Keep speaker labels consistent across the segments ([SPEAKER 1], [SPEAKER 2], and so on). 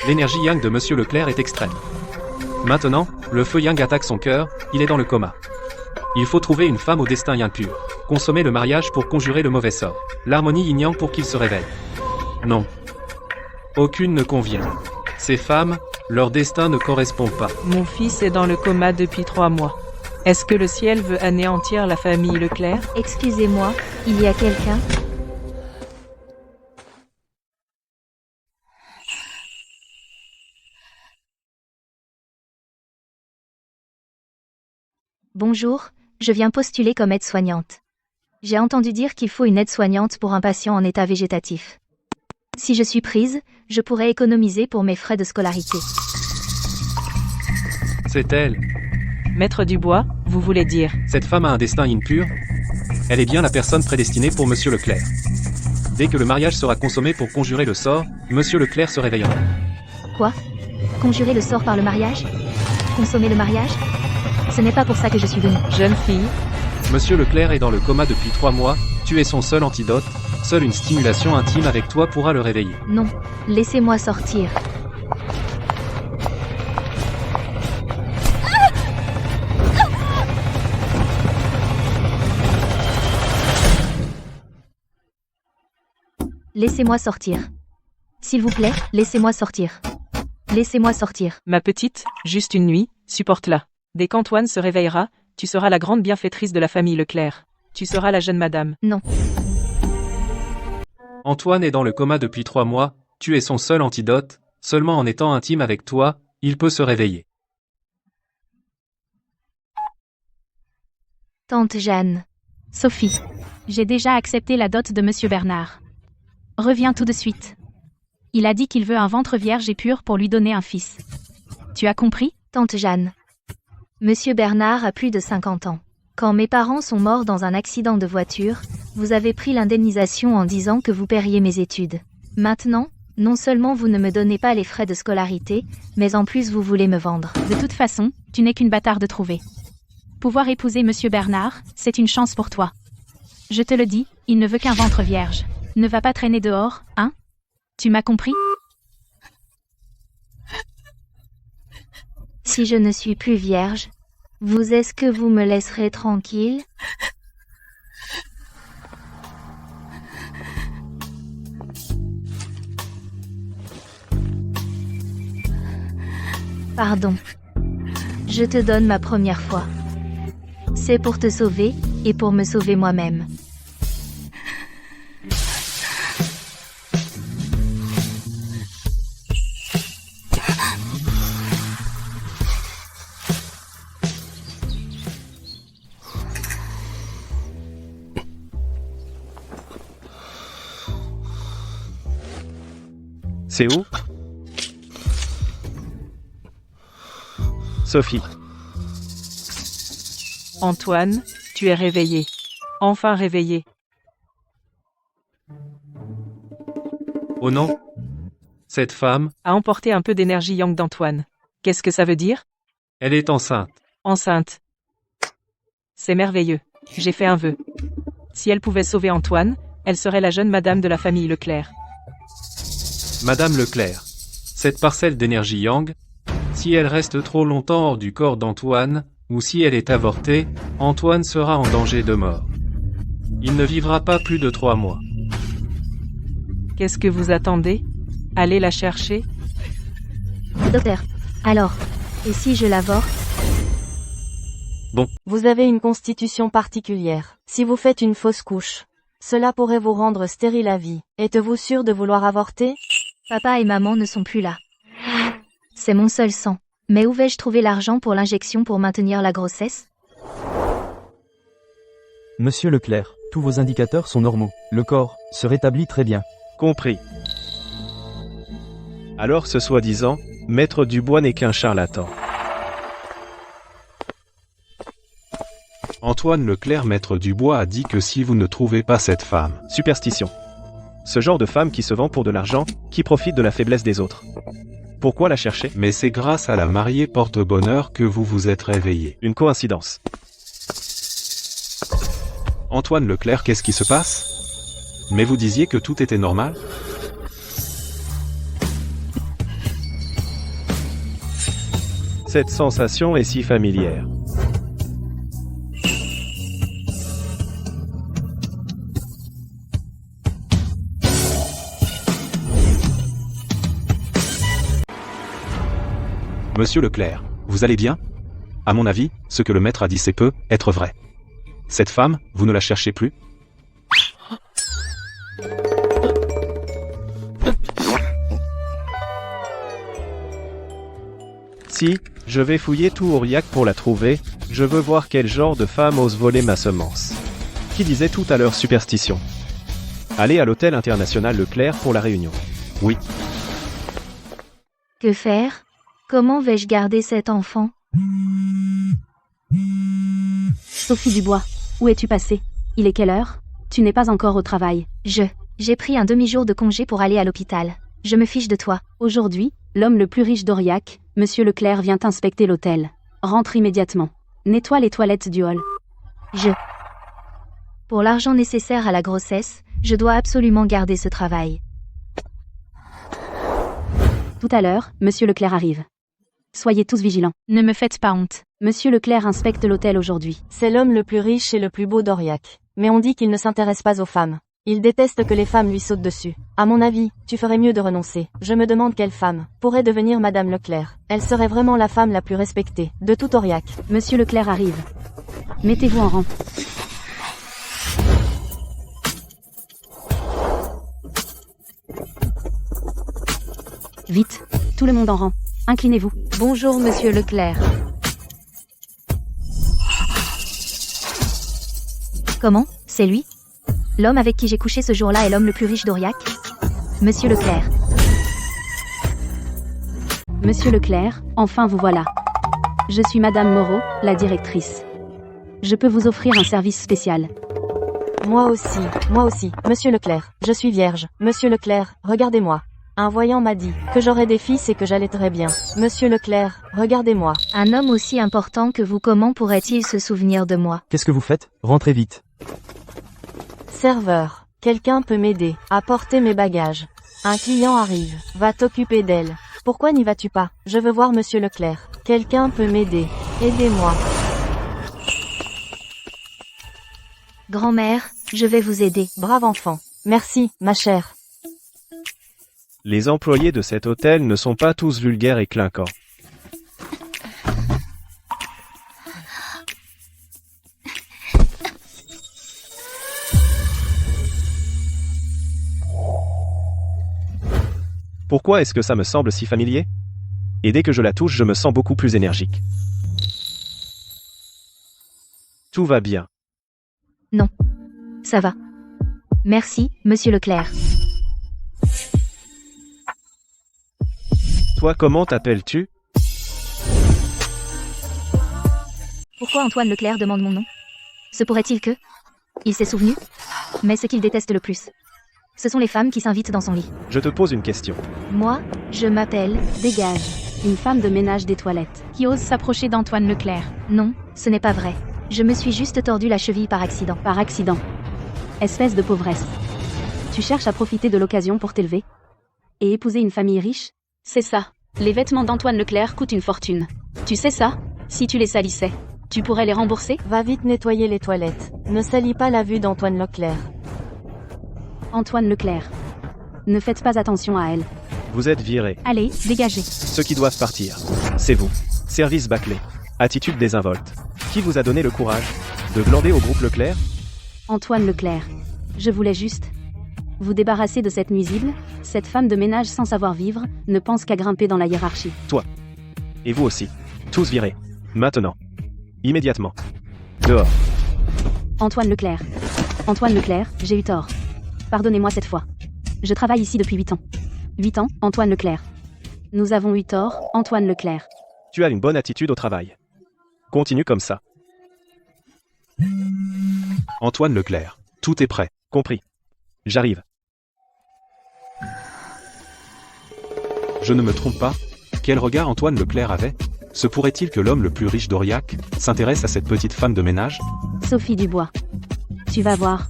[SPEAKER 1] L'énergie yang de Monsieur Leclerc est extrême. Maintenant, le feu yang attaque son cœur, il est dans le coma. Il faut trouver une femme au destin yang pur. Consommer le mariage pour conjurer le mauvais sort. L'harmonie yin-yang pour qu'il se réveille. Non. Aucune ne convient. Ces femmes, leur destin ne correspond pas.
[SPEAKER 2] Mon fils est dans le coma depuis 3 mois. Est-ce que le ciel veut anéantir la famille Leclerc?
[SPEAKER 3] Excusez-moi, il y a quelqu'un? Bonjour, je viens postuler comme aide-soignante. J'ai entendu dire qu'il faut une aide-soignante pour un patient en état végétatif. Si je suis prise, je pourrais économiser pour mes frais de scolarité.
[SPEAKER 1] C'est elle.
[SPEAKER 2] Maître Dubois, vous voulez dire?
[SPEAKER 1] Cette femme a un destin yin pur. Elle est bien la personne prédestinée pour Monsieur Leclerc. Dès que le mariage sera consommé pour conjurer le sort, Monsieur Leclerc se réveillera.
[SPEAKER 3] Quoi? Conjurer le sort par le mariage? Consommer le mariage? Ce n'est pas pour ça que je suis venue.
[SPEAKER 2] Jeune fille,
[SPEAKER 1] Monsieur Leclerc est dans le coma depuis 3 mois, tu es son seul antidote, seule une stimulation intime avec toi pourra le réveiller.
[SPEAKER 3] Non, laissez-moi sortir. Laissez-moi sortir. S'il vous plaît, laissez-moi sortir. Laissez-moi sortir.
[SPEAKER 2] ma petite, juste une nuit, supporte-la. Dès qu'Antoine se réveillera, tu seras la grande bienfaitrice de la famille Leclerc. Tu seras la jeune madame.
[SPEAKER 3] Non.
[SPEAKER 1] Antoine est dans le coma depuis 3 mois, tu es son seul antidote, seulement en étant intime avec toi, il peut se réveiller.
[SPEAKER 3] Tante Jeanne.
[SPEAKER 4] Sophie, j'ai déjà accepté la dot de Monsieur Bernard. Reviens tout de suite. Il a dit qu'il veut un ventre vierge et pur pour lui donner un fils. Tu as compris?
[SPEAKER 3] Tante Jeanne. Monsieur Bernard a plus de 50 ans. Quand mes parents sont morts dans un accident de voiture, vous avez pris l'indemnisation en disant que vous paieriez mes études. Maintenant, non seulement vous ne me donnez pas les frais de scolarité, mais en plus vous voulez me vendre.
[SPEAKER 4] De toute façon, tu n'es qu'une bâtarde trouvée. Pouvoir épouser Monsieur Bernard, c'est une chance pour toi. Je te le dis, il ne veut qu'un ventre vierge. Ne va pas traîner dehors, hein? Tu m'as compris?
[SPEAKER 3] Si je ne suis plus vierge, est-ce que vous me laisserez tranquille? Pardon. Je te donne ma première fois. C'est pour te sauver, et pour me sauver moi-même.
[SPEAKER 1] C'est où? Sophie.
[SPEAKER 2] Antoine, tu es réveillé. Enfin réveillé.
[SPEAKER 1] Oh non. Cette femme,
[SPEAKER 2] A emporté un peu d'énergie yang d'Antoine. Qu'est-ce que ça veut dire?
[SPEAKER 1] elle est enceinte.
[SPEAKER 2] Enceinte. C'est merveilleux. J'ai fait un vœu. Si elle pouvait sauver Antoine, elle serait la jeune madame de la famille Leclerc.
[SPEAKER 1] Madame Leclerc. Cette parcelle d'énergie yang, si elle reste trop longtemps hors du corps d'Antoine, ou si elle est avortée, Antoine sera en danger de mort. Il ne vivra pas plus de 3 mois.
[SPEAKER 2] Qu'est-ce que vous attendez? Allez la chercher?
[SPEAKER 3] Docteur, alors, et si je l'avorte?
[SPEAKER 5] Vous avez une constitution particulière. Si vous faites une fausse couche, cela pourrait vous rendre stérile à vie. Êtes-vous sûr de vouloir avorter?
[SPEAKER 3] Papa et maman ne sont plus là. C'est mon seul sang. Mais où vais-je trouver l'argent pour l'injection pour maintenir la grossesse?
[SPEAKER 6] Monsieur Leclerc, tous vos indicateurs sont normaux. Le corps se rétablit très bien.
[SPEAKER 7] Compris. Alors ce soi-disant, Maître Dubois n'est qu'un charlatan.
[SPEAKER 1] Antoine Leclerc, Maître Dubois, a dit que si vous ne trouvez pas cette femme,
[SPEAKER 7] Superstition. Ce genre de femme qui se vend pour de l'argent, qui profite de la faiblesse des autres. Pourquoi la chercher?
[SPEAKER 1] mais c'est grâce à la mariée porte-bonheur que vous vous êtes réveillé.
[SPEAKER 7] Une coïncidence.
[SPEAKER 1] Antoine Leclerc, qu'est-ce qui se passe? Mais vous disiez que tout était normal?
[SPEAKER 7] Cette sensation est si familière.
[SPEAKER 1] Monsieur Leclerc, vous allez bien? À mon avis, ce que le maître a dit c'est peut être vrai. Cette femme, vous ne la cherchez plus?
[SPEAKER 7] Si, je vais fouiller tout Aurillac pour la trouver, je veux voir quel genre de femme ose voler ma semence. Qui disait tout à l'heure superstition? Allez à l'hôtel international Leclerc pour la réunion. Oui.
[SPEAKER 3] Que faire? Comment vais-je garder cet enfant?
[SPEAKER 4] Sophie Dubois, où es-tu passée? Il est quelle heure? Tu n'es pas encore au travail.
[SPEAKER 3] J'ai pris un demi-jour de congé pour aller à l'hôpital. Je me fiche de toi.
[SPEAKER 4] Aujourd'hui, l'homme le plus riche d'Aurillac, Monsieur Leclerc vient inspecter l'hôtel. Rentre immédiatement. Nettoie les toilettes du hall.
[SPEAKER 3] Pour l'argent nécessaire à la grossesse, je dois absolument garder ce travail.
[SPEAKER 4] Tout à l'heure, Monsieur Leclerc arrive. Soyez tous vigilants. Ne me faites pas honte. Monsieur Leclerc inspecte l'hôtel aujourd'hui.
[SPEAKER 5] C'est l'homme le plus riche et le plus beau d'Aurillac. Mais on dit qu'il ne s'intéresse pas aux femmes. Il déteste que les femmes lui sautent dessus. À mon avis, tu ferais mieux de renoncer. Je me demande quelle femme pourrait devenir Madame Leclerc. Elle serait vraiment la femme la plus respectée de tout Aurillac.
[SPEAKER 4] Monsieur Leclerc arrive. Mettez-vous en rang. Vite, tout le monde en rang. Inclinez-vous.
[SPEAKER 3] Bonjour Monsieur Leclerc. Comment? C'est lui? L'homme avec qui j'ai couché ce jour-là est l'homme le plus riche d'Aurillac? Monsieur Leclerc.
[SPEAKER 4] Monsieur Leclerc, enfin vous voilà. Je suis Madame Moreau, la directrice. Je peux vous offrir un service spécial.
[SPEAKER 5] Moi aussi, Monsieur Leclerc, je suis vierge. Monsieur Leclerc, regardez-moi. Un voyant m'a dit que j'aurais des fils et que j'allaiterais bien. Monsieur Leclerc, regardez-moi.
[SPEAKER 3] Un homme aussi important que vous, comment pourrait-il se souvenir de moi?
[SPEAKER 6] Qu'est-ce que vous faites? Rentrez vite.
[SPEAKER 5] Serveur, quelqu'un peut m'aider à porter mes bagages. Un client arrive, va t'occuper d'elle. Pourquoi n'y vas-tu pas? Je veux voir Monsieur Leclerc. Quelqu'un peut m'aider. Aidez-moi.
[SPEAKER 3] Grand-mère, je vais vous aider.
[SPEAKER 5] Brave enfant. Merci, ma chère.
[SPEAKER 7] Les employés de cet hôtel ne sont pas tous vulgaires et clinquants. Pourquoi est-ce que ça me semble si familier? Et dès que je la touche, je me sens beaucoup plus énergique. Tout va bien.
[SPEAKER 3] Non. Ça va. Merci, Monsieur Leclerc.
[SPEAKER 7] Toi, comment t'appelles-tu?
[SPEAKER 3] Pourquoi Antoine Leclerc demande mon nom? Se pourrait-il que... Il s'est souvenu? Mais ce qu'il déteste le plus, ce sont les femmes qui s'invitent dans son lit.
[SPEAKER 7] Je te pose une question.
[SPEAKER 3] Moi, je m'appelle...
[SPEAKER 4] Dégage. Une femme de ménage des toilettes. Qui ose s'approcher d'Antoine Leclerc.
[SPEAKER 3] Non, ce n'est pas vrai. Je me suis juste tordu la cheville par accident.
[SPEAKER 4] Par accident. Espèce de pauvresse. Tu cherches à profiter de l'occasion pour t'élever? Et épouser une famille riche? C'est ça. Les vêtements d'Antoine Leclerc coûtent une fortune. Tu sais ça? Si tu les salissais, tu pourrais les rembourser?
[SPEAKER 5] Va vite nettoyer les toilettes. Ne salis pas la vue d'Antoine Leclerc.
[SPEAKER 4] Antoine Leclerc. Ne faites pas attention à elle.
[SPEAKER 7] Vous êtes viré.
[SPEAKER 4] Allez, dégagez.
[SPEAKER 7] Ceux qui doivent partir, c'est vous. Service bâclé. Attitude désinvolte. Qui vous a donné le courage de glander au groupe Leclerc?
[SPEAKER 4] Antoine Leclerc. Je voulais juste vous débarrasser de cette nuisible, cette femme de ménage sans savoir vivre, ne pense qu'à grimper dans la hiérarchie.
[SPEAKER 7] Toi. Et vous aussi. Tous virés. Maintenant. Immédiatement. Dehors.
[SPEAKER 4] Antoine Leclerc. Antoine Leclerc, j'ai eu tort. Pardonnez-moi cette fois. Je travaille ici depuis 8 ans. 8 ans, Antoine Leclerc. Nous avons eu tort, Antoine Leclerc.
[SPEAKER 7] Tu as une bonne attitude au travail. Continue comme ça.
[SPEAKER 1] Antoine Leclerc, tout est prêt.
[SPEAKER 7] Compris. J'arrive.
[SPEAKER 1] Je ne me trompe pas? Quel regard Antoine Leclerc avait? Se pourrait-il que l'homme le plus riche d'Aurillac s'intéresse à cette petite femme de ménage?
[SPEAKER 4] Sophie Dubois. Tu vas voir.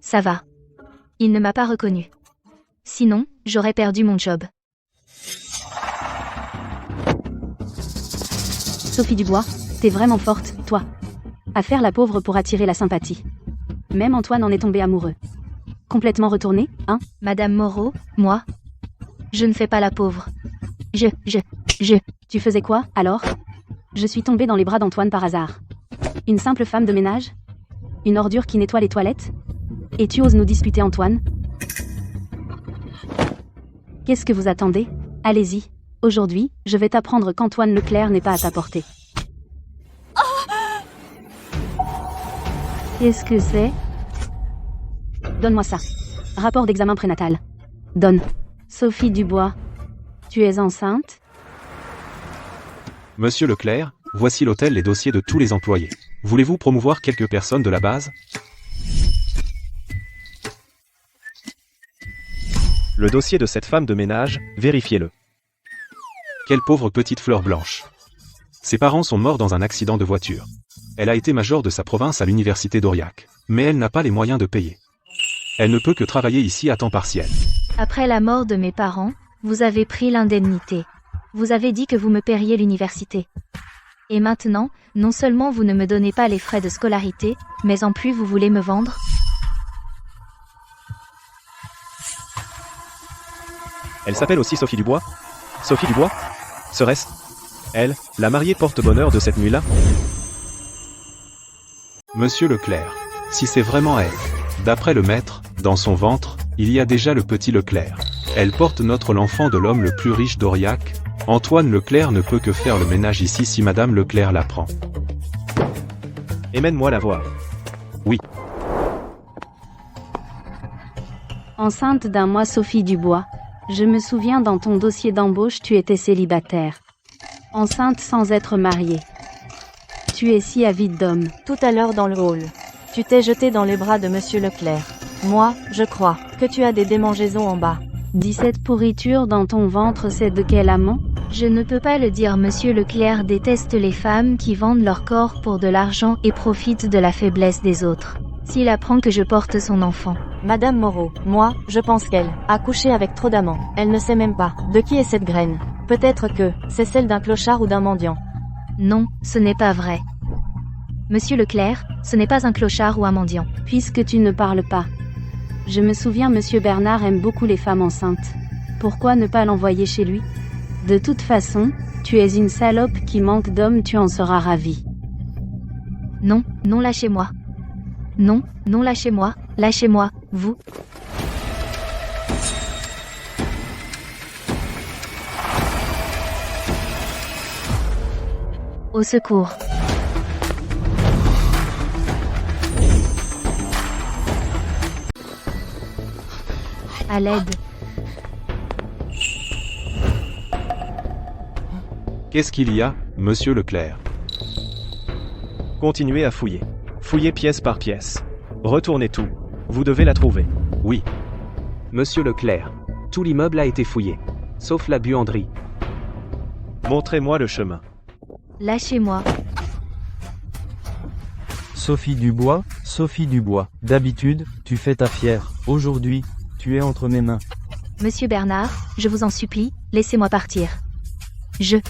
[SPEAKER 3] Ça va. Il ne m'a pas reconnu. Sinon, j'aurais perdu mon job.
[SPEAKER 8] Sophie Dubois, t'es vraiment forte, toi. À faire la pauvre pour attirer la sympathie. Même Antoine en est tombé amoureux. Complètement retourné, hein?
[SPEAKER 3] Madame Moreau, moi? Je ne fais pas la pauvre. Je.
[SPEAKER 8] Tu faisais quoi, alors? Je suis tombée dans les bras d'Antoine par hasard. Une simple femme de ménage? Une ordure qui nettoie les toilettes? Et tu oses nous disputer, Antoine? Qu'est-ce que vous attendez? Allez-y. Aujourd'hui, je vais t'apprendre qu'Antoine Leclerc n'est pas à ta portée. Qu'est-ce que c'est? Donne-moi ça. Rapport d'examen prénatal. Donne. Sophie Dubois. Tu es enceinte?
[SPEAKER 1] Monsieur Leclerc, voici l'hôtel les dossiers de tous les employés. Voulez-vous promouvoir quelques personnes de la base?
[SPEAKER 7] Le dossier de cette femme de ménage, vérifiez-le.
[SPEAKER 1] Quelle pauvre petite fleur blanche. Ses parents sont morts dans un accident de voiture. Elle a été majeure de sa province à l'université d'Aurillac, mais elle n'a pas les moyens de payer. Elle ne peut que travailler ici à temps partiel.
[SPEAKER 3] Après la mort de mes parents, vous avez pris l'indemnité. Vous avez dit que vous me paieriez l'université. Et maintenant, non seulement vous ne me donnez pas les frais de scolarité, mais en plus vous voulez me vendre?
[SPEAKER 7] Elle s'appelle aussi Sophie Dubois? Sophie Dubois? Serait-ce elle, la mariée porte-bonheur de cette nuit-là?
[SPEAKER 1] Monsieur Leclerc, si c'est vraiment elle. D'après le maître, dans son ventre, il y a déjà le petit Leclerc. Elle porte l'enfant de l'homme le plus riche d'Aurillac. Antoine Leclerc ne peut que faire le ménage ici si Madame Leclerc l'apprend.
[SPEAKER 7] Emmène-moi la voir.
[SPEAKER 1] Oui.
[SPEAKER 8] Enceinte d'un mois, Sophie Dubois. Je me souviens dans ton dossier d'embauche tu étais célibataire. Enceinte sans être mariée. Tu es si avide d'homme.
[SPEAKER 5] Tout à l'heure dans le hall. Tu t'es jeté dans les bras de Monsieur Leclerc. Moi, je crois que tu as des démangeaisons en bas.
[SPEAKER 8] 17 pourritures dans ton ventre, c'est de quel amant?
[SPEAKER 3] Je ne peux pas le dire. Monsieur Leclerc déteste les femmes qui vendent leur corps pour de l'argent et profitent de la faiblesse des autres. S'il apprend que je porte son enfant.
[SPEAKER 5] Madame Moreau, moi, je pense qu'elle a couché avec trop d'amants. Elle ne sait même pas de qui est cette graine. Peut-être que c'est celle d'un clochard ou d'un mendiant.
[SPEAKER 3] Non, ce n'est pas vrai. Monsieur Leclerc, ce n'est pas un clochard ou un mendiant.
[SPEAKER 8] Puisque tu ne parles pas. Je me souviens, Monsieur Bernard aime beaucoup les femmes enceintes. Pourquoi ne pas l'envoyer chez lui? De toute façon, tu es une salope qui manque d'hommes, tu en seras ravi.
[SPEAKER 3] Non, non, lâchez-moi. Non, non, lâchez-moi, lâchez-moi, vous. Au secours. À l'aide.
[SPEAKER 1] Qu'est-ce qu'il y a, Monsieur Leclerc?
[SPEAKER 7] Continuez à fouiller. Fouillez pièce par pièce. Retournez tout. Vous devez la trouver.
[SPEAKER 1] Oui. Monsieur Leclerc, tout l'immeuble a été fouillé, sauf la buanderie.
[SPEAKER 7] Montrez-moi le chemin.
[SPEAKER 3] Lâchez-moi.
[SPEAKER 6] Sophie Dubois, Sophie Dubois. D'habitude, tu fais ta fière. Aujourd'hui, tu es entre mes mains.
[SPEAKER 3] Monsieur Bernard, je vous en supplie, laissez-moi partir. J'ai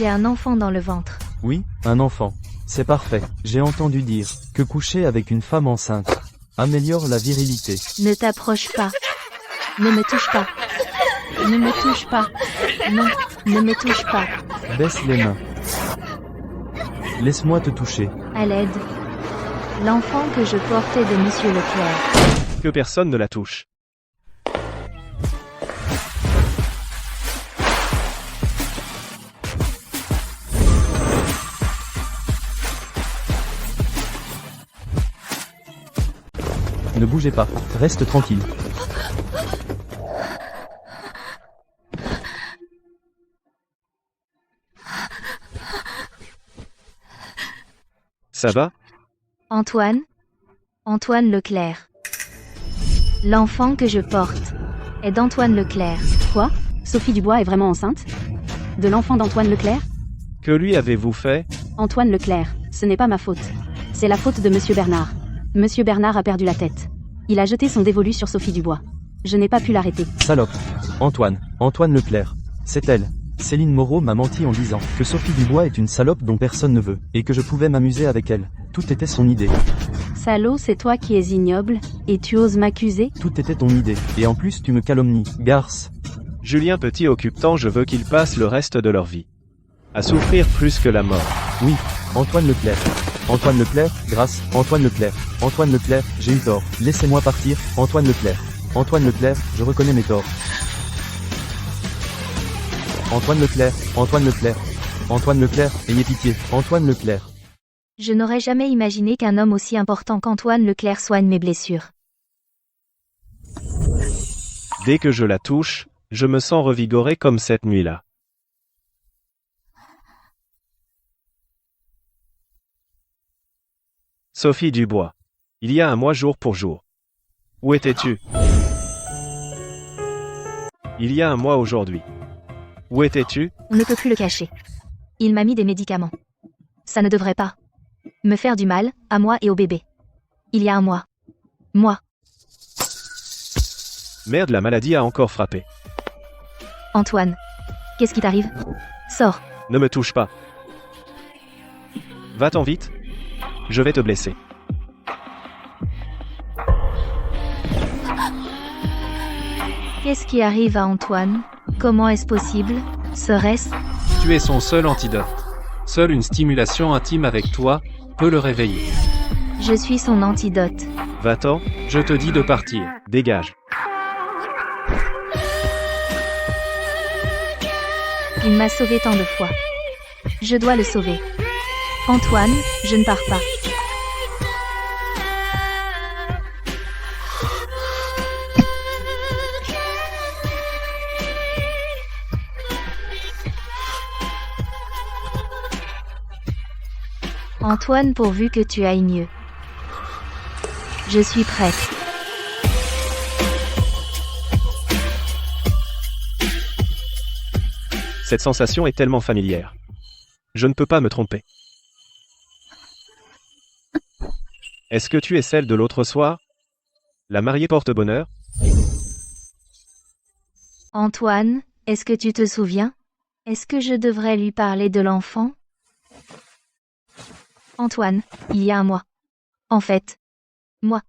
[SPEAKER 3] un enfant dans le ventre.
[SPEAKER 6] Oui, un enfant. C'est parfait. J'ai entendu dire que coucher avec une femme enceinte améliore la virilité.
[SPEAKER 3] Ne t'approche pas. Ne me touche pas. Ne me touche pas. Non, ne me touche pas.
[SPEAKER 6] Baisse les mains. Laisse-moi te toucher.
[SPEAKER 3] À l'aide. L'enfant que je portais de Monsieur Leclerc.
[SPEAKER 7] Que personne ne la touche.
[SPEAKER 6] Ne bougez pas. Reste tranquille.
[SPEAKER 7] Ça va?
[SPEAKER 3] Antoine Leclerc. L'enfant que je porte est d'Antoine Leclerc.
[SPEAKER 8] Quoi? Sophie Dubois est vraiment enceinte? De l'enfant d'Antoine Leclerc?
[SPEAKER 7] Que lui avez-vous fait?
[SPEAKER 8] Antoine Leclerc, ce n'est pas ma faute. C'est la faute de Monsieur Bernard. Monsieur Bernard a perdu la tête. Il a jeté son dévolu sur Sophie Dubois. Je n'ai pas pu l'arrêter.
[SPEAKER 6] Salope. Antoine Leclerc. C'est elle. Céline Moreau m'a menti en disant que Sophie Dubois est une salope dont personne ne veut, et que je pouvais m'amuser avec elle. Tout était son idée.
[SPEAKER 8] Salaud, c'est toi qui es ignoble, et tu oses m'accuser?
[SPEAKER 6] Tout était ton idée. Et en plus tu me calomnies, garce.
[SPEAKER 7] Julien Petit occupe tant, je veux qu'ils passent le reste de leur vie à souffrir plus que la mort.
[SPEAKER 6] Oui, Antoine Leclerc. Antoine Leclerc, grâce, Antoine Leclerc. Antoine Leclerc, j'ai eu tort. Laissez-moi partir, Antoine Leclerc. Antoine Leclerc, je reconnais mes torts. Antoine Leclerc, Antoine Leclerc. Antoine Leclerc, ayez pitié, Antoine Leclerc.
[SPEAKER 3] Je n'aurais jamais imaginé qu'un homme aussi important qu'Antoine Leclerc soigne mes blessures.
[SPEAKER 7] Dès que je la touche, je me sens revigoré comme cette nuit-là. Sophie Dubois. Il y a un mois jour pour jour. Où étais-tu? Il y a un mois aujourd'hui. Où étais-tu?
[SPEAKER 3] On ne peut plus le cacher. Il m'a mis des médicaments. Ça ne devrait pas me faire du mal, à moi et au bébé. Il y a un mois. Moi.
[SPEAKER 7] Merde, la maladie a encore frappé.
[SPEAKER 3] Antoine. Qu'est-ce qui t'arrive? Sors.
[SPEAKER 7] Ne me touche pas. Va-t'en vite. Je vais te blesser.
[SPEAKER 3] Qu'est-ce qui arrive à Antoine? Comment est-ce possible? Serait-ce?
[SPEAKER 1] Tu es son seul antidote. Seule une stimulation intime avec toi peut le réveiller.
[SPEAKER 3] Je suis son antidote.
[SPEAKER 7] Va-t'en,
[SPEAKER 1] Je te dis de partir.
[SPEAKER 7] dégage.
[SPEAKER 3] Il m'a sauvé tant de fois. Je dois le sauver. Antoine, je ne pars pas. Antoine, pourvu que tu ailles mieux. Je suis prête.
[SPEAKER 7] Cette sensation est tellement familière. Je ne peux pas me tromper. Est-ce que tu es celle de l'autre soir? La mariée porte-bonheur?
[SPEAKER 3] Antoine, est-ce que tu te souviens? Est-ce que je devrais lui parler de l'enfant? Antoine, il y a un mois. En fait, moi.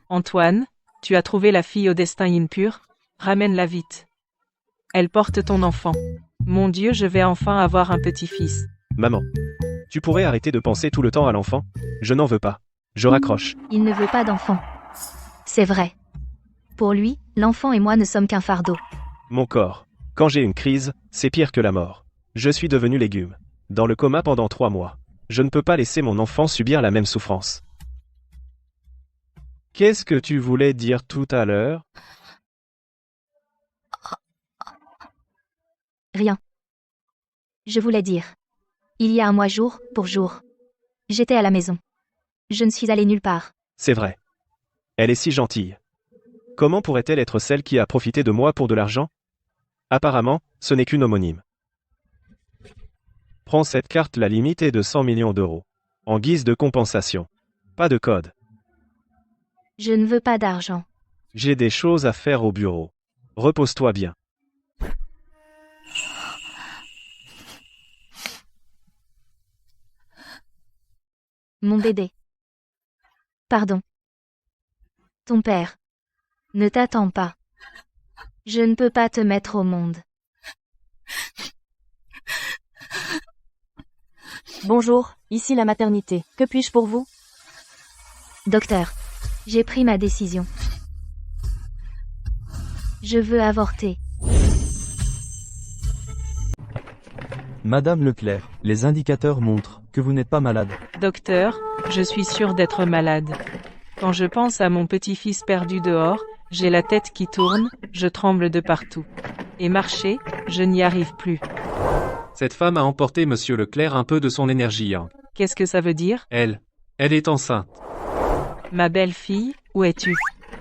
[SPEAKER 2] Antoine, tu as trouvé la fille au destin impur? Ramène-la vite. Elle porte ton enfant. Mon Dieu, je vais enfin avoir un petit-fils.
[SPEAKER 7] Maman. Tu pourrais arrêter de penser tout le temps à l'enfant? Je n'en veux pas. Je raccroche.
[SPEAKER 3] Il ne veut pas d'enfant. C'est vrai. Pour lui, l'enfant et moi ne sommes qu'un fardeau.
[SPEAKER 7] Mon corps. Quand j'ai une crise, c'est pire que la mort. Je suis devenu légume. Dans le coma pendant 3 mois. Je ne peux pas laisser mon enfant subir la même souffrance. Qu'est-ce que tu voulais dire tout à l'heure?
[SPEAKER 3] Rien. Je voulais dire. Il y a un mois jour pour jour. J'étais à la maison. Je ne suis allée nulle part.
[SPEAKER 7] C'est vrai. Elle est si gentille. Comment pourrait-elle être celle qui a profité de moi pour de l'argent? Apparemment, ce n'est qu'une homonyme. Prends cette carte, la limite est de 100 millions d'euros. En guise de compensation. Pas de code.
[SPEAKER 3] Je ne veux pas d'argent.
[SPEAKER 7] J'ai des choses à faire au bureau. Repose-toi bien.
[SPEAKER 3] Mon bébé. Pardon. Ton père. Ne t'attends pas. Je ne peux pas te mettre au monde.
[SPEAKER 5] Bonjour, ici la maternité. Que puis-je pour vous?
[SPEAKER 3] Docteur. J'ai pris ma décision. Je veux avorter.
[SPEAKER 6] Madame Leclerc, les indicateurs montrent que vous n'êtes pas malade.
[SPEAKER 2] Docteur, je suis sûre d'être malade. Quand je pense à mon petit-fils perdu dehors, j'ai la tête qui tourne, je tremble de partout. Et marcher, je n'y arrive plus.
[SPEAKER 1] Cette femme a emporté Monsieur Leclerc un peu de son énergie.
[SPEAKER 2] Qu'est-ce que ça veut dire?
[SPEAKER 1] Elle est enceinte.
[SPEAKER 2] Ma belle-fille, où es-tu?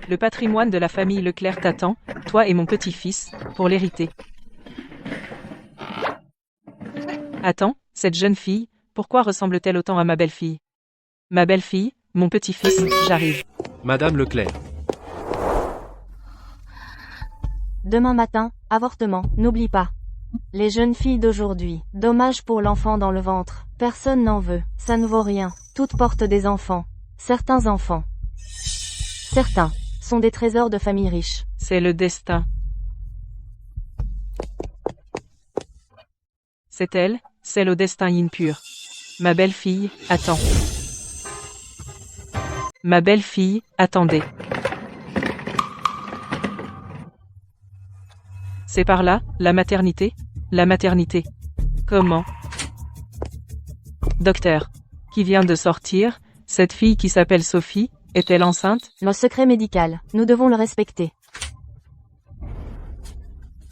[SPEAKER 2] Le patrimoine de la famille Leclerc t'attend, toi et mon petit-fils, pour l'hériter. Attends, cette jeune fille, pourquoi ressemble-t-elle autant à ma belle-fille? Ma belle-fille, mon petit-fils, j'arrive.
[SPEAKER 1] Madame Leclerc.
[SPEAKER 5] Demain matin, avortement, n'oublie pas. Les jeunes filles d'aujourd'hui, dommage pour l'enfant dans le ventre. Personne n'en veut, ça ne vaut rien. Toutes portent des enfants. Certains sont des trésors de familles riches.
[SPEAKER 2] C'est le destin. C'est elle, celle au destin impur. Ma belle-fille, attends. Ma belle-fille, attendez. C'est par là, la maternité? La maternité. Comment? Docteur. Qui vient de sortir, cette fille qui s'appelle Sophie, est-elle enceinte?
[SPEAKER 5] Le secret médical, nous devons le respecter.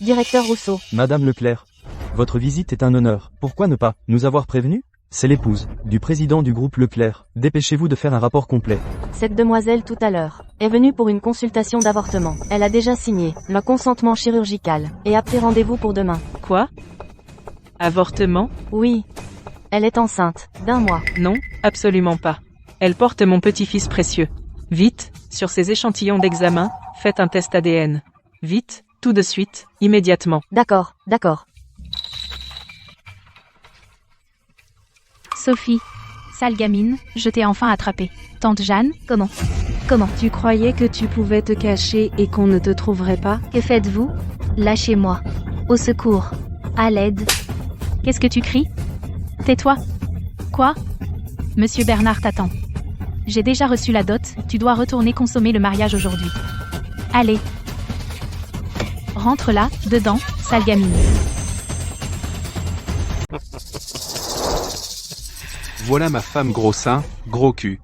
[SPEAKER 5] Directeur Rousseau.
[SPEAKER 6] Madame Leclerc, votre visite est un honneur. Pourquoi ne pas nous avoir prévenus? C'est l'épouse du président du groupe Leclerc. Dépêchez-vous de faire un rapport complet.
[SPEAKER 5] Cette demoiselle tout à l'heure est venue pour une consultation d'avortement. Elle a déjà signé le consentement chirurgical et a pris rendez-vous pour demain.
[SPEAKER 2] Quoi? Avortement?
[SPEAKER 5] Oui. Elle est enceinte d'1 mois.
[SPEAKER 2] Non, absolument pas. Elle porte mon petit-fils précieux. Vite, sur ces échantillons d'examen, faites un test ADN. Vite, tout de suite, immédiatement.
[SPEAKER 5] D'accord.
[SPEAKER 4] Sophie. Sale gamine, je t'ai enfin attrapée. Tante Jeanne,
[SPEAKER 3] Comment?
[SPEAKER 8] Tu croyais que tu pouvais te cacher et qu'on ne te trouverait pas?
[SPEAKER 3] Que faites-vous? Lâchez-moi. Au secours. À l'aide.
[SPEAKER 4] qu'est-ce que tu cries? Tais-toi. Quoi? Monsieur Bernard t'attend. J'ai déjà reçu la dot, tu dois retourner consommer le mariage aujourd'hui. Allez. Rentre là, dedans, sale gamine.
[SPEAKER 1] Voilà ma femme gros sein, gros cul.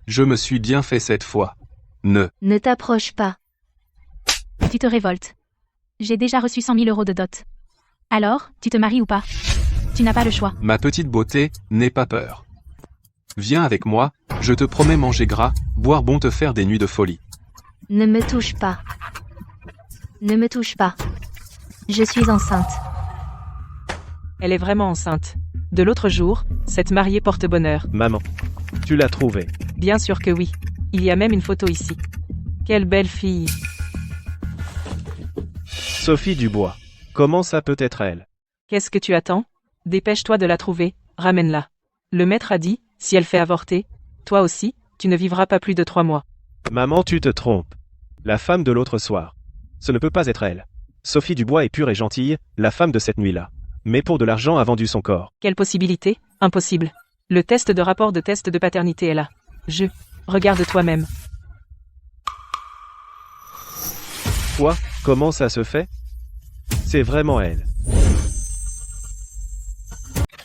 [SPEAKER 1] Je me suis bien fait cette fois.
[SPEAKER 3] Ne t'approche pas.
[SPEAKER 4] Tu te révoltes. J'ai déjà reçu 100 000 € de dot. Alors, tu te maries ou pas? Tu n'as pas le choix.
[SPEAKER 1] Ma petite beauté, n'aie pas peur. Viens avec moi, je te promets manger gras, boire bon, te faire des nuits de folie.
[SPEAKER 3] Ne me touche pas. Ne me touche pas. Je suis enceinte.
[SPEAKER 2] Elle est vraiment enceinte. De l'autre jour, cette mariée porte bonheur.
[SPEAKER 7] Maman, tu l'as trouvée.
[SPEAKER 2] Bien sûr que oui. Il y a même une photo ici. Quelle belle fille.
[SPEAKER 7] Sophie Dubois. Comment ça peut être elle?
[SPEAKER 2] Qu'est-ce que tu attends? Dépêche-toi de la trouver, ramène-la. Le maître a dit, si elle fait avorter, toi aussi, tu ne vivras pas plus de 3 mois.
[SPEAKER 7] Maman, tu te trompes. La femme de l'autre soir. Ce ne peut pas être elle. Sophie Dubois est pure et gentille, la femme de cette nuit-là. Mais pour de l'argent a vendu son corps.
[SPEAKER 2] Quelle possibilité? Impossible. Le test de rapport de test de paternité est là. Regarde toi-même.
[SPEAKER 7] Quoi? Comment ça se fait? C'est vraiment elle.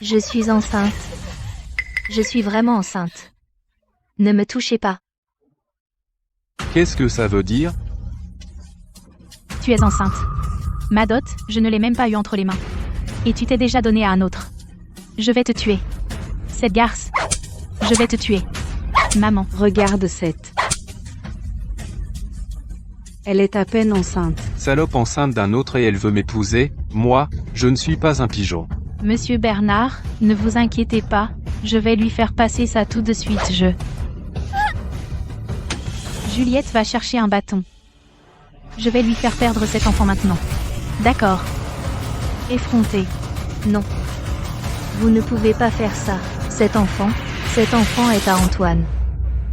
[SPEAKER 3] Je suis enceinte. Je suis vraiment enceinte. Ne me touchez pas.
[SPEAKER 1] Qu'est-ce que ça veut dire?
[SPEAKER 4] Tu es enceinte. Ma dot, je ne l'ai même pas eue entre les mains. Et tu t'es déjà donné à un autre. Je vais te tuer. Cette garce. Je vais te tuer. Maman.
[SPEAKER 8] Regarde cette. Elle est à peine enceinte.
[SPEAKER 1] Salope enceinte d'un autre et elle veut m'épouser, moi, je ne suis pas un pigeon.
[SPEAKER 4] Monsieur Bernard, ne vous inquiétez pas, je vais lui faire passer ça tout de suite, Juliette va chercher un bâton. Je vais lui faire perdre cet enfant maintenant. D'accord. Effronté.
[SPEAKER 3] Non. Vous ne pouvez pas faire ça. Cet enfant est à Antoine.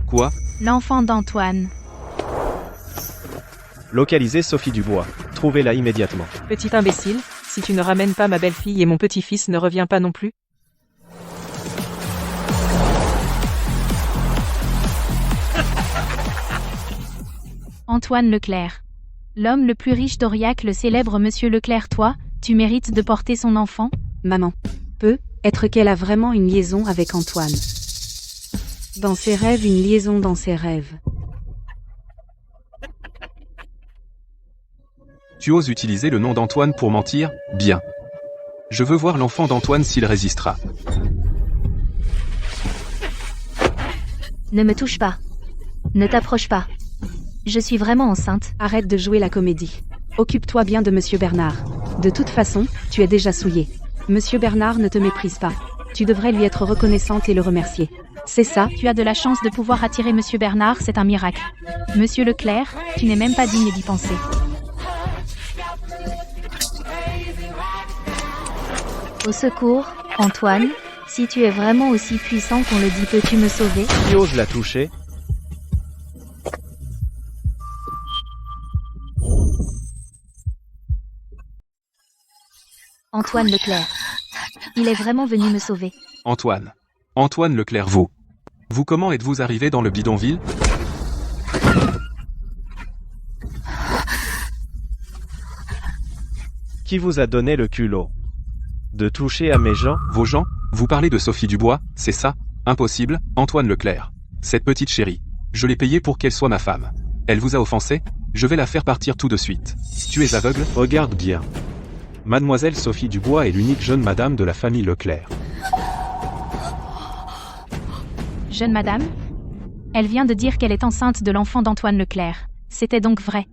[SPEAKER 1] Quoi?
[SPEAKER 4] L'enfant d'Antoine.
[SPEAKER 7] Localisez Sophie Dubois. Trouvez-la immédiatement.
[SPEAKER 2] Petit imbécile, si tu ne ramènes pas ma belle-fille et mon petit-fils ne revient pas non plus.
[SPEAKER 4] Antoine Leclerc. L'homme le plus riche d'Aurillac, le célèbre Monsieur Leclerc, toi, tu mérites de porter son enfant?
[SPEAKER 8] Maman. Peut être qu'elle a vraiment une liaison avec Antoine. Dans ses rêves, une liaison dans ses rêves.
[SPEAKER 1] Tu oses utiliser le nom d'Antoine pour mentir? Bien. Je veux voir l'enfant d'Antoine s'il résistera.
[SPEAKER 3] Ne me touche pas. Ne t'approche pas. Je suis vraiment enceinte.
[SPEAKER 8] Arrête de jouer la comédie. Occupe-toi bien de Monsieur Bernard. De toute façon, tu es déjà souillé. Monsieur Bernard ne te méprise pas. Tu devrais lui être reconnaissante et le remercier. C'est ça.
[SPEAKER 4] Tu as de la chance de pouvoir attirer Monsieur Bernard, c'est un miracle. Monsieur Leclerc, tu n'es même pas digne d'y penser.
[SPEAKER 3] Au secours, Antoine, si tu es vraiment aussi puissant qu'on le dit, peux-tu me sauver?
[SPEAKER 7] Qui ose la toucher?
[SPEAKER 3] Antoine Leclerc. Il est vraiment venu me sauver.
[SPEAKER 1] Antoine. Antoine Leclerc, vous. Vous comment êtes-vous arrivé dans le bidonville?
[SPEAKER 7] Qui vous a donné le culot de toucher à mes gens?
[SPEAKER 1] Vos gens? Vous parlez de Sophie Dubois, c'est ça? Impossible, Antoine Leclerc. Cette petite chérie. Je l'ai payée pour qu'elle soit ma femme. Elle vous a offensé? Je vais la faire partir tout de suite. Tu es aveugle?
[SPEAKER 7] Regarde bien. Mademoiselle Sophie Dubois est l'unique jeune madame de la famille Leclerc.
[SPEAKER 4] Jeune madame? Elle vient de dire qu'elle est enceinte de l'enfant d'Antoine Leclerc. C'était donc vrai.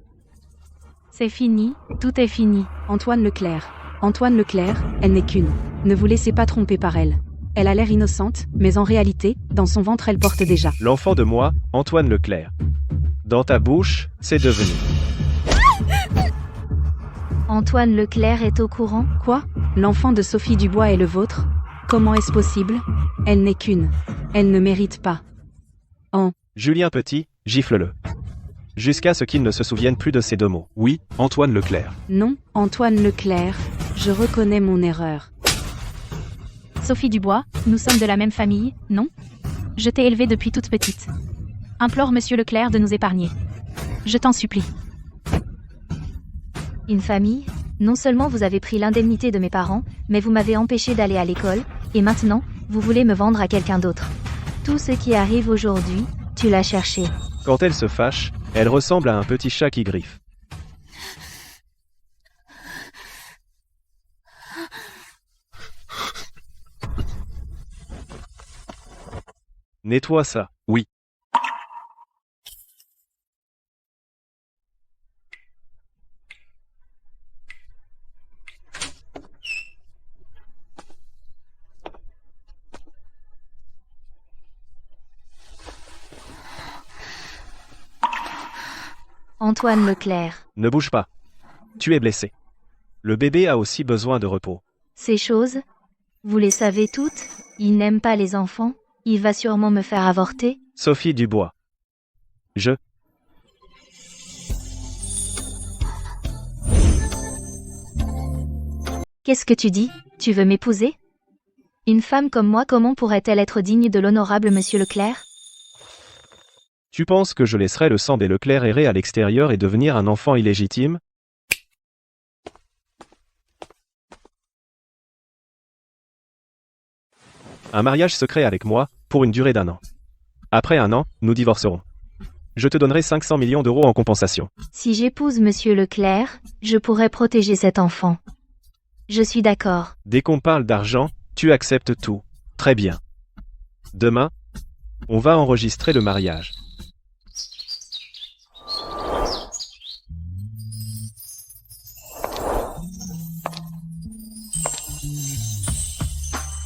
[SPEAKER 4] C'est fini, tout est fini.
[SPEAKER 9] Antoine Leclerc. Antoine Leclerc, elle n'est qu'une. Ne vous laissez pas tromper par elle. Elle a l'air innocente, mais en réalité, dans son ventre elle porte déjà.
[SPEAKER 7] L'enfant de moi, Antoine Leclerc. Dans ta bouche, c'est devenu.
[SPEAKER 3] Antoine Leclerc est au courant?
[SPEAKER 9] Quoi? L'enfant de Sophie Dubois est le vôtre? Comment est-ce possible? Elle n'est qu'une. Elle ne mérite pas.
[SPEAKER 7] Julien Petit, gifle-le. Jusqu'à ce qu'il ne se souvienne plus de ces deux mots.
[SPEAKER 1] Oui, Antoine Leclerc.
[SPEAKER 9] Non, Antoine Leclerc, je reconnais mon erreur.
[SPEAKER 4] Sophie Dubois, nous sommes de la même famille, non? Je t'ai élevée depuis toute petite. Implore Monsieur Leclerc de nous épargner. Je t'en supplie.
[SPEAKER 3] Une famille? Non seulement vous avez pris l'indemnité de mes parents, mais vous m'avez empêché d'aller à l'école, et maintenant, vous voulez me vendre à quelqu'un d'autre. Tout ce qui arrive aujourd'hui, tu l'as cherché.
[SPEAKER 7] Quand elle se fâche, elle ressemble à un petit chat qui griffe. Nettoie ça.
[SPEAKER 1] Oui.
[SPEAKER 3] Antoine Leclerc.
[SPEAKER 7] Ne bouge pas. Tu es blessé. Le bébé a aussi besoin de repos.
[SPEAKER 3] Ces choses, vous les savez toutes? Il n'aime pas les enfants, il va sûrement me faire avorter.
[SPEAKER 7] Sophie Dubois.
[SPEAKER 3] Qu'est-ce que tu dis? Tu veux m'épouser? Une femme comme moi, comment pourrait-elle être digne de l'honorable Monsieur Leclerc?
[SPEAKER 7] Tu penses que je laisserai le sang des Leclerc errer à l'extérieur et devenir un enfant illégitime? Un mariage secret avec moi, pour une durée d'1 an. Après 1 an, nous divorcerons. Je te donnerai 500 millions d'euros en compensation.
[SPEAKER 3] Si j'épouse Monsieur Leclerc, je pourrais protéger cet enfant. Je suis d'accord.
[SPEAKER 7] Dès qu'on parle d'argent, tu acceptes tout. Très bien. Demain, on va enregistrer le mariage.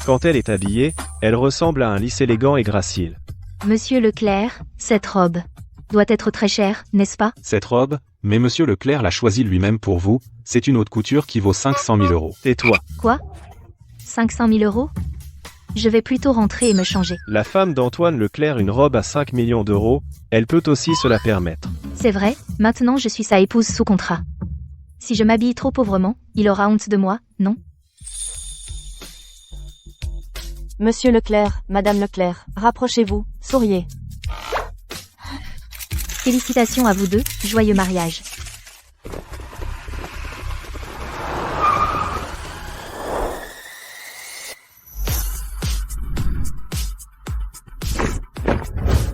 [SPEAKER 7] Quand elle est habillée, elle ressemble à un lys élégant et gracile.
[SPEAKER 3] Monsieur Leclerc, cette robe doit être très chère, n'est-ce pas?
[SPEAKER 1] Cette robe, mais Monsieur Leclerc l'a choisie lui-même pour vous, c'est une haute couture qui vaut 500 000 euros.
[SPEAKER 7] Tais-toi.
[SPEAKER 3] Quoi? 500 000 euros? Je vais plutôt rentrer et me changer.
[SPEAKER 7] La femme d'Antoine Leclerc, une robe à 5 millions d'euros, elle peut aussi se la permettre.
[SPEAKER 3] C'est vrai, maintenant je suis sa épouse sous contrat. Si je m'habille trop pauvrement, il aura honte de moi, non?
[SPEAKER 5] Monsieur Leclerc, Madame Leclerc, rapprochez-vous, souriez.
[SPEAKER 3] Félicitations à vous deux, joyeux mariage.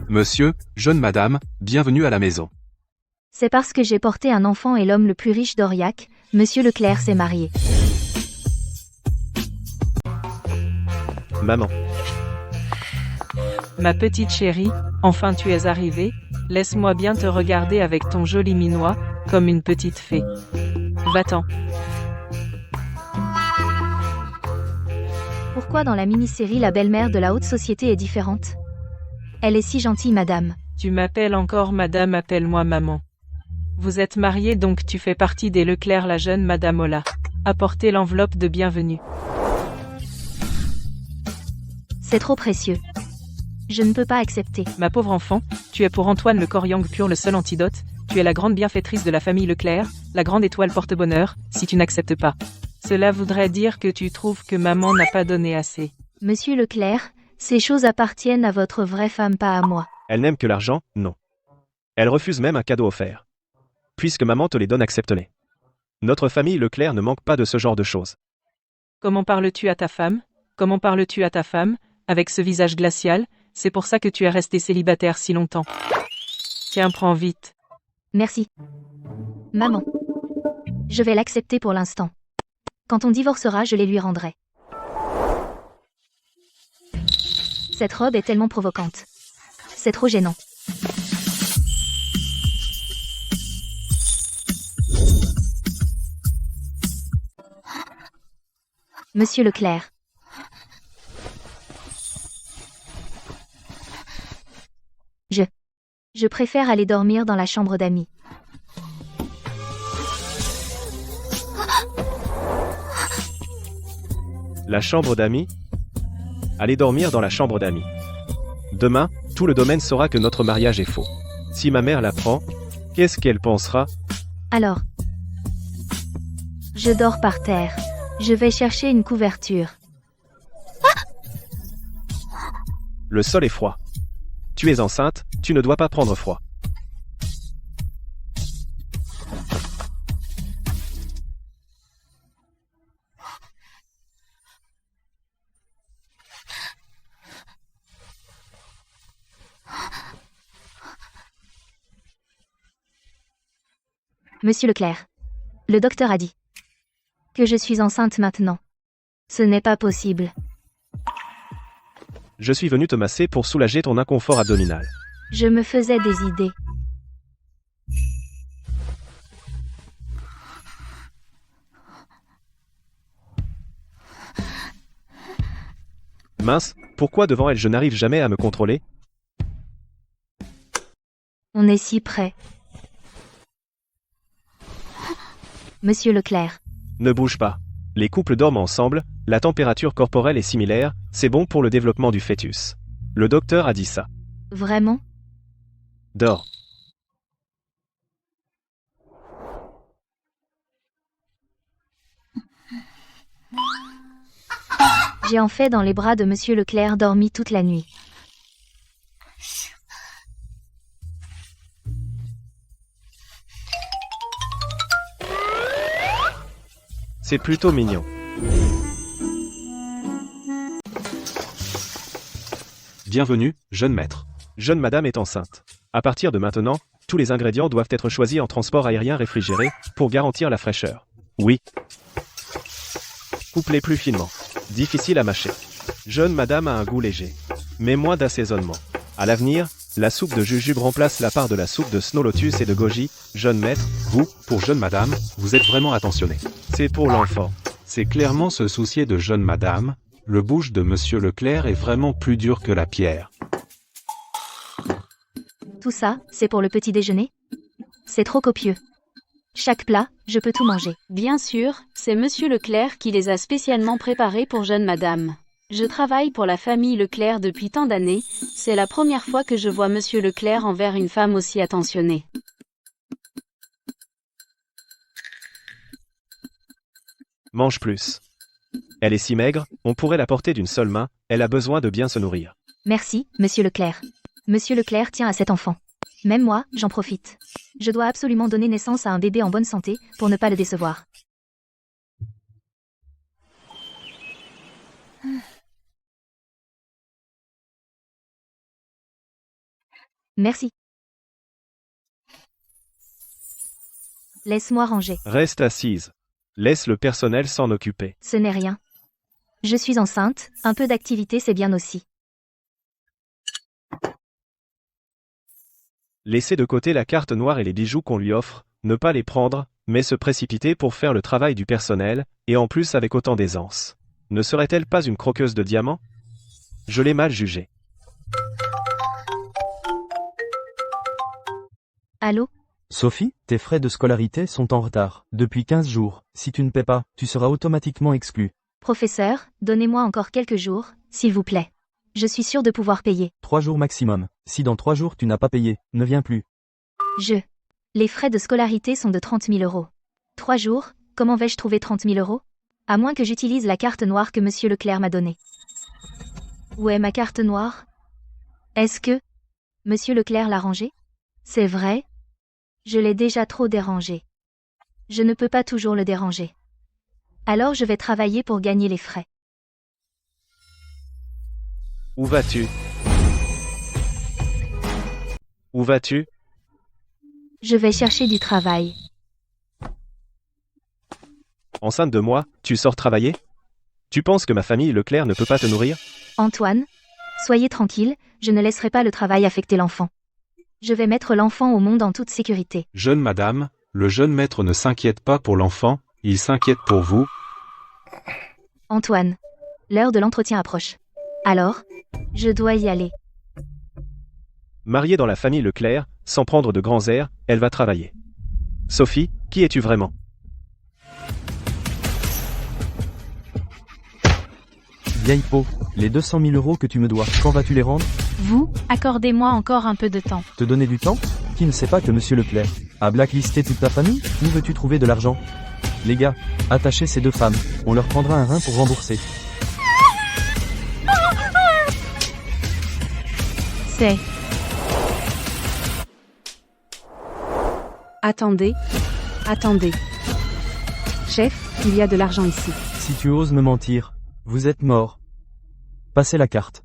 [SPEAKER 1] Monsieur, jeune madame, bienvenue à la maison.
[SPEAKER 3] C'est parce que j'ai porté un enfant et l'homme le plus riche d'Aurillac, Monsieur Leclerc s'est marié.
[SPEAKER 7] Maman.
[SPEAKER 2] Ma petite chérie, enfin tu es arrivée, laisse-moi bien te regarder avec ton joli minois, comme une petite fée. Va-t'en.
[SPEAKER 3] Pourquoi dans la mini-série la belle-mère de la haute société est différente? Elle est si gentille, madame.
[SPEAKER 2] Tu m'appelles encore madame, appelle-moi maman. Vous êtes mariés donc tu fais partie des Leclerc, la jeune madame Ola. Apportez l'enveloppe de bienvenue.
[SPEAKER 3] C'est trop précieux. Je ne peux pas accepter.
[SPEAKER 2] Ma pauvre enfant, tu es pour Antoine le corps yang pur le seul antidote, tu es la grande bienfaitrice de la famille Leclerc, la grande étoile porte-bonheur, si tu n'acceptes pas. Cela voudrait dire que tu trouves que maman n'a pas donné assez.
[SPEAKER 3] Monsieur Leclerc, ces choses appartiennent à votre vraie femme, pas à moi.
[SPEAKER 7] Elle n'aime que l'argent, non. Elle refuse même un cadeau offert. Puisque maman te les donne, accepte-les. Notre famille Leclerc ne manque pas de ce genre de choses.
[SPEAKER 2] Comment parles-tu à ta femme? Comment parles-tu à ta femme, avec ce visage glacial? C'est pour ça que tu es resté célibataire si longtemps. Tiens, prends vite.
[SPEAKER 3] Merci. Maman. Je vais l'accepter pour l'instant. Quand on divorcera, je les lui rendrai. Cette robe est tellement provocante. C'est trop gênant. Monsieur Leclerc. Je préfère aller dormir dans la chambre d'amis.
[SPEAKER 7] La chambre d'amis? Allez dormir dans la chambre d'amis. Demain, tout le domaine saura que notre mariage est faux. Si ma mère l'apprend, qu'est-ce qu'elle pensera?
[SPEAKER 3] Alors. Je dors par terre. Je vais chercher une couverture.
[SPEAKER 7] Le sol est froid. Tu es enceinte, tu ne dois pas prendre froid.
[SPEAKER 3] Monsieur Leclerc. Le docteur a dit que je suis enceinte maintenant. Ce n'est pas possible.
[SPEAKER 7] Je suis venu te masser pour soulager ton inconfort abdominal.
[SPEAKER 3] Je me faisais des idées.
[SPEAKER 7] Mince, pourquoi devant elle je n'arrive jamais à me contrôler?
[SPEAKER 3] On est si près. Monsieur Leclerc.
[SPEAKER 7] Ne bouge pas. Les couples dorment ensemble, la température corporelle est similaire, c'est bon pour le développement du fœtus. Le docteur a dit ça.
[SPEAKER 3] Vraiment?
[SPEAKER 7] Dors.
[SPEAKER 3] J'ai en fait dans les bras de Monsieur Leclerc dormi toute la nuit.
[SPEAKER 7] C'est plutôt mignon.
[SPEAKER 1] Bienvenue, jeune maître.
[SPEAKER 7] Jeune madame est enceinte. À partir de maintenant, tous les ingrédients doivent être choisis en transport aérien réfrigéré, pour garantir la fraîcheur. Oui. Couplez plus finement. Difficile à mâcher. Jeune madame a un goût léger. Mais moins d'assaisonnement. À l'avenir, la soupe de jujube remplace la part de la soupe de Snow Lotus et de goji. Jeune maître,
[SPEAKER 1] Vous, pour jeune madame, vous êtes vraiment attentionné.
[SPEAKER 7] c'est pour l'enfant.
[SPEAKER 10] C'est clairement se soucier de jeune madame, le bouche de Monsieur Leclerc est vraiment plus dur que la pierre.
[SPEAKER 3] Tout ça, c'est pour le petit déjeuner? C'est trop copieux. Chaque plat, je peux tout manger.
[SPEAKER 8] Bien sûr, c'est Monsieur Leclerc qui les a spécialement préparés pour jeune madame. Je travaille pour la famille Leclerc depuis tant d'années, c'est la première fois que je vois Monsieur Leclerc envers une femme aussi attentionnée.
[SPEAKER 7] Mange plus. Elle est si maigre, on pourrait la porter d'une seule main, elle a besoin de bien se nourrir.
[SPEAKER 3] Merci, Monsieur Leclerc. Monsieur Leclerc tient à cet enfant. Même moi, j'en profite. Je dois absolument donner naissance à un bébé en bonne santé, pour ne pas le décevoir. Merci. Laisse-moi ranger.
[SPEAKER 7] Reste assise. Laisse le personnel s'en occuper.
[SPEAKER 3] Ce n'est rien. Je suis enceinte, un peu d'activité c'est bien aussi.
[SPEAKER 7] Laissez de côté la carte noire et les bijoux qu'on lui offre, ne pas les prendre, mais se précipiter pour faire le travail du personnel, et en plus avec autant d'aisance. Ne serait-elle pas une croqueuse de diamants? Je l'ai mal jugée.
[SPEAKER 3] Allô?
[SPEAKER 6] Sophie, tes frais de scolarité sont en retard, depuis 15 jours. Si tu ne paies pas, tu seras automatiquement exclu.
[SPEAKER 3] Professeur, donnez-moi encore quelques jours, s'il vous plaît. Je suis sûre de pouvoir payer.
[SPEAKER 6] 3 jours maximum. Si dans 3 jours tu n'as pas payé, ne viens plus.
[SPEAKER 3] Les frais de scolarité sont de 30 000 euros. 3 jours, comment vais-je trouver 30 000 euros? À moins que j'utilise la carte noire que Monsieur Leclerc m'a donnée. Où est ma carte noire? Est-ce que Monsieur Leclerc l'a rangée? C'est vrai? Je l'ai déjà trop dérangé. Je ne peux pas toujours le déranger. Alors je vais travailler pour gagner les frais.
[SPEAKER 7] Où vas-tu? Où vas-tu?
[SPEAKER 3] Je vais chercher du travail.
[SPEAKER 7] Enceinte de moi, tu sors travailler? Tu penses que ma famille Leclerc ne peut pas te nourrir?
[SPEAKER 3] Antoine, soyez tranquille, je ne laisserai pas le travail affecter l'enfant. Je vais mettre l'enfant au monde en toute sécurité.
[SPEAKER 10] Jeune madame, le jeune maître ne s'inquiète pas pour l'enfant, il s'inquiète pour vous.
[SPEAKER 3] Antoine, l'heure de l'entretien approche. Alors, je dois y aller.
[SPEAKER 7] Mariée dans la famille Leclerc, sans prendre de grands airs, elle va travailler. Sophie, qui es-tu vraiment?
[SPEAKER 6] Vieille peau, les 200 000 euros que tu me dois, quand vas-tu les rendre?
[SPEAKER 4] Vous, accordez-moi encore un peu de temps.
[SPEAKER 6] Te donner du temps? Qui ne sait pas que Monsieur Leclerc a blacklisté toute ta famille? Où veux-tu trouver de l'argent? Les gars, attachez ces 2 femmes, on leur prendra un rein pour rembourser.
[SPEAKER 4] C'est...
[SPEAKER 9] Attendez. Chef, il y a de l'argent ici.
[SPEAKER 6] Si tu oses me mentir, vous êtes mort. Passez la carte.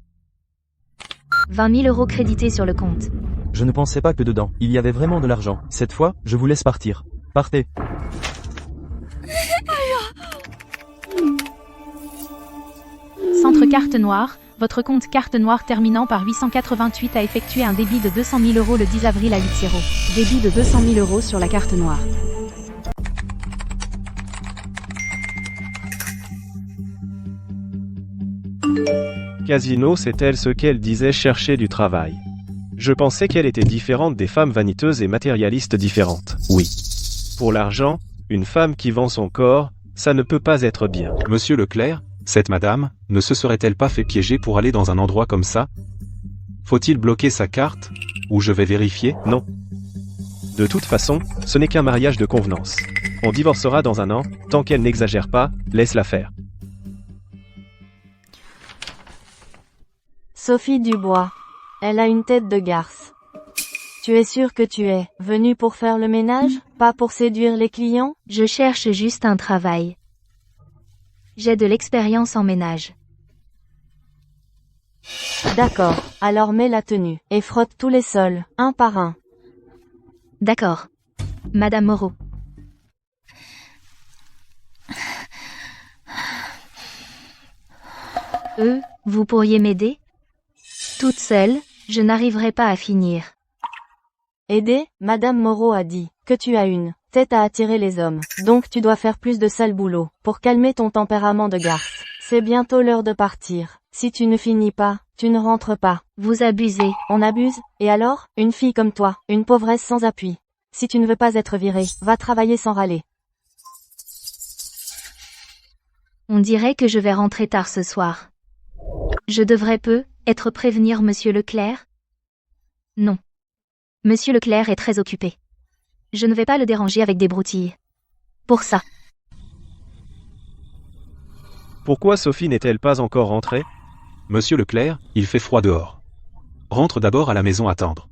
[SPEAKER 3] 20 000 euros crédités sur le compte.
[SPEAKER 6] Je ne pensais pas que dedans, il y avait vraiment de l'argent. Cette fois, je vous laisse partir. Partez.
[SPEAKER 4] Centre carte noire, votre compte carte noire terminant par 888 a effectué un débit de 200 000 euros le 10 avril à 8-0.
[SPEAKER 9] Débit de 200 000 euros sur la carte noire.
[SPEAKER 7] Casino, c'est-elle ce qu'elle disait chercher du travail? Je pensais qu'elle était différente des femmes vaniteuses et matérialistes différentes. Oui. Pour l'argent, une femme qui vend son corps, ça ne peut pas être bien.
[SPEAKER 10] Monsieur Leclerc, cette madame, ne se serait-elle pas fait piéger pour aller dans un endroit comme ça? Faut-il bloquer sa carte? Ou je vais vérifier?
[SPEAKER 7] Non. De toute façon, ce n'est qu'un mariage de convenance. On divorcera dans 1 an, tant qu'elle n'exagère pas, laisse-la faire.
[SPEAKER 5] Sophie Dubois. Elle a une tête de garce. Tu es sûre que tu es venue pour faire le ménage, pas pour séduire les clients?
[SPEAKER 3] Je cherche juste un travail. J'ai de l'expérience en ménage.
[SPEAKER 5] D'accord, alors mets la tenue, et frotte tous les sols, un par un.
[SPEAKER 3] D'accord. Madame Moreau. Vous pourriez m'aider? Toute seule, je n'arriverai pas à finir.
[SPEAKER 5] Aider? Madame Moreau a dit que tu as une tête à attirer les hommes. Donc tu dois faire plus de sale boulot, pour calmer ton tempérament de garce. C'est bientôt l'heure de partir. Si tu ne finis pas, tu ne rentres pas.
[SPEAKER 3] Vous abusez.
[SPEAKER 5] On abuse? Et alors? Une fille comme toi, une pauvresse sans appui. Si tu ne veux pas être virée, va travailler sans râler.
[SPEAKER 3] On dirait que je vais rentrer tard ce soir. Je devrais peut-être prévenir Monsieur Leclerc? Non. Monsieur Leclerc est très occupé. Je ne vais pas le déranger avec des broutilles. Pour ça.
[SPEAKER 7] Pourquoi Sophie n'est-elle pas encore rentrée?
[SPEAKER 10] Monsieur Leclerc, il fait froid dehors. Rentre d'abord à la maison attendre.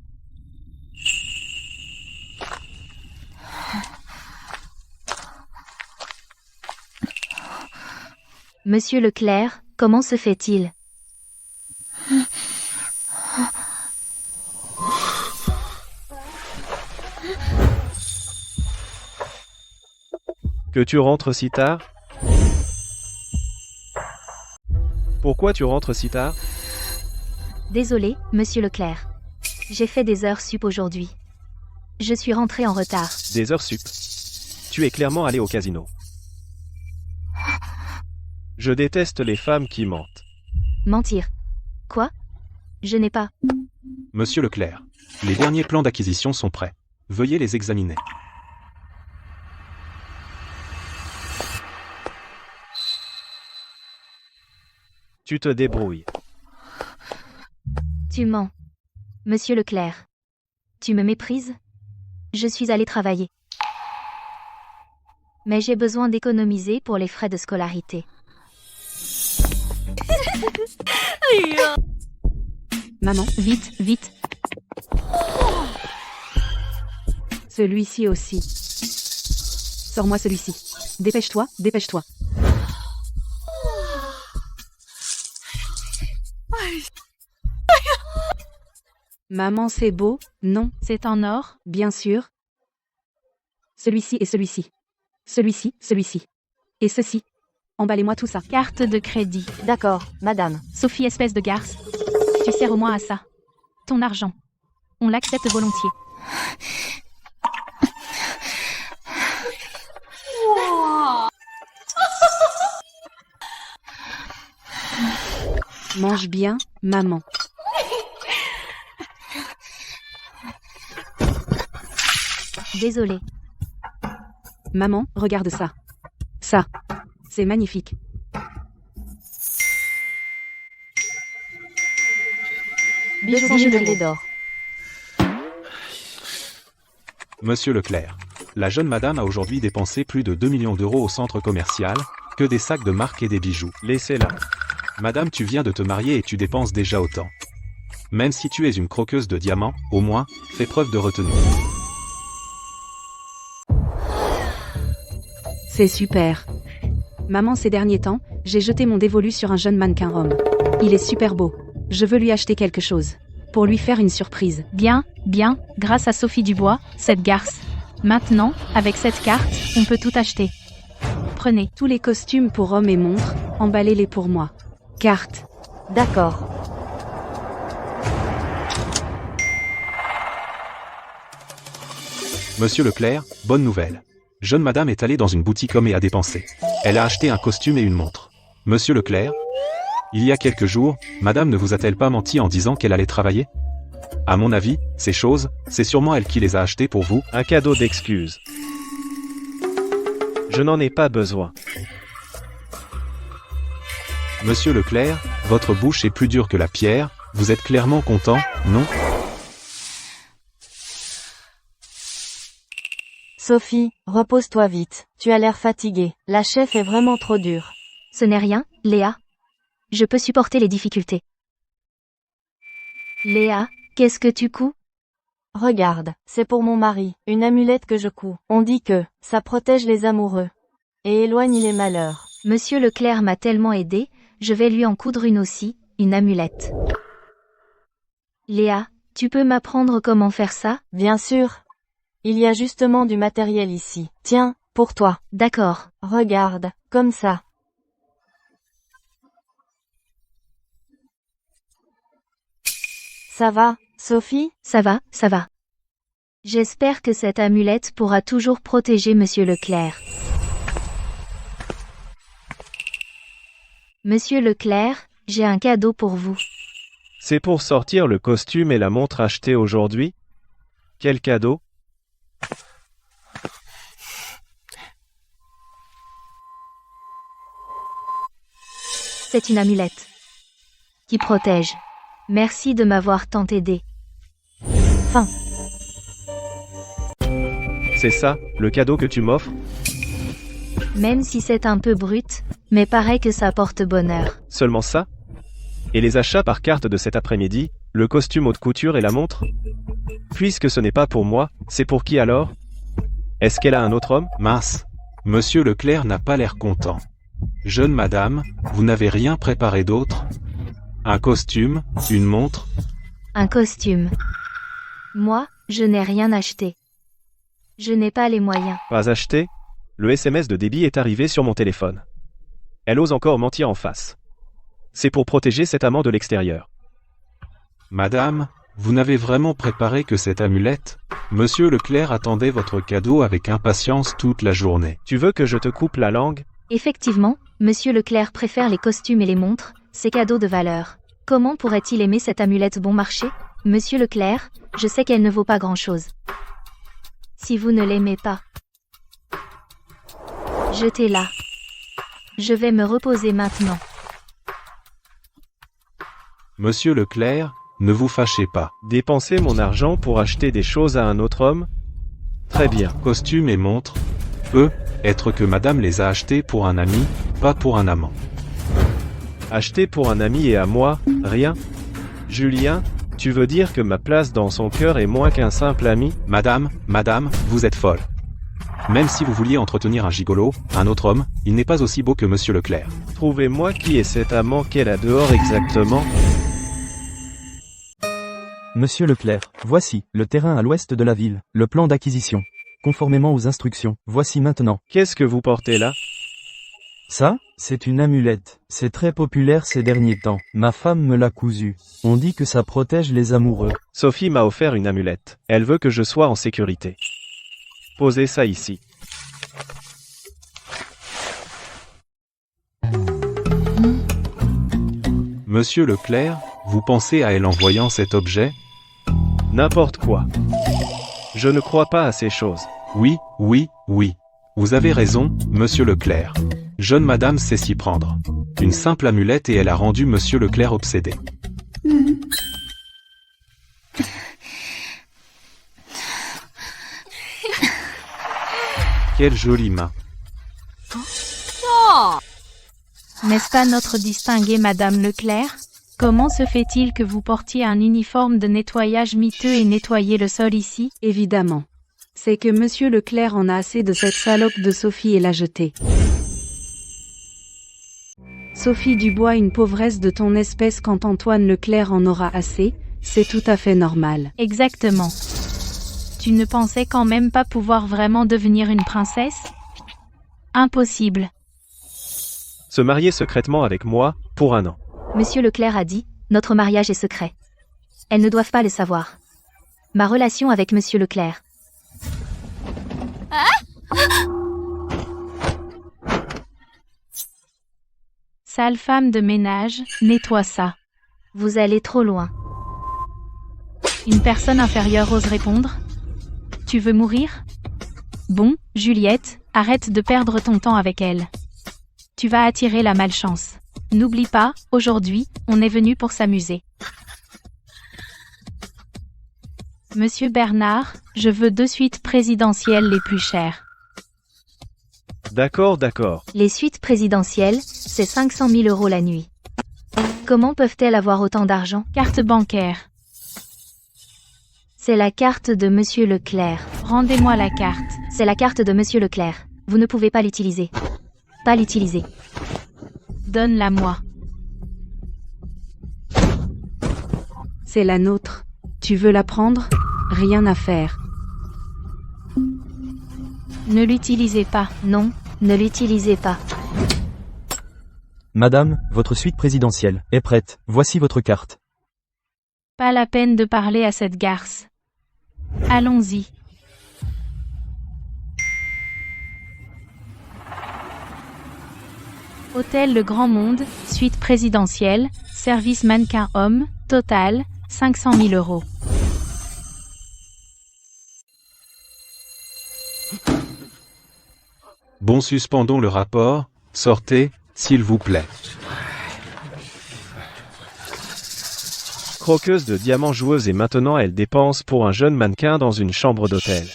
[SPEAKER 3] Monsieur Leclerc, comment se fait-il?
[SPEAKER 7] Que tu rentres si tard? Pourquoi tu rentres si tard?
[SPEAKER 3] Désolé, Monsieur Leclerc. J'ai fait des heures sup aujourd'hui. Je suis rentré en retard.
[SPEAKER 7] Des heures sup. Tu es clairement allé au casino. Je déteste les femmes qui mentent.
[SPEAKER 3] Mentir. Quoi? Je n'ai pas.
[SPEAKER 10] Monsieur Leclerc, les derniers plans d'acquisition sont prêts. Veuillez les examiner.
[SPEAKER 7] Tu te débrouilles.
[SPEAKER 3] Tu mens. Monsieur Leclerc. Tu me méprises? Je suis allée travailler. Mais j'ai besoin d'économiser pour les frais de scolarité.
[SPEAKER 9] Maman,
[SPEAKER 4] Vite, vite.
[SPEAKER 9] celui-ci aussi. Sors-moi celui-ci. Dépêche-toi, dépêche-toi. Maman, c'est beau? Non,
[SPEAKER 4] C'est en or?
[SPEAKER 9] bien sûr. Celui-ci et celui-ci. Celui-ci, celui-ci. Et ceci. Emballez-moi tout ça.
[SPEAKER 4] Carte de crédit.
[SPEAKER 5] D'accord, madame.
[SPEAKER 4] Sophie, espèce de garce. Tu sers au moins à ça. Ton argent. On l'accepte volontiers.
[SPEAKER 9] Mange bien, maman.
[SPEAKER 3] Désolée.
[SPEAKER 9] Maman, regarde ça. Ça. C'est magnifique.
[SPEAKER 5] Bijouterie d'or.
[SPEAKER 10] Monsieur Leclerc. La jeune madame a aujourd'hui dépensé plus de 2 millions d'euros au centre commercial, que des sacs de marque et des bijoux.
[SPEAKER 7] Laissez-la.
[SPEAKER 10] Madame, tu viens de te marier et tu dépenses déjà autant. Même si tu es une croqueuse de diamants, au moins, fais preuve de retenue.
[SPEAKER 9] C'est super. Maman, ces derniers temps, j'ai jeté mon dévolu sur un jeune mannequin rome. Il est super beau. Je veux lui acheter quelque chose. Pour lui faire une surprise.
[SPEAKER 4] Bien, bien, grâce à Sophie Dubois, cette garce. Maintenant, avec cette carte, on peut tout acheter. Prenez.
[SPEAKER 9] Tous les costumes pour hommes et montres, emballez-les pour moi. Carte.
[SPEAKER 5] D'accord.
[SPEAKER 10] Monsieur Leclerc, bonne nouvelle. Jeune madame est allée dans une boutique homme et a dépensé. Elle a acheté un costume et une montre. Monsieur Leclerc, il y a quelques jours, madame ne vous a-t-elle pas menti en disant qu'elle allait travailler? À mon avis, ces choses, c'est sûrement elle qui les a achetées pour vous.
[SPEAKER 7] Un cadeau d'excuses. Je n'en ai pas besoin.
[SPEAKER 10] Monsieur Leclerc, votre bouche est plus dure que la pierre, vous êtes clairement content, non?
[SPEAKER 5] Sophie, repose-toi vite. Tu as l'air fatiguée. La chef est vraiment trop dure.
[SPEAKER 3] Ce n'est rien, Léa. Je peux supporter les difficultés. Léa, qu'est-ce que tu couds?
[SPEAKER 5] Regarde, c'est pour mon mari, une amulette que je couds. On dit que ça protège les amoureux et éloigne les malheurs.
[SPEAKER 3] Monsieur Leclerc m'a tellement aidé, je vais lui en coudre une aussi, une amulette. Léa, tu peux m'apprendre comment faire ça?
[SPEAKER 5] Bien sûr. Il y a justement du matériel ici. Tiens, pour toi.
[SPEAKER 3] D'accord.
[SPEAKER 5] Regarde, comme ça. Ça va, Sophie?
[SPEAKER 3] Ça va, ça va. J'espère que cette amulette pourra toujours protéger Monsieur Leclerc. Monsieur Leclerc, j'ai un cadeau pour vous.
[SPEAKER 7] C'est pour sortir le costume et la montre achetés aujourd'hui? Quel cadeau?
[SPEAKER 3] C'est une amulette qui protège. Merci de m'avoir tant aidé. Fin.
[SPEAKER 7] C'est ça, le cadeau que tu m'offres?
[SPEAKER 3] Même si c'est un peu brut, mais paraît que ça porte bonheur.
[SPEAKER 7] Seulement ça? Et les achats par carte de cet après-midi, le costume haute couture et la montre? Puisque ce n'est pas pour moi, c'est pour qui alors? Est-ce qu'elle a un autre homme?
[SPEAKER 10] Mince. Monsieur Leclerc n'a pas l'air content. Jeune madame, vous n'avez rien préparé d'autre? Un costume, une montre?
[SPEAKER 3] Un costume. Moi, je n'ai rien acheté. Je n'ai pas les moyens.
[SPEAKER 7] Pas acheté? Le SMS de débit est arrivé sur mon téléphone. Elle ose encore mentir en face. C'est pour protéger cet amant de l'extérieur.
[SPEAKER 10] Madame, vous n'avez vraiment préparé que cette amulette? Monsieur Leclerc attendait votre cadeau avec impatience toute la journée.
[SPEAKER 7] Tu veux que je te coupe la langue?
[SPEAKER 3] Effectivement, Monsieur Leclerc préfère les costumes et les montres, ces cadeaux de valeur. Comment pourrait-il aimer cette amulette bon marché? Monsieur Leclerc, je sais qu'elle ne vaut pas grand-chose. Si vous ne l'aimez pas, jetez-la. Je vais me reposer maintenant.
[SPEAKER 10] Monsieur Leclerc, ne vous fâchez pas.
[SPEAKER 7] Dépenser mon argent pour acheter des choses à un autre homme? Très bien.
[SPEAKER 10] Costume et montre. Être que madame les a achetés pour un ami, pas pour un amant.
[SPEAKER 7] Acheter pour un ami et à moi, rien? Julien, tu veux dire que ma place dans son cœur est moins qu'un simple ami?
[SPEAKER 10] Madame, vous êtes folle. Même si vous vouliez entretenir un gigolo, un autre homme, il n'est pas aussi beau que Monsieur Leclerc.
[SPEAKER 7] Trouvez-moi qui est cet amant qu'elle a dehors exactement.
[SPEAKER 6] Monsieur Leclerc, voici, le terrain à l'ouest de la ville, le plan d'acquisition. Conformément aux instructions, voici maintenant.
[SPEAKER 7] Qu'est-ce que vous portez là?
[SPEAKER 6] Ça, c'est une amulette. C'est très populaire ces derniers temps. Ma femme me l'a cousue. On dit que ça protège les amoureux.
[SPEAKER 7] Sophie m'a offert une amulette. Elle veut que je sois en sécurité. Posez ça ici.
[SPEAKER 10] Monsieur Leclerc, vous pensez à elle en voyant cet objet?
[SPEAKER 7] N'importe quoi. Je ne crois pas à ces choses.
[SPEAKER 10] Oui. Vous avez raison, Monsieur Leclerc. Jeune madame sait s'y prendre. Une simple amulette et elle a rendu Monsieur Leclerc obsédé. Quelle jolie main.
[SPEAKER 4] N'est-ce pas notre distinguée Madame Leclerc? Comment se fait-il que vous portiez un uniforme de nettoyage miteux et nettoyiez le sol ici?
[SPEAKER 9] Évidemment. C'est que Monsieur Leclerc en a assez de cette salope de Sophie et l'a jetée. Sophie Dubois, une pauvresse de ton espèce quand Antoine Leclerc en aura assez, c'est tout à fait normal.
[SPEAKER 4] Exactement. Tu ne pensais quand même pas pouvoir vraiment devenir une princesse? Impossible.
[SPEAKER 7] Se marier secrètement avec moi, pour un an.
[SPEAKER 3] Monsieur Leclerc a dit, notre mariage est secret. Elles ne doivent pas le savoir. Ma relation avec Monsieur Leclerc.
[SPEAKER 4] Sale femme de ménage, nettoie ça.
[SPEAKER 3] Vous allez trop loin.
[SPEAKER 4] Une personne inférieure ose répondre? Tu veux mourir? Bon, Juliette, arrête de perdre ton temps avec elle. Tu vas attirer la malchance. N'oublie pas, aujourd'hui, on est venu pour s'amuser. Monsieur Bernard, je veux 2 suites présidentielles les plus chères.
[SPEAKER 7] D'accord.
[SPEAKER 3] Les suites présidentielles, c'est 500 000 € la nuit. Comment peuvent-elles avoir autant d'argent?
[SPEAKER 4] Carte bancaire.
[SPEAKER 3] C'est la carte de Monsieur Leclerc.
[SPEAKER 4] Rendez-moi la carte.
[SPEAKER 3] C'est la carte de Monsieur Leclerc. Vous ne pouvez pas l'utiliser. Pas l'utiliser.
[SPEAKER 4] Donne-la-moi.
[SPEAKER 9] C'est la nôtre. Tu veux la prendre? Rien à faire.
[SPEAKER 4] Ne l'utilisez pas.
[SPEAKER 3] Non, ne l'utilisez pas.
[SPEAKER 6] Madame, votre suite présidentielle est prête. Voici votre carte.
[SPEAKER 4] Pas la peine de parler à cette garce. Allons-y. Hôtel Le Grand Monde, suite présidentielle, service mannequin homme, total, 500 000 €.
[SPEAKER 10] Bon, suspendons le rapport, sortez, s'il vous plaît.
[SPEAKER 7] Croqueuse de diamants joueuse et maintenant elle dépense pour un jeune mannequin dans une chambre d'hôtel.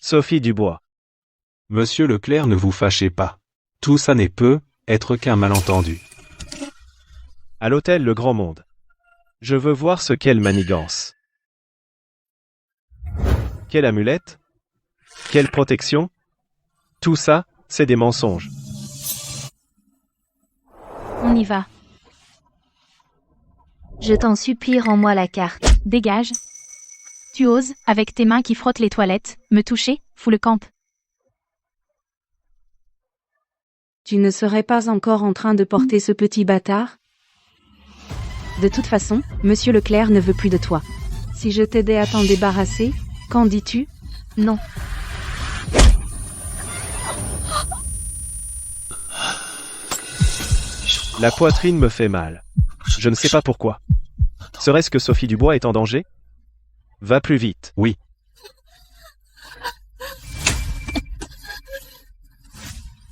[SPEAKER 7] Sophie Dubois.
[SPEAKER 10] Monsieur Leclerc, ne vous fâchez pas. Tout ça n'est être qu'un malentendu.
[SPEAKER 7] À l'hôtel Le Grand Monde. Je veux voir ce qu'elle manigance. Quelle amulette? Quelle protection? Tout ça, c'est des mensonges.
[SPEAKER 4] On y va.
[SPEAKER 3] Je t'en supplie, rends-moi la carte.
[SPEAKER 4] Dégage. Tu oses, avec tes mains qui frottent les toilettes, me toucher, fous le camp.
[SPEAKER 9] Tu ne serais pas encore en train de porter ce petit bâtard? De toute façon, Monsieur Leclerc ne veut plus de toi. Si je t'aidais à t'en débarrasser, qu'en dis-tu?
[SPEAKER 3] Non.
[SPEAKER 7] La poitrine me fait mal. Je ne sais pas pourquoi. Serait-ce que Sophie Dubois est en danger? Va plus vite.
[SPEAKER 10] Oui.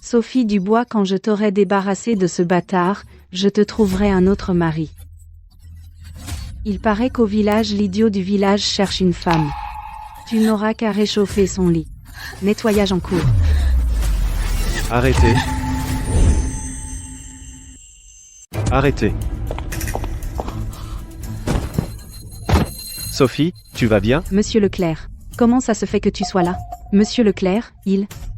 [SPEAKER 9] Sophie Dubois, quand je t'aurai débarrassé de ce bâtard, je te trouverai un autre mari. Il paraît qu'au village, l'idiot du village cherche une femme. Tu n'auras qu'à réchauffer son lit. Nettoyage en cours.
[SPEAKER 7] Arrêtez. Arrêtez. Sophie, tu vas bien?
[SPEAKER 9] Monsieur Leclerc, comment ça se fait que tu sois là? Monsieur Leclerc,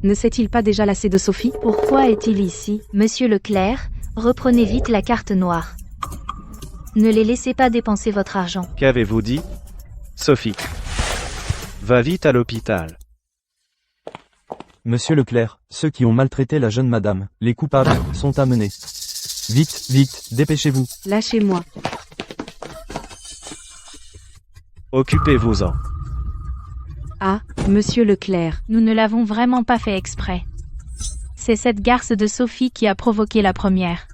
[SPEAKER 9] ne s'est-il pas déjà lassé de Sophie?
[SPEAKER 3] Pourquoi est-il ici? Monsieur Leclerc, reprenez vite la carte noire. Ne les laissez pas dépenser votre argent.
[SPEAKER 7] Qu'avez-vous dit? Sophie. Va vite à l'hôpital.
[SPEAKER 6] Monsieur Leclerc, ceux qui ont maltraité la jeune madame, les coupables, sont amenés. Vite, vite, dépêchez-vous.
[SPEAKER 9] Lâchez-moi.
[SPEAKER 7] Occupez-vous-en.
[SPEAKER 9] Ah, monsieur Leclerc.
[SPEAKER 4] Nous ne l'avons vraiment pas fait exprès. C'est cette garce de Sophie qui a provoqué la première.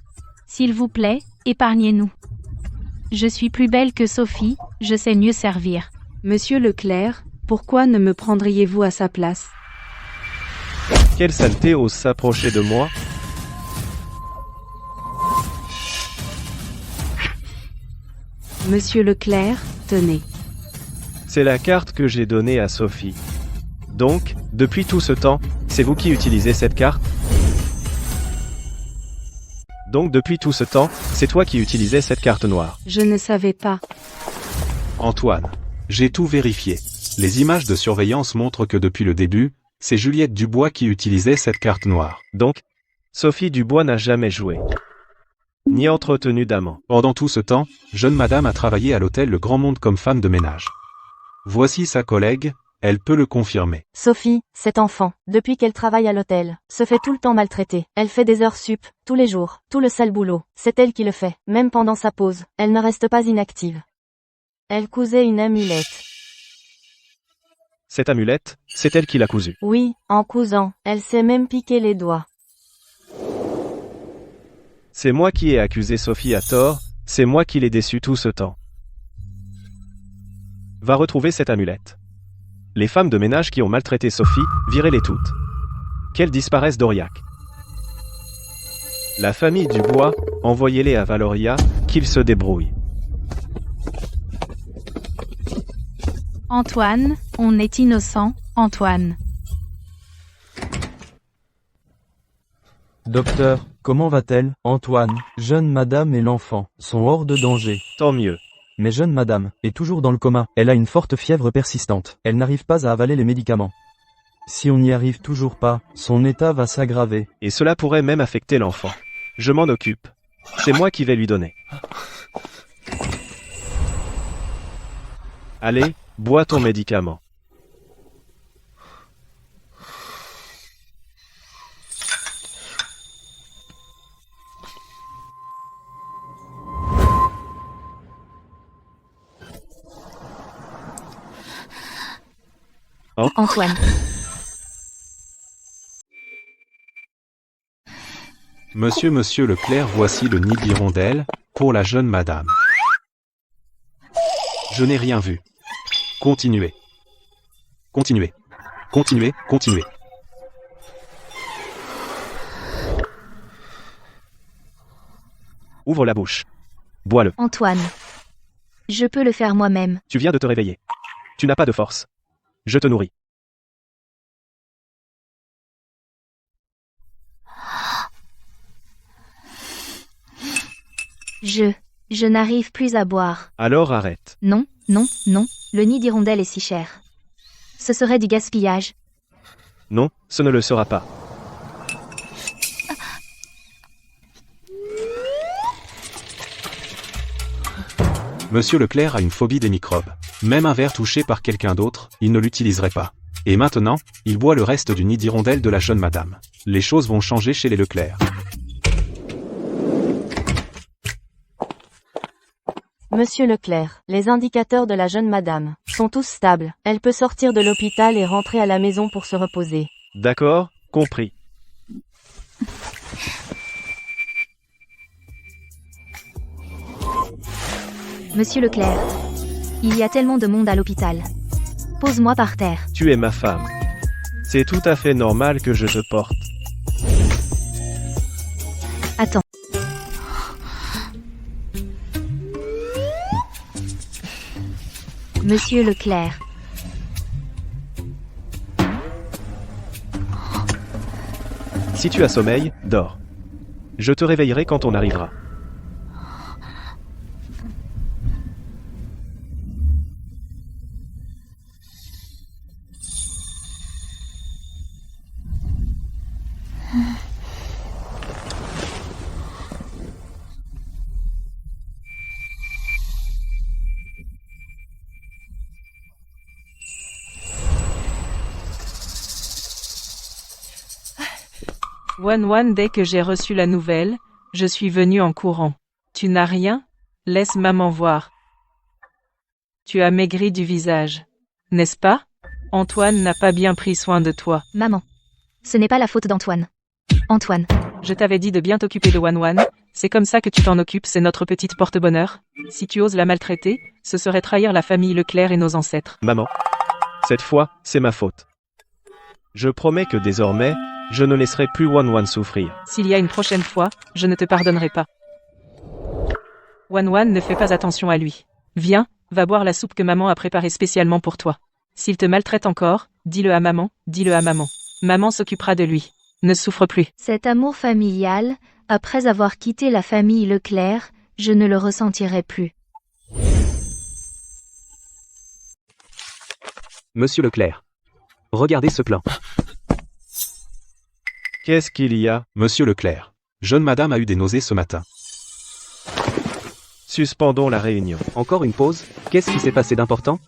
[SPEAKER 4] S'il vous plaît, épargnez-nous. Je suis plus belle que Sophie, je sais mieux servir.
[SPEAKER 9] Monsieur Leclerc, pourquoi ne me prendriez-vous à sa place?
[SPEAKER 7] Quelle saleté ose s'approcher de moi?
[SPEAKER 9] Monsieur Leclerc, tenez.
[SPEAKER 7] C'est la carte que j'ai donnée à Sophie. Donc, depuis tout ce temps, c'est vous qui utilisez cette carte? Donc depuis tout ce temps, c'est toi qui utilisais cette carte noire.
[SPEAKER 9] Je ne savais pas.
[SPEAKER 10] Antoine, j'ai tout vérifié. Les images de surveillance montrent que depuis le début, c'est Juliette Dubois qui utilisait cette carte noire.
[SPEAKER 7] Donc, Sophie Dubois n'a jamais joué, ni entretenu d'amant.
[SPEAKER 10] Pendant tout ce temps, jeune madame a travaillé à l'hôtel Le Grand Monde comme femme de ménage. Voici sa collègue, elle peut le confirmer.
[SPEAKER 5] Sophie, cet enfant, depuis qu'elle travaille à l'hôtel, se fait tout le temps maltraiter. Elle fait des heures sup, tous les jours, tout le sale boulot. C'est elle qui le fait, même pendant sa pause. Elle ne reste pas inactive. Elle cousait une amulette.
[SPEAKER 7] Cette amulette, c'est elle qui l'a cousue.
[SPEAKER 5] Oui, en cousant, elle s'est même piqué les doigts.
[SPEAKER 7] C'est moi qui ai accusé Sophie à tort, c'est moi qui l'ai déçue tout ce temps. Va retrouver cette amulette. Les femmes de ménage qui ont maltraité Sophie, virez-les toutes. Qu'elles disparaissent d'Aurillac. La famille Dubois, envoyez-les à Valoria, qu'ils se débrouillent.
[SPEAKER 4] Antoine, on est innocent, Antoine.
[SPEAKER 6] Docteur, comment va-t-elle? Antoine, jeune madame et l'enfant sont hors de danger.
[SPEAKER 7] Tant mieux.
[SPEAKER 6] Mais jeune madame est toujours dans le coma. Elle a une forte fièvre persistante. Elle n'arrive pas à avaler les médicaments. Si on n'y arrive toujours pas, son état va s'aggraver.
[SPEAKER 7] Et cela pourrait même affecter l'enfant. Je m'en occupe. C'est moi qui vais lui donner. Allez, bois ton médicament. Oh.
[SPEAKER 3] Antoine.
[SPEAKER 10] Monsieur Leclerc, voici le nid d'hirondelle, pour la jeune madame. Je n'ai rien vu. Continuez. Continuez. Continuez, continuez.
[SPEAKER 7] Ouvre la bouche. Bois-le.
[SPEAKER 3] Antoine. Je peux le faire moi-même.
[SPEAKER 7] Tu viens de te réveiller. Tu n'as pas de force. Je te nourris.
[SPEAKER 3] Je n'arrive plus à boire.
[SPEAKER 7] Alors arrête.
[SPEAKER 3] Non, non, non, le nid d'hirondelle est si cher. Ce serait du gaspillage.
[SPEAKER 7] Non, ce ne le sera pas.
[SPEAKER 10] Monsieur Leclerc a une phobie des microbes. Même un verre touché par quelqu'un d'autre, il ne l'utiliserait pas. Et maintenant, il boit le reste du nid d'hirondelle de la jeune madame. Les choses vont changer chez les Leclerc.
[SPEAKER 5] Monsieur Leclerc, les indicateurs de la jeune madame sont tous stables. Elle peut sortir de l'hôpital et rentrer à la maison pour se reposer.
[SPEAKER 7] D'accord, compris.
[SPEAKER 3] Monsieur Leclerc, il y a tellement de monde à l'hôpital. Pose-moi par terre.
[SPEAKER 7] Tu es ma femme. C'est tout à fait normal que je te porte.
[SPEAKER 3] Attends. Monsieur Leclerc.
[SPEAKER 7] Si tu as sommeil, dors. Je te réveillerai quand on arrivera.
[SPEAKER 2] Wan, dès que j'ai reçu la nouvelle, je suis venu en courant. Tu n'as rien? Laisse maman voir. Tu as maigri du visage. N'est-ce pas? Antoine n'a pas bien pris soin de toi.
[SPEAKER 3] Maman. Ce n'est pas la faute d'Antoine. Antoine.
[SPEAKER 2] Je t'avais dit de bien t'occuper de Wan. C'est comme ça que tu t'en occupes, c'est notre petite porte-bonheur. Si tu oses la maltraiter, ce serait trahir la famille Leclerc et nos ancêtres.
[SPEAKER 7] Maman. Cette fois, c'est ma faute. Je promets que désormais, je ne laisserai plus Wan souffrir.
[SPEAKER 2] S'il y a une prochaine fois, je ne te pardonnerai pas. Wan ne fait pas attention à lui. Viens, va boire la soupe que maman a préparée spécialement pour toi. S'il te maltraite encore, dis-le à maman, dis-le à maman. Maman s'occupera de lui. Ne souffre plus.
[SPEAKER 3] Cet amour familial, après avoir quitté la famille Leclerc, je ne le ressentirai plus.
[SPEAKER 1] Monsieur Leclerc. Regardez ce plan.
[SPEAKER 7] Qu'est-ce qu'il y a?
[SPEAKER 10] Monsieur Leclerc. Jeune madame a eu des nausées ce matin.
[SPEAKER 7] Suspendons la réunion.
[SPEAKER 1] Encore une pause? Qu'est-ce qui s'est passé d'important?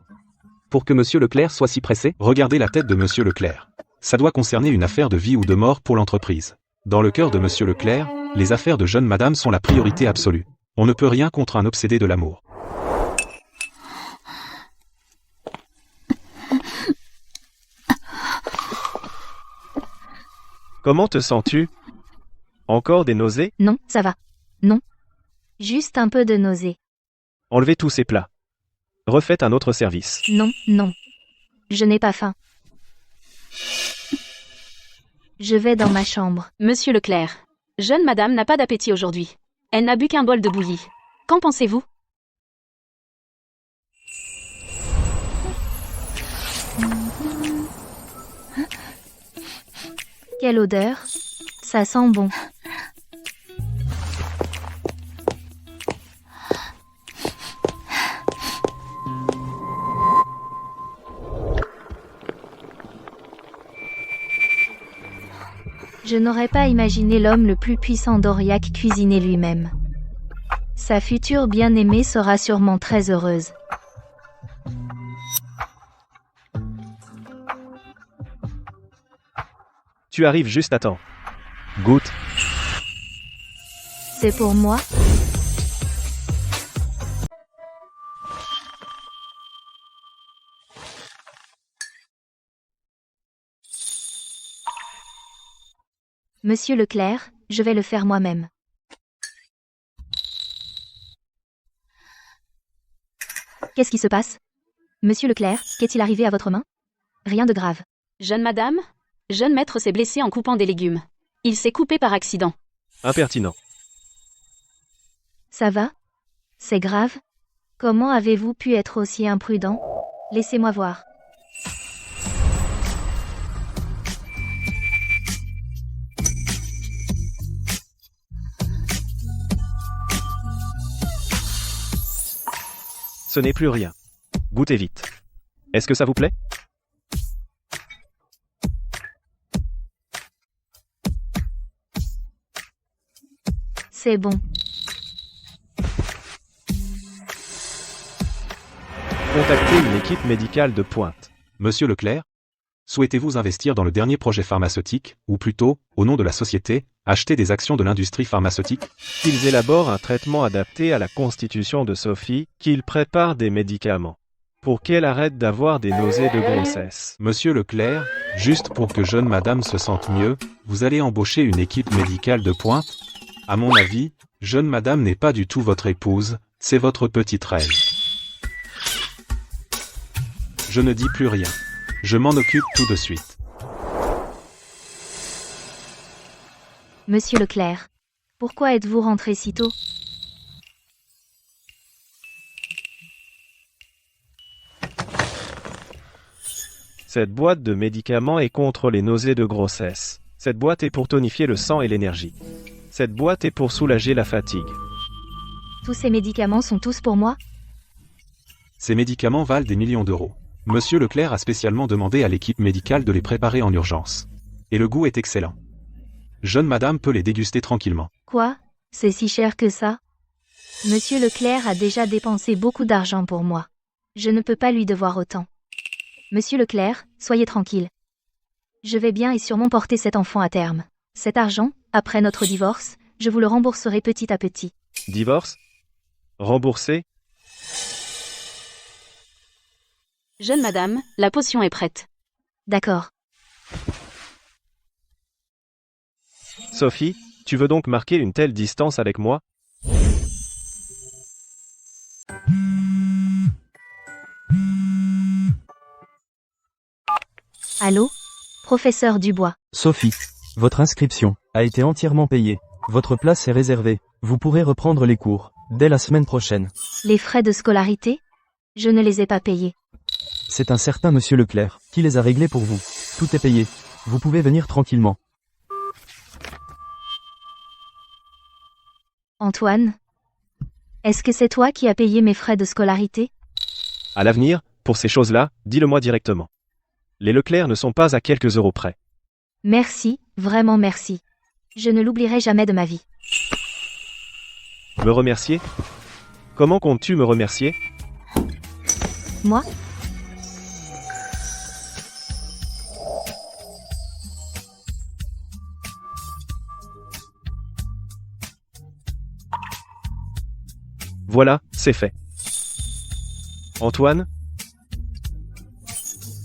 [SPEAKER 1] Pour que Monsieur Leclerc soit si pressé?
[SPEAKER 10] Regardez la tête de Monsieur Leclerc. Ça doit concerner une affaire de vie ou de mort pour l'entreprise. Dans le cœur de Monsieur Leclerc, les affaires de jeune madame sont la priorité absolue. On ne peut rien contre un obsédé de l'amour.
[SPEAKER 7] Comment te sens-tu? Encore des nausées?
[SPEAKER 3] Non, ça va. Non. Juste un peu de nausée.
[SPEAKER 7] Enlevez tous ces plats. Refaites un autre service.
[SPEAKER 3] Non. Je n'ai pas faim. Je vais dans ma chambre.
[SPEAKER 8] Monsieur Leclerc. Jeune madame n'a pas d'appétit aujourd'hui. Elle n'a bu qu'un bol de bouillie. Qu'en pensez-vous?
[SPEAKER 3] Quelle odeur! Ça sent bon. Je n'aurais pas imaginé l'homme le plus puissant d'Aurillac cuisiner lui-même. Sa future bien-aimée sera sûrement très heureuse.
[SPEAKER 7] Tu arrives juste à temps. Goûte.
[SPEAKER 3] C'est pour moi? Monsieur Leclerc, je vais le faire moi-même. Qu'est-ce qui se passe? Monsieur Leclerc, qu'est-il arrivé à votre main? Rien de grave.
[SPEAKER 8] Jeune madame? Jeune maître s'est blessé en coupant des légumes. Il s'est coupé par accident.
[SPEAKER 7] Impertinent.
[SPEAKER 3] Ça va? C'est grave? Comment avez-vous pu être aussi imprudent? Laissez-moi voir.
[SPEAKER 7] Ce n'est plus rien. Goûtez vite. Est-ce que ça vous plaît?
[SPEAKER 3] C'est bon.
[SPEAKER 7] Contactez une équipe médicale de pointe.
[SPEAKER 10] Monsieur Leclerc? Souhaitez-vous investir dans le dernier projet pharmaceutique, ou plutôt, au nom de la société, acheter des actions de l'industrie pharmaceutique?
[SPEAKER 7] Qu'ils élaborent un traitement adapté à la constitution de Sophie, qu'ils préparent des médicaments. Pour qu'elle arrête d'avoir des nausées de grossesse.
[SPEAKER 10] Monsieur Leclerc, juste pour que jeune madame se sente mieux, vous allez embaucher une équipe médicale de pointe? À mon avis, jeune madame n'est pas du tout votre épouse, c'est votre petite reine. Je ne dis plus rien. Je m'en occupe tout de suite.
[SPEAKER 3] Monsieur Leclerc, pourquoi êtes-vous rentré si tôt?
[SPEAKER 7] Cette boîte de médicaments est contre les nausées de grossesse. Cette boîte est pour tonifier le sang et l'énergie. Cette boîte est pour soulager la fatigue.
[SPEAKER 3] Tous ces médicaments sont tous pour moi?
[SPEAKER 10] Ces médicaments valent des millions d'euros. Monsieur Leclerc a spécialement demandé à l'équipe médicale de les préparer en urgence. Et le goût est excellent. Jeune madame peut les déguster tranquillement.
[SPEAKER 3] Quoi? C'est si cher que ça? Monsieur Leclerc a déjà dépensé beaucoup d'argent pour moi. Je ne peux pas lui devoir autant. Monsieur Leclerc, soyez tranquille. Je vais bien et sûrement porter cet enfant à terme. Cet argent, après notre divorce, je vous le rembourserai petit à petit.
[SPEAKER 7] Divorce? Remboursé?
[SPEAKER 8] Jeune madame, la potion est prête.
[SPEAKER 3] D'accord.
[SPEAKER 7] Sophie, tu veux donc marquer une telle distance avec moi?
[SPEAKER 3] Allô? Professeur Dubois.
[SPEAKER 6] Sophie, votre inscription a été entièrement payée. Votre place est réservée. Vous pourrez reprendre les cours dès la semaine prochaine.
[SPEAKER 3] Les frais de scolarité? Je ne les ai pas payés.
[SPEAKER 6] C'est un certain monsieur Leclerc qui les a réglés pour vous. Tout est payé. Vous pouvez venir tranquillement.
[SPEAKER 3] Antoine? Est-ce que c'est toi qui as payé mes frais de scolarité?
[SPEAKER 7] À l'avenir, pour ces choses-là, dis-le-moi directement. Les Leclerc ne sont pas à quelques euros près.
[SPEAKER 3] Merci, vraiment merci. Je ne l'oublierai jamais de ma vie.
[SPEAKER 7] Me remercier? Comment comptes-tu me remercier?
[SPEAKER 3] Moi?
[SPEAKER 7] Voilà, c'est fait. Antoine?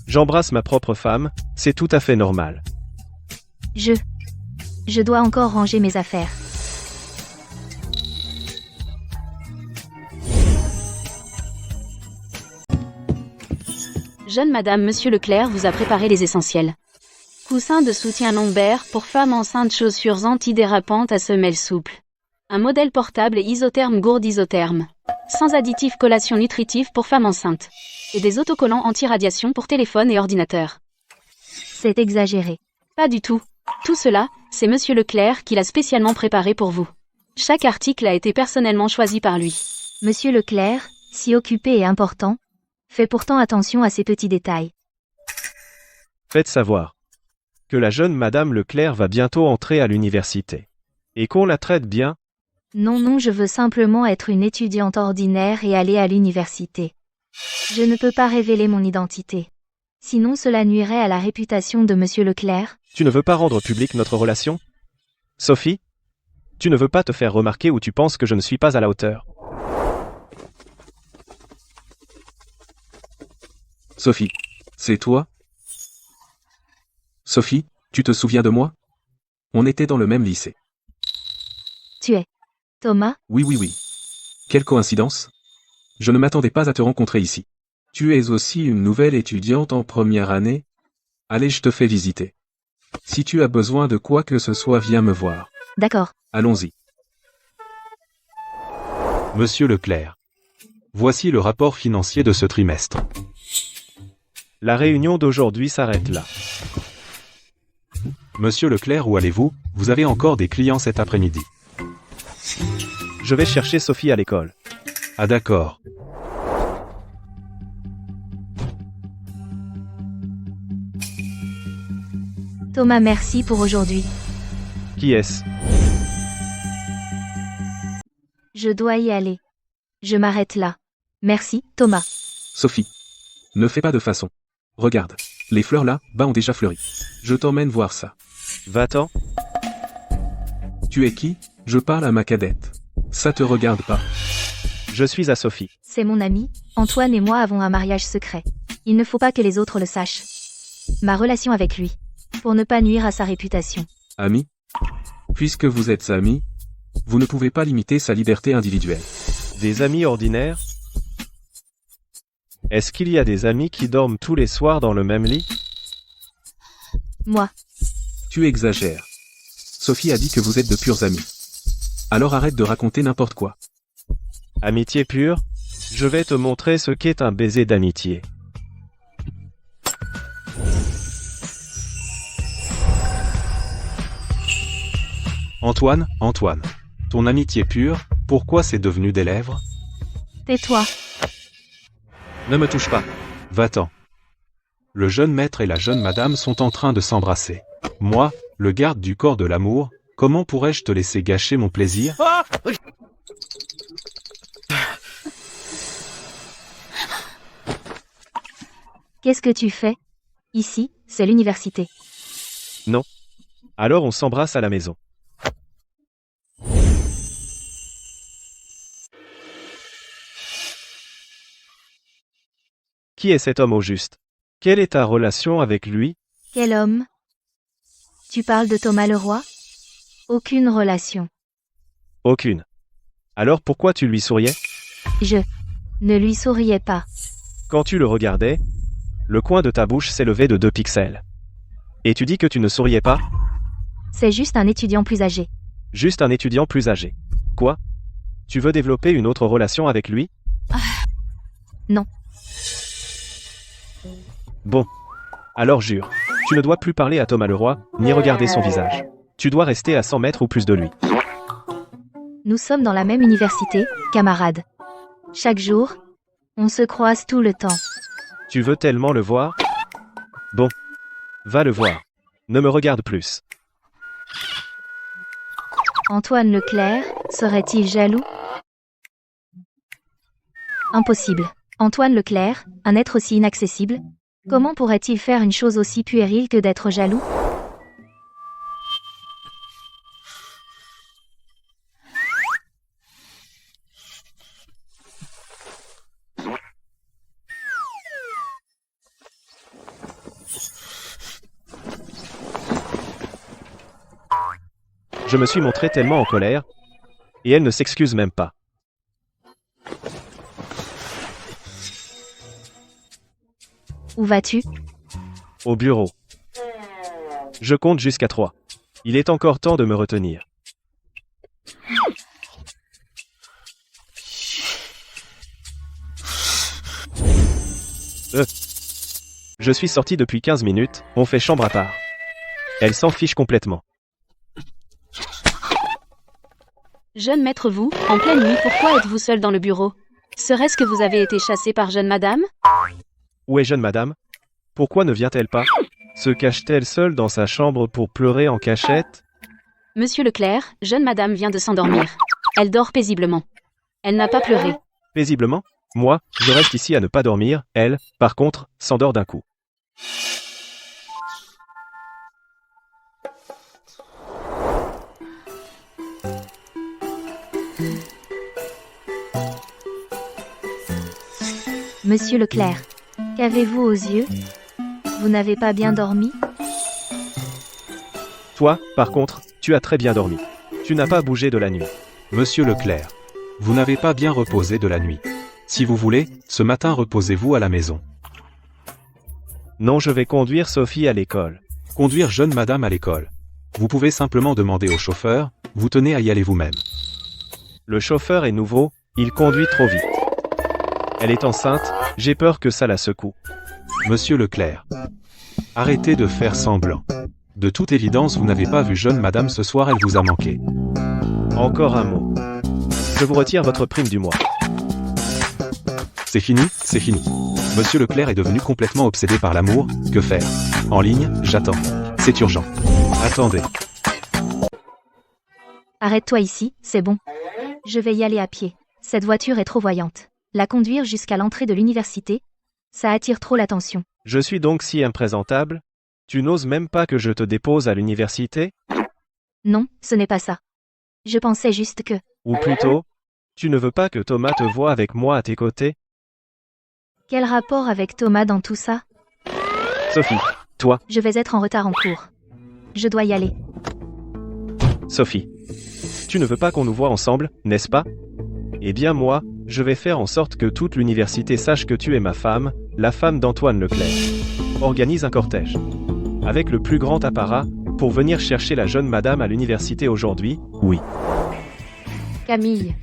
[SPEAKER 7] J'embrasse ma propre femme, c'est tout à fait normal.
[SPEAKER 3] Je dois encore ranger mes affaires.
[SPEAKER 8] Jeune madame, monsieur Leclerc vous a préparé les essentiels. Coussin de soutien lombaire pour femme enceinte, chaussures antidérapantes à semelles souples. Un modèle portable et isotherme gourde isotherme. Sans additifs, collation nutritive pour femme enceinte. Et des autocollants anti-radiation pour téléphone et ordinateur.
[SPEAKER 3] C'est exagéré.
[SPEAKER 8] Pas du tout. Tout cela, c'est monsieur Leclerc qui l'a spécialement préparé pour vous. Chaque article a été personnellement choisi par lui.
[SPEAKER 3] Monsieur Leclerc, si occupé et important, fait pourtant attention à ces petits détails.
[SPEAKER 7] Faites savoir que la jeune madame Leclerc va bientôt entrer à l'université. Et qu'on la traite bien.
[SPEAKER 3] Non, je veux simplement être une étudiante ordinaire et aller à l'université. Je ne peux pas révéler mon identité. Sinon cela nuirait à la réputation de monsieur Leclerc.
[SPEAKER 7] Tu ne veux pas rendre publique notre relation? Sophie? Tu ne veux pas te faire remarquer ou tu penses que je ne suis pas à la hauteur?
[SPEAKER 10] Sophie, c'est toi? Sophie, tu te souviens de moi? On était dans le même lycée.
[SPEAKER 3] Tu es Thomas?
[SPEAKER 10] Oui. Quelle coïncidence? Je ne m'attendais pas à te rencontrer ici. Tu es aussi une nouvelle étudiante en première année? Allez, je te fais visiter. Si tu as besoin de quoi que ce soit, viens me voir.
[SPEAKER 3] D'accord.
[SPEAKER 10] Allons-y. Monsieur Leclerc. Voici le rapport financier de ce trimestre.
[SPEAKER 7] La réunion d'aujourd'hui s'arrête là.
[SPEAKER 10] Monsieur Leclerc, où allez-vous? Vous avez encore des clients cet après-midi.
[SPEAKER 7] Je vais chercher Sophie à l'école.
[SPEAKER 10] Ah d'accord.
[SPEAKER 3] Thomas, merci pour aujourd'hui.
[SPEAKER 7] Qui est-ce?
[SPEAKER 3] Je dois y aller. Je m'arrête là. Merci, Thomas.
[SPEAKER 10] Sophie. Ne fais pas de façon. Regarde. Les fleurs là, ont déjà fleuri. Je t'emmène voir ça.
[SPEAKER 7] Va-t'en.
[SPEAKER 10] Tu es qui? Je parle à ma cadette. Ça te regarde pas.
[SPEAKER 7] Je suis à Sophie.
[SPEAKER 3] C'est mon ami. Antoine et moi avons un mariage secret. Il ne faut pas que les autres le sachent. Ma relation avec lui. Pour ne pas nuire à sa réputation.
[SPEAKER 10] Amis? Puisque vous êtes amis, vous ne pouvez pas limiter sa liberté individuelle.
[SPEAKER 7] Des amis ordinaires? Est-ce qu'il y a des amis qui dorment tous les soirs dans le même lit?
[SPEAKER 3] Moi.
[SPEAKER 10] Tu exagères. Sophie a dit que vous êtes de purs amis. Alors arrête de raconter n'importe quoi.
[SPEAKER 7] Amitié pure? Je vais te montrer ce qu'est un baiser d'amitié.
[SPEAKER 10] Antoine, Antoine. Ton amitié pure, pourquoi c'est devenu des lèvres?
[SPEAKER 4] Tais-toi.
[SPEAKER 1] Ne me touche pas.
[SPEAKER 10] Va-t'en. Le jeune maître et la jeune madame sont en train de s'embrasser. Moi, le garde du corps de l'amour, comment pourrais-je te laisser gâcher mon plaisir?
[SPEAKER 3] Qu'est-ce que tu fais? Ici, c'est l'université.
[SPEAKER 7] Non. Alors on s'embrasse à la maison. Qui est cet homme au juste? Quelle est ta relation avec lui?
[SPEAKER 3] Quel homme? Tu parles de Thomas Leroy? Aucune relation.
[SPEAKER 7] Aucune. Alors pourquoi tu lui souriais?
[SPEAKER 3] Je ne lui souriais pas.
[SPEAKER 7] Quand tu le regardais, le coin de ta bouche s'élevait de 2 pixels. Et tu dis que tu ne souriais pas?
[SPEAKER 3] C'est juste un étudiant plus âgé.
[SPEAKER 7] Juste un étudiant plus âgé. Quoi? Tu veux développer une autre relation avec lui?
[SPEAKER 3] Non.
[SPEAKER 7] Bon. Alors jure. Tu ne dois plus parler à Thomas Leroy, ni regarder son visage. Tu dois rester à 100 mètres ou plus de lui.
[SPEAKER 3] Nous sommes dans la même université, camarades. Chaque jour, on se croise tout le temps.
[SPEAKER 7] Tu veux tellement le voir? Bon. Va le voir. Ne me regarde plus.
[SPEAKER 3] Antoine Leclerc, serait-il jaloux? Impossible. Antoine Leclerc, un être aussi inaccessible, comment pourrait-il faire une chose aussi puérile que d'être jaloux?
[SPEAKER 7] Je me suis montré tellement en colère, et elle ne s'excuse même pas.
[SPEAKER 3] Où vas-tu?
[SPEAKER 7] Au bureau. Je compte jusqu'à 3. Il est encore temps de me retenir. Je suis sorti depuis 15 minutes, on fait chambre à part. Elle s'en fiche complètement.
[SPEAKER 8] Jeune maître, vous, en pleine nuit, pourquoi êtes-vous seul dans le bureau? Serait-ce que vous avez été chassé par jeune madame?
[SPEAKER 7] Où est jeune madame? Pourquoi ne vient-elle pas? Se cache-t-elle seule dans sa chambre pour pleurer en cachette?
[SPEAKER 8] Monsieur Leclerc, jeune madame vient de s'endormir. Elle dort paisiblement. Elle n'a pas pleuré.
[SPEAKER 7] Paisiblement? Moi, je reste ici à ne pas dormir, elle, par contre, s'endort d'un coup.
[SPEAKER 3] Monsieur Leclerc, qu'avez-vous aux yeux? Vous n'avez pas bien dormi?
[SPEAKER 7] Toi, par contre, tu as très bien dormi. Tu n'as pas bougé de la nuit.
[SPEAKER 10] Monsieur Leclerc, vous n'avez pas bien reposé de la nuit. Si vous voulez, ce matin reposez-vous à la maison.
[SPEAKER 7] Non, je vais conduire Sophie à l'école.
[SPEAKER 10] Conduire jeune madame à l'école. Vous pouvez simplement demander au chauffeur, vous tenez à y aller vous-même.
[SPEAKER 7] Le chauffeur est nouveau, il conduit trop vite. Elle est enceinte, j'ai peur que ça la secoue.
[SPEAKER 10] Monsieur Leclerc, arrêtez de faire semblant. De toute évidence, vous n'avez pas vu jeune madame ce soir, elle vous a manqué.
[SPEAKER 7] Encore un mot. Je vous retire votre prime du mois.
[SPEAKER 10] C'est fini, c'est fini. Monsieur Leclerc est devenu complètement obsédé par l'amour, que faire? En ligne, j'attends. C'est urgent. Attendez.
[SPEAKER 3] Arrête-toi ici, c'est bon. Je vais y aller à pied. Cette voiture est trop voyante. La conduire jusqu'à l'entrée de l'université, ça attire trop l'attention.
[SPEAKER 7] Je suis donc si imprésentable? Tu n'oses même pas que je te dépose à l'université?
[SPEAKER 3] Non, ce n'est pas ça. Je pensais juste que...
[SPEAKER 7] Ou plutôt, tu ne veux pas que Thomas te voie avec moi à tes côtés?
[SPEAKER 3] Quel rapport avec Thomas dans tout ça?
[SPEAKER 7] Sophie, toi.
[SPEAKER 3] Je vais être en retard en cours. Je dois y aller.
[SPEAKER 7] Sophie, tu ne veux pas qu'on nous voie ensemble, n'est-ce pas? Eh bien moi, je vais faire en sorte que toute l'université sache que tu es ma femme, la femme d'Antoine Leclerc. Organise un cortège. Avec le plus grand apparat, pour venir chercher la jeune madame à l'université aujourd'hui, oui.
[SPEAKER 9] Camille,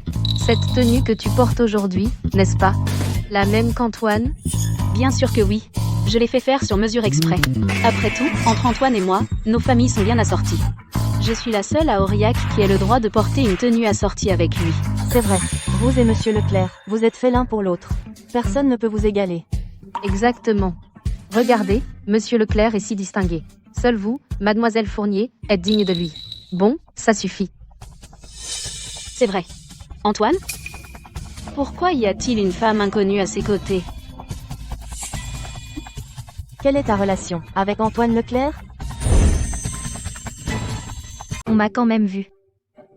[SPEAKER 9] cette tenue que tu portes aujourd'hui, n'est-ce pas la même qu'Antoine?
[SPEAKER 8] Bien sûr que oui. Je l'ai fait faire sur mesure exprès. Après tout, entre Antoine et moi, nos familles sont bien assorties. Je suis la seule à Aurillac qui ait le droit de porter une tenue assortie avec lui.
[SPEAKER 5] C'est vrai. Vous et monsieur Leclerc, vous êtes faits l'un pour l'autre. Personne ne peut vous égaler.
[SPEAKER 9] Exactement. Regardez, monsieur Leclerc est si distingué. Seul vous, mademoiselle Fournier, êtes digne de lui. Bon, ça suffit.
[SPEAKER 8] C'est vrai. Antoine? Pourquoi y a-t-il une femme inconnue à ses côtés?
[SPEAKER 5] Quelle est ta relation avec Antoine Leclerc?
[SPEAKER 3] On m'a quand même vu.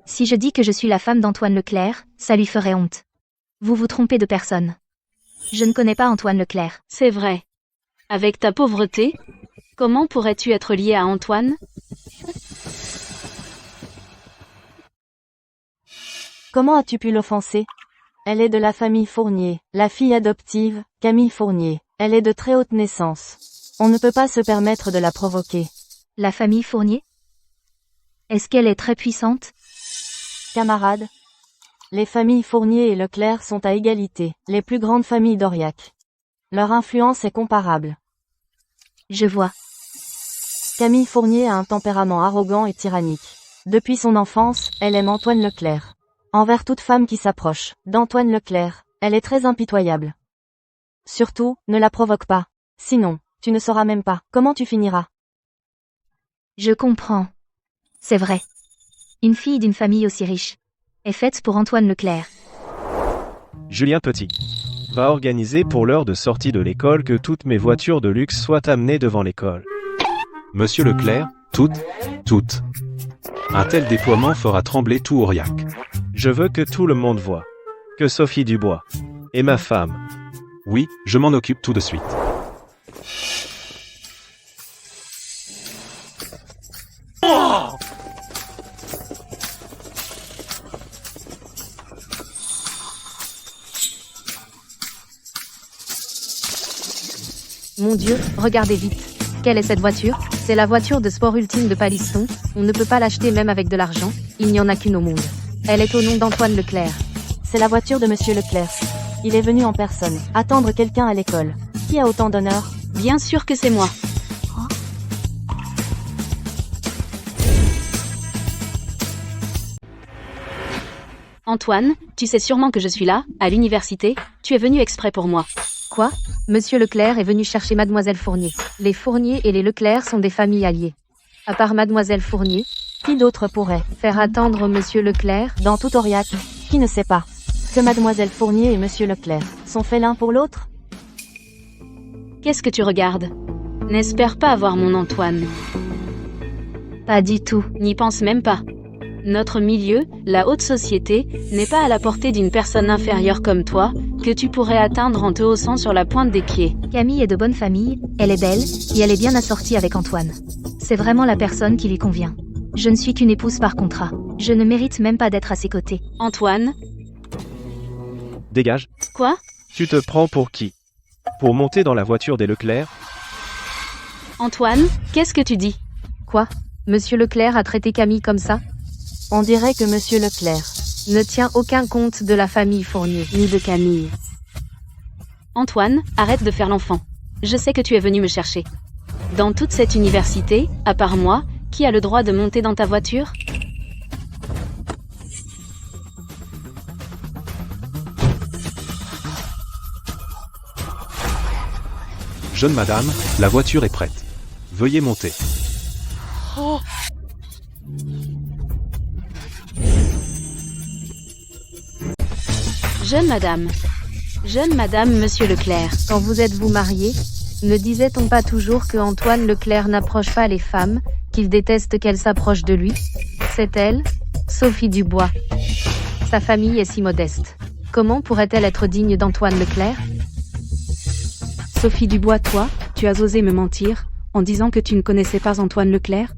[SPEAKER 3] Si je dis que je suis la femme d'Antoine Leclerc, ça lui ferait honte. Vous vous trompez de personne. Je ne connais pas Antoine Leclerc.
[SPEAKER 8] C'est vrai. Avec ta pauvreté, comment pourrais-tu être liée à Antoine?
[SPEAKER 5] Comment as-tu pu l'offenser? Elle est de la famille Fournier, la fille adoptive, Camille Fournier. Elle est de très haute naissance. On ne peut pas se permettre de la provoquer.
[SPEAKER 3] La famille Fournier? Est-ce qu'elle est très puissante?
[SPEAKER 5] Camarades, les familles Fournier et Leclerc sont à égalité, les plus grandes familles d'Aurillac. Leur influence est comparable.
[SPEAKER 3] Je vois.
[SPEAKER 5] Camille Fournier a un tempérament arrogant et tyrannique. Depuis son enfance, elle aime Antoine Leclerc. Envers toute femme qui s'approche d'Antoine Leclerc, elle est très impitoyable. Surtout, ne la provoque pas. Sinon, tu ne sauras même pas comment tu finiras.
[SPEAKER 3] Je comprends. C'est vrai. Une fille d'une famille aussi riche est faite pour Antoine Leclerc.
[SPEAKER 7] Julien Petit va organiser pour l'heure de sortie de l'école que toutes mes voitures de luxe soient amenées devant l'école.
[SPEAKER 10] Monsieur Leclerc, toutes. Un tel déploiement fera trembler tout Aurillac.
[SPEAKER 7] Je veux que tout le monde voie que Sophie Dubois est ma femme.
[SPEAKER 10] Oui, je m'en occupe tout de suite.
[SPEAKER 9] Mon Dieu, regardez vite. Quelle est cette voiture? C'est la voiture de sport ultime de Palisson. On ne peut pas l'acheter même avec de l'argent. Il n'y en a qu'une au monde. Elle est au nom d'Antoine Leclerc.
[SPEAKER 5] C'est la voiture de monsieur Leclerc. Il est venu en personne, attendre quelqu'un à l'école. Qui a autant d'honneur?
[SPEAKER 8] Bien sûr que c'est moi. Antoine, tu sais sûrement que je suis là, à l'université. Tu es venu exprès pour moi.
[SPEAKER 9] Quoi? Monsieur Leclerc est venu chercher mademoiselle Fournier. Les Fournier et les Leclerc sont des familles alliées. À part mademoiselle Fournier,
[SPEAKER 5] qui d'autre pourrait
[SPEAKER 9] faire attendre monsieur Leclerc?
[SPEAKER 5] Dans tout Aurillac, qui ne sait pas que mademoiselle Fournier et monsieur Leclerc sont faits l'un pour l'autre?
[SPEAKER 8] Qu'est-ce que tu regardes? N'espère pas avoir mon Antoine.
[SPEAKER 3] Pas du tout.
[SPEAKER 8] N'y pense même pas. Notre milieu, la haute société, n'est pas à la portée d'une personne inférieure comme toi, que tu pourrais atteindre en te haussant sur la pointe des pieds.
[SPEAKER 3] Camille est de bonne famille, elle est belle, et elle est bien assortie avec Antoine. C'est vraiment la personne qui lui convient. Je ne suis qu'une épouse par contrat. Je ne mérite même pas d'être à ses côtés.
[SPEAKER 8] Antoine?
[SPEAKER 7] Dégage.
[SPEAKER 8] Quoi?
[SPEAKER 7] Tu te prends pour qui? Pour monter dans la voiture des Leclerc?
[SPEAKER 8] Antoine, qu'est-ce que tu dis?
[SPEAKER 9] Quoi? Monsieur Leclerc a traité Camille comme ça?
[SPEAKER 5] On dirait que monsieur Leclerc
[SPEAKER 9] ne tient aucun compte de la famille Fournier, ni de Camille.
[SPEAKER 8] Antoine, arrête de faire l'enfant. Je sais que tu es venu me chercher. Dans toute cette université, à part moi, qui a le droit de monter dans ta voiture?
[SPEAKER 10] Jeune madame, la voiture est prête. Veuillez monter.
[SPEAKER 8] Oh. Jeune madame, monsieur Leclerc.
[SPEAKER 9] Quand vous êtes-vous marié, ne disait-on pas toujours que Antoine Leclerc n'approche pas les femmes, qu'il déteste qu'elles s'approchent de lui? C'est elle, Sophie Dubois. Sa famille est si modeste. Comment pourrait-elle être digne d'Antoine Leclerc?
[SPEAKER 2] Sophie Dubois, toi, tu as osé me mentir, en disant que tu ne connaissais pas Antoine Leclerc?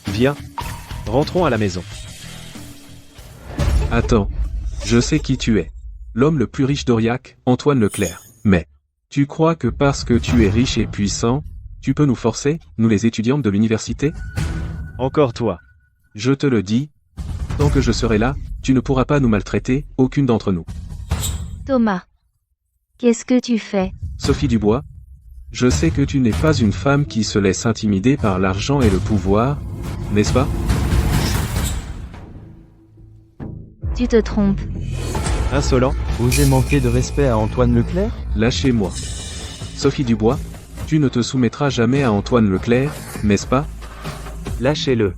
[SPEAKER 7] Viens. Rentrons à la maison.
[SPEAKER 1] Attends. Je sais qui tu es. L'homme le plus riche d'Aurillac, Antoine Leclerc. Mais, tu crois que parce que tu es riche et puissant, tu peux nous forcer, nous les étudiantes de l'université?
[SPEAKER 7] Encore toi.
[SPEAKER 10] Je te le dis. Tant que je serai là, tu ne pourras pas nous maltraiter, aucune d'entre nous.
[SPEAKER 3] Thomas. Qu'est-ce que tu fais?
[SPEAKER 10] Sophie Dubois, je sais que tu n'es pas une femme qui se laisse intimider par l'argent et le pouvoir, n'est-ce pas?
[SPEAKER 3] Tu te trompes.
[SPEAKER 7] Insolent.
[SPEAKER 6] Osez manquer de respect à Antoine Leclerc?
[SPEAKER 10] Lâchez-moi. Sophie Dubois, tu ne te soumettras jamais à Antoine Leclerc, n'est-ce pas?
[SPEAKER 6] Lâchez-le.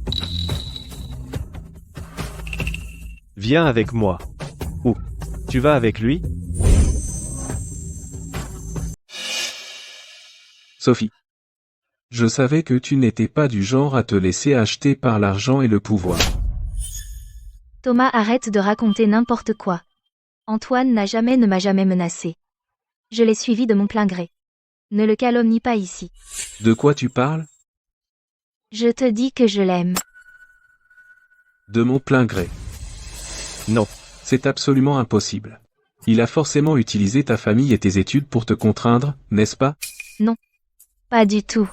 [SPEAKER 7] Viens avec moi. Où? Tu vas avec lui?
[SPEAKER 10] Sophie. Je savais que tu n'étais pas du genre à te laisser acheter par l'argent et le pouvoir.
[SPEAKER 3] Thomas, arrête de raconter n'importe quoi. Antoine ne m'a jamais menacé. Je l'ai suivi de mon plein gré. Ne le calomnie pas ici.
[SPEAKER 10] De quoi tu parles?
[SPEAKER 3] Je te dis que je l'aime.
[SPEAKER 10] De mon plein gré.
[SPEAKER 7] Non.
[SPEAKER 10] C'est absolument impossible. Il a forcément utilisé ta famille et tes études pour te contraindre, n'est-ce pas?
[SPEAKER 3] Non. Pas du tout.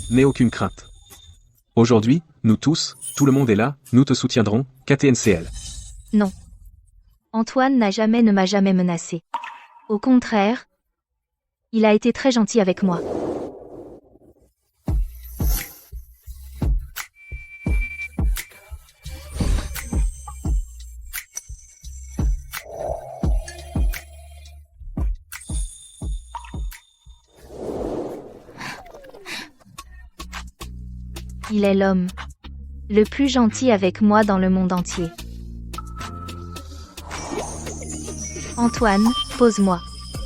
[SPEAKER 10] N'aie aucune crainte. Aujourd'hui, nous tous, tout le monde est là, nous te soutiendrons, KTNCL.
[SPEAKER 3] Non. Antoine ne m'a jamais menacé. Au contraire, il a été très gentil avec moi. Il est l'homme le plus gentil avec moi dans le monde entier. Antoine, pose-moi.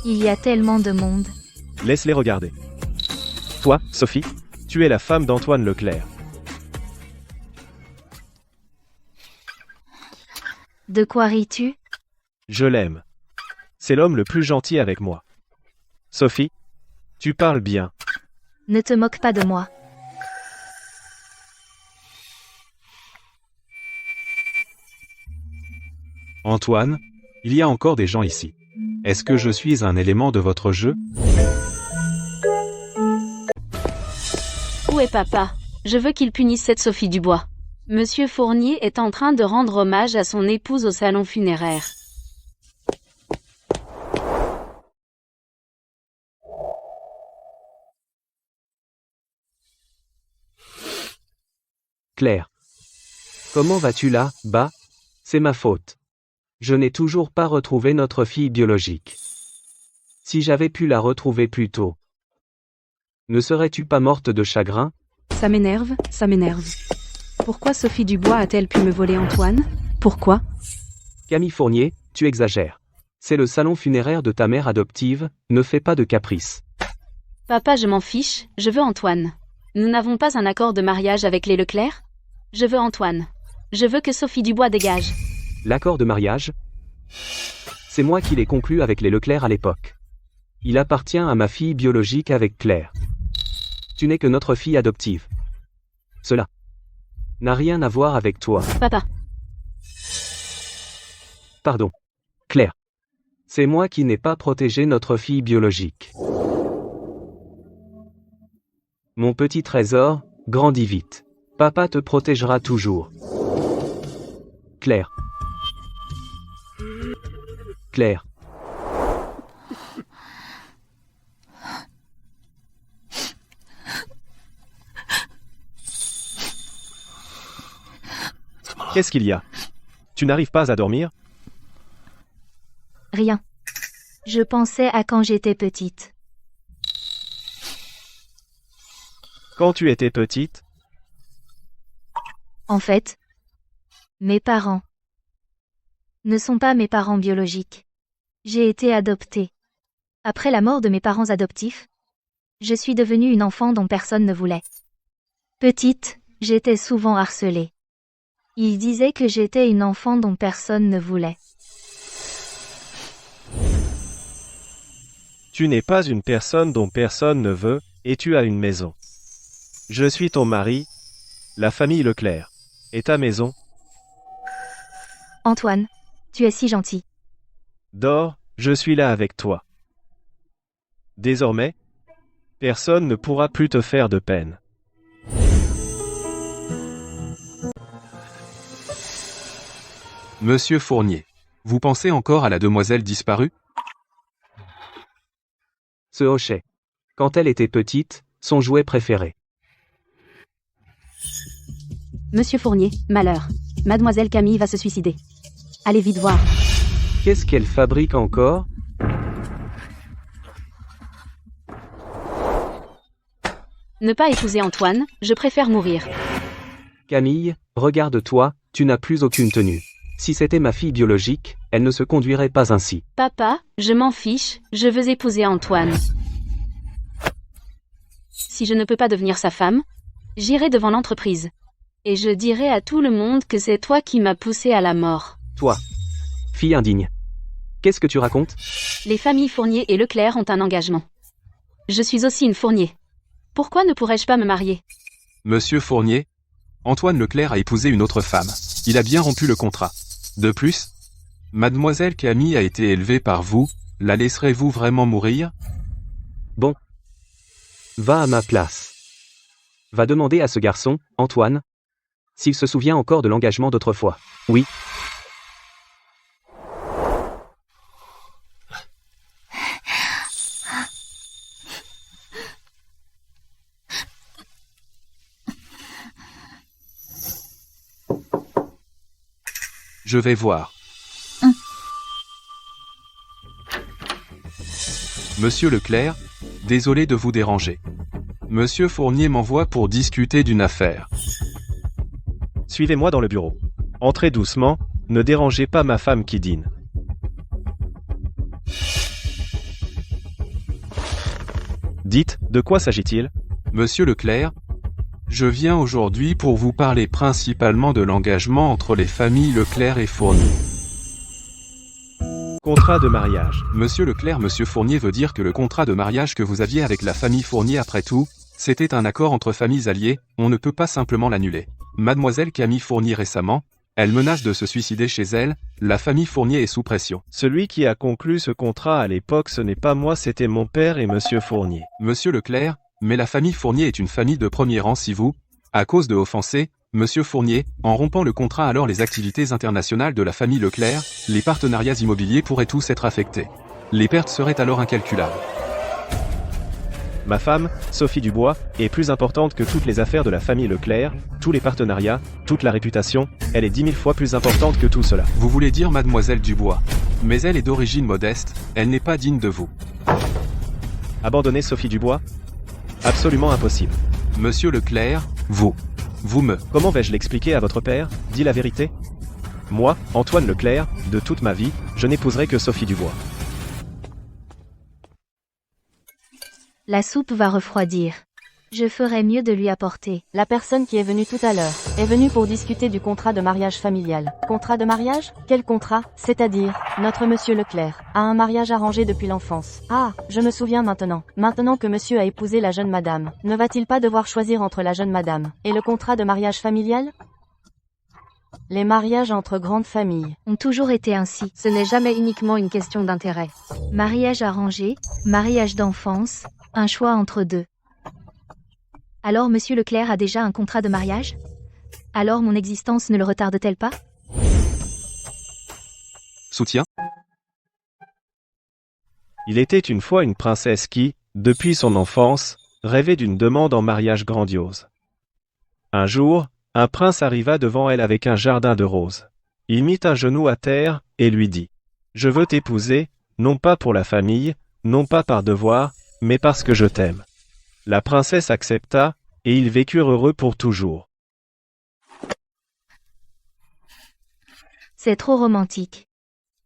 [SPEAKER 3] Il y a tellement de monde.
[SPEAKER 7] Laisse-les regarder. Toi, Sophie, tu es la femme d'Antoine Leclerc.
[SPEAKER 3] De quoi ris-tu?
[SPEAKER 7] Je l'aime. C'est l'homme le plus gentil avec moi. Sophie, tu parles bien.
[SPEAKER 3] Ne te moque pas de moi.
[SPEAKER 10] Antoine, il y a encore des gens ici. Est-ce que je suis un élément de votre jeu?
[SPEAKER 8] Où est papa? Je veux qu'il punisse cette Sophie Dubois. Monsieur Fournier est en train de rendre hommage à son épouse au salon funéraire.
[SPEAKER 11] Claire. Comment vas-tu là, bas? C'est ma faute. Je n'ai toujours pas retrouvé notre fille biologique. Si j'avais pu la retrouver plus tôt. Ne serais-tu pas morte de chagrin?
[SPEAKER 9] Ça m'énerve, ça m'énerve. Pourquoi Sophie Dubois a-t-elle pu me voler Antoine? Pourquoi?
[SPEAKER 11] Camille Fournier, tu exagères. C'est le salon funéraire de ta mère adoptive, ne fais pas de caprices.
[SPEAKER 8] Papa, je m'en fiche, je veux Antoine. Nous n'avons pas un accord de mariage avec les Leclerc? Je veux Antoine. Je veux que Sophie Dubois dégage.
[SPEAKER 11] L'accord de mariage? C'est moi qui l'ai conclu avec les Leclerc à l'époque. Il appartient à ma fille biologique avec Claire. Tu n'es que notre fille adoptive. Cela n'a rien à voir avec toi.
[SPEAKER 8] Papa.
[SPEAKER 11] Pardon. Claire. C'est moi qui n'ai pas protégé notre fille biologique. Mon petit trésor, grandis vite. Papa te protégera toujours. Claire. Claire.
[SPEAKER 7] Qu'est-ce qu'il y a? Tu n'arrives pas à dormir?
[SPEAKER 3] Rien. Je pensais à quand j'étais petite.
[SPEAKER 7] Quand tu étais petite?
[SPEAKER 3] En fait, mes parents ne sont pas mes parents biologiques. J'ai été adoptée. Après la mort de mes parents adoptifs, je suis devenue une enfant dont personne ne voulait. Petite, j'étais souvent harcelée. Ils disaient que j'étais une enfant dont personne ne voulait.
[SPEAKER 7] Tu n'es pas une personne dont personne ne veut, et tu as une maison. Je suis ton mari, la famille Leclerc. Et ta maison?
[SPEAKER 3] Antoine, tu es si gentil.
[SPEAKER 7] Dors, je suis là avec toi. Désormais, personne ne pourra plus te faire de peine.
[SPEAKER 10] Monsieur Fournier, vous pensez encore à la demoiselle disparue?
[SPEAKER 11] Se hochait. Quand elle était petite, son jouet préféré.
[SPEAKER 8] Monsieur Fournier, malheur. Mademoiselle Camille va se suicider. Allez vite voir.
[SPEAKER 11] Qu'est-ce qu'elle fabrique encore?
[SPEAKER 8] Ne pas épouser Antoine, je préfère mourir.
[SPEAKER 11] Camille, regarde-toi, tu n'as plus aucune tenue. Si c'était ma fille biologique, elle ne se conduirait pas ainsi.
[SPEAKER 8] Papa, je m'en fiche, je veux épouser Antoine. Si je ne peux pas devenir sa femme, j'irai devant l'entreprise. Et je dirai à tout le monde que c'est toi qui m'as poussé à la mort.
[SPEAKER 11] Toi, fille indigne. Qu'est-ce que tu racontes?
[SPEAKER 8] Les familles Fournier et Leclerc ont un engagement. Je suis aussi une Fournier. Pourquoi ne pourrais-je pas me marier?
[SPEAKER 10] Monsieur Fournier, Antoine Leclerc a épousé une autre femme. Il a bien rompu le contrat. De plus, mademoiselle Camille a été élevée par vous, la laisserez-vous vraiment mourir?
[SPEAKER 11] Bon. Va à ma place. Va demander à ce garçon, Antoine, s'il se souvient encore de l'engagement d'autrefois. Oui.
[SPEAKER 10] Je vais voir. Monsieur Leclerc, désolé de vous déranger. Monsieur Fournier m'envoie pour discuter d'une affaire.
[SPEAKER 7] Suivez-moi dans le bureau. Entrez doucement, ne dérangez pas ma femme qui dîne. Dites, de quoi s'agit-il?
[SPEAKER 10] Monsieur Leclerc, je viens aujourd'hui pour vous parler principalement de l'engagement entre les familles Leclerc et Fournier.
[SPEAKER 7] Contrat de mariage.
[SPEAKER 10] Monsieur Leclerc, Monsieur Fournier veut dire que le contrat de mariage que vous aviez avec la famille Fournier après tout, c'était un accord entre familles alliées, on ne peut pas simplement l'annuler. Mademoiselle Camille Fournier récemment, elle menace de se suicider chez elle, la famille Fournier est sous pression.
[SPEAKER 7] Celui qui a conclu ce contrat à l'époque, ce n'est pas moi, c'était mon père et Monsieur Fournier.
[SPEAKER 10] Monsieur Leclerc, mais la famille Fournier est une famille de premier rang si vous, à cause de offenser, Monsieur Fournier, en rompant le contrat alors les activités internationales de la famille Leclerc, les partenariats immobiliers pourraient tous être affectés. Les pertes seraient alors incalculables.
[SPEAKER 7] Ma femme, Sophie Dubois, est plus importante que toutes les affaires de la famille Leclerc, tous les partenariats, toute la réputation, elle est 10 000 fois plus importante que tout cela.
[SPEAKER 10] Vous voulez dire mademoiselle Dubois. Mais elle est d'origine modeste, elle n'est pas digne de vous.
[SPEAKER 7] Abandonner Sophie Dubois? Absolument impossible.
[SPEAKER 10] Monsieur Leclerc, vous me...
[SPEAKER 7] Comment vais-je l'expliquer à votre père? Dis la vérité. Moi, Antoine Leclerc, de toute ma vie, je n'épouserai que Sophie Dubois.
[SPEAKER 3] La soupe va refroidir. Je ferais mieux de lui apporter.
[SPEAKER 5] La personne qui est venue tout à l'heure est venue pour discuter du contrat de mariage familial. Contrat de mariage? Quel contrat? C'est-à-dire, notre monsieur Leclerc a un mariage arrangé depuis l'enfance. Ah, je me souviens maintenant. Maintenant que monsieur a épousé la jeune madame, ne va-t-il pas devoir choisir entre la jeune madame et le contrat de mariage familial? Les mariages entre grandes familles
[SPEAKER 3] Ont toujours été ainsi.
[SPEAKER 9] Ce n'est jamais uniquement une question d'intérêt.
[SPEAKER 3] Mariage arrangé, mariage d'enfance, un choix entre deux. Alors Monsieur Leclerc a déjà un contrat de mariage? Alors mon existence ne le retarde-t-elle pas?
[SPEAKER 10] Soutien?
[SPEAKER 7] Il était une fois une princesse qui, depuis son enfance, rêvait d'une demande en mariage grandiose. Un jour, un prince arriva devant elle avec un jardin de roses. Il mit un genou à terre et lui dit « Je veux t'épouser, non pas pour la famille, non pas par devoir, mais parce que je t'aime. » La princesse accepta, et ils vécurent heureux pour toujours.
[SPEAKER 3] C'est trop romantique.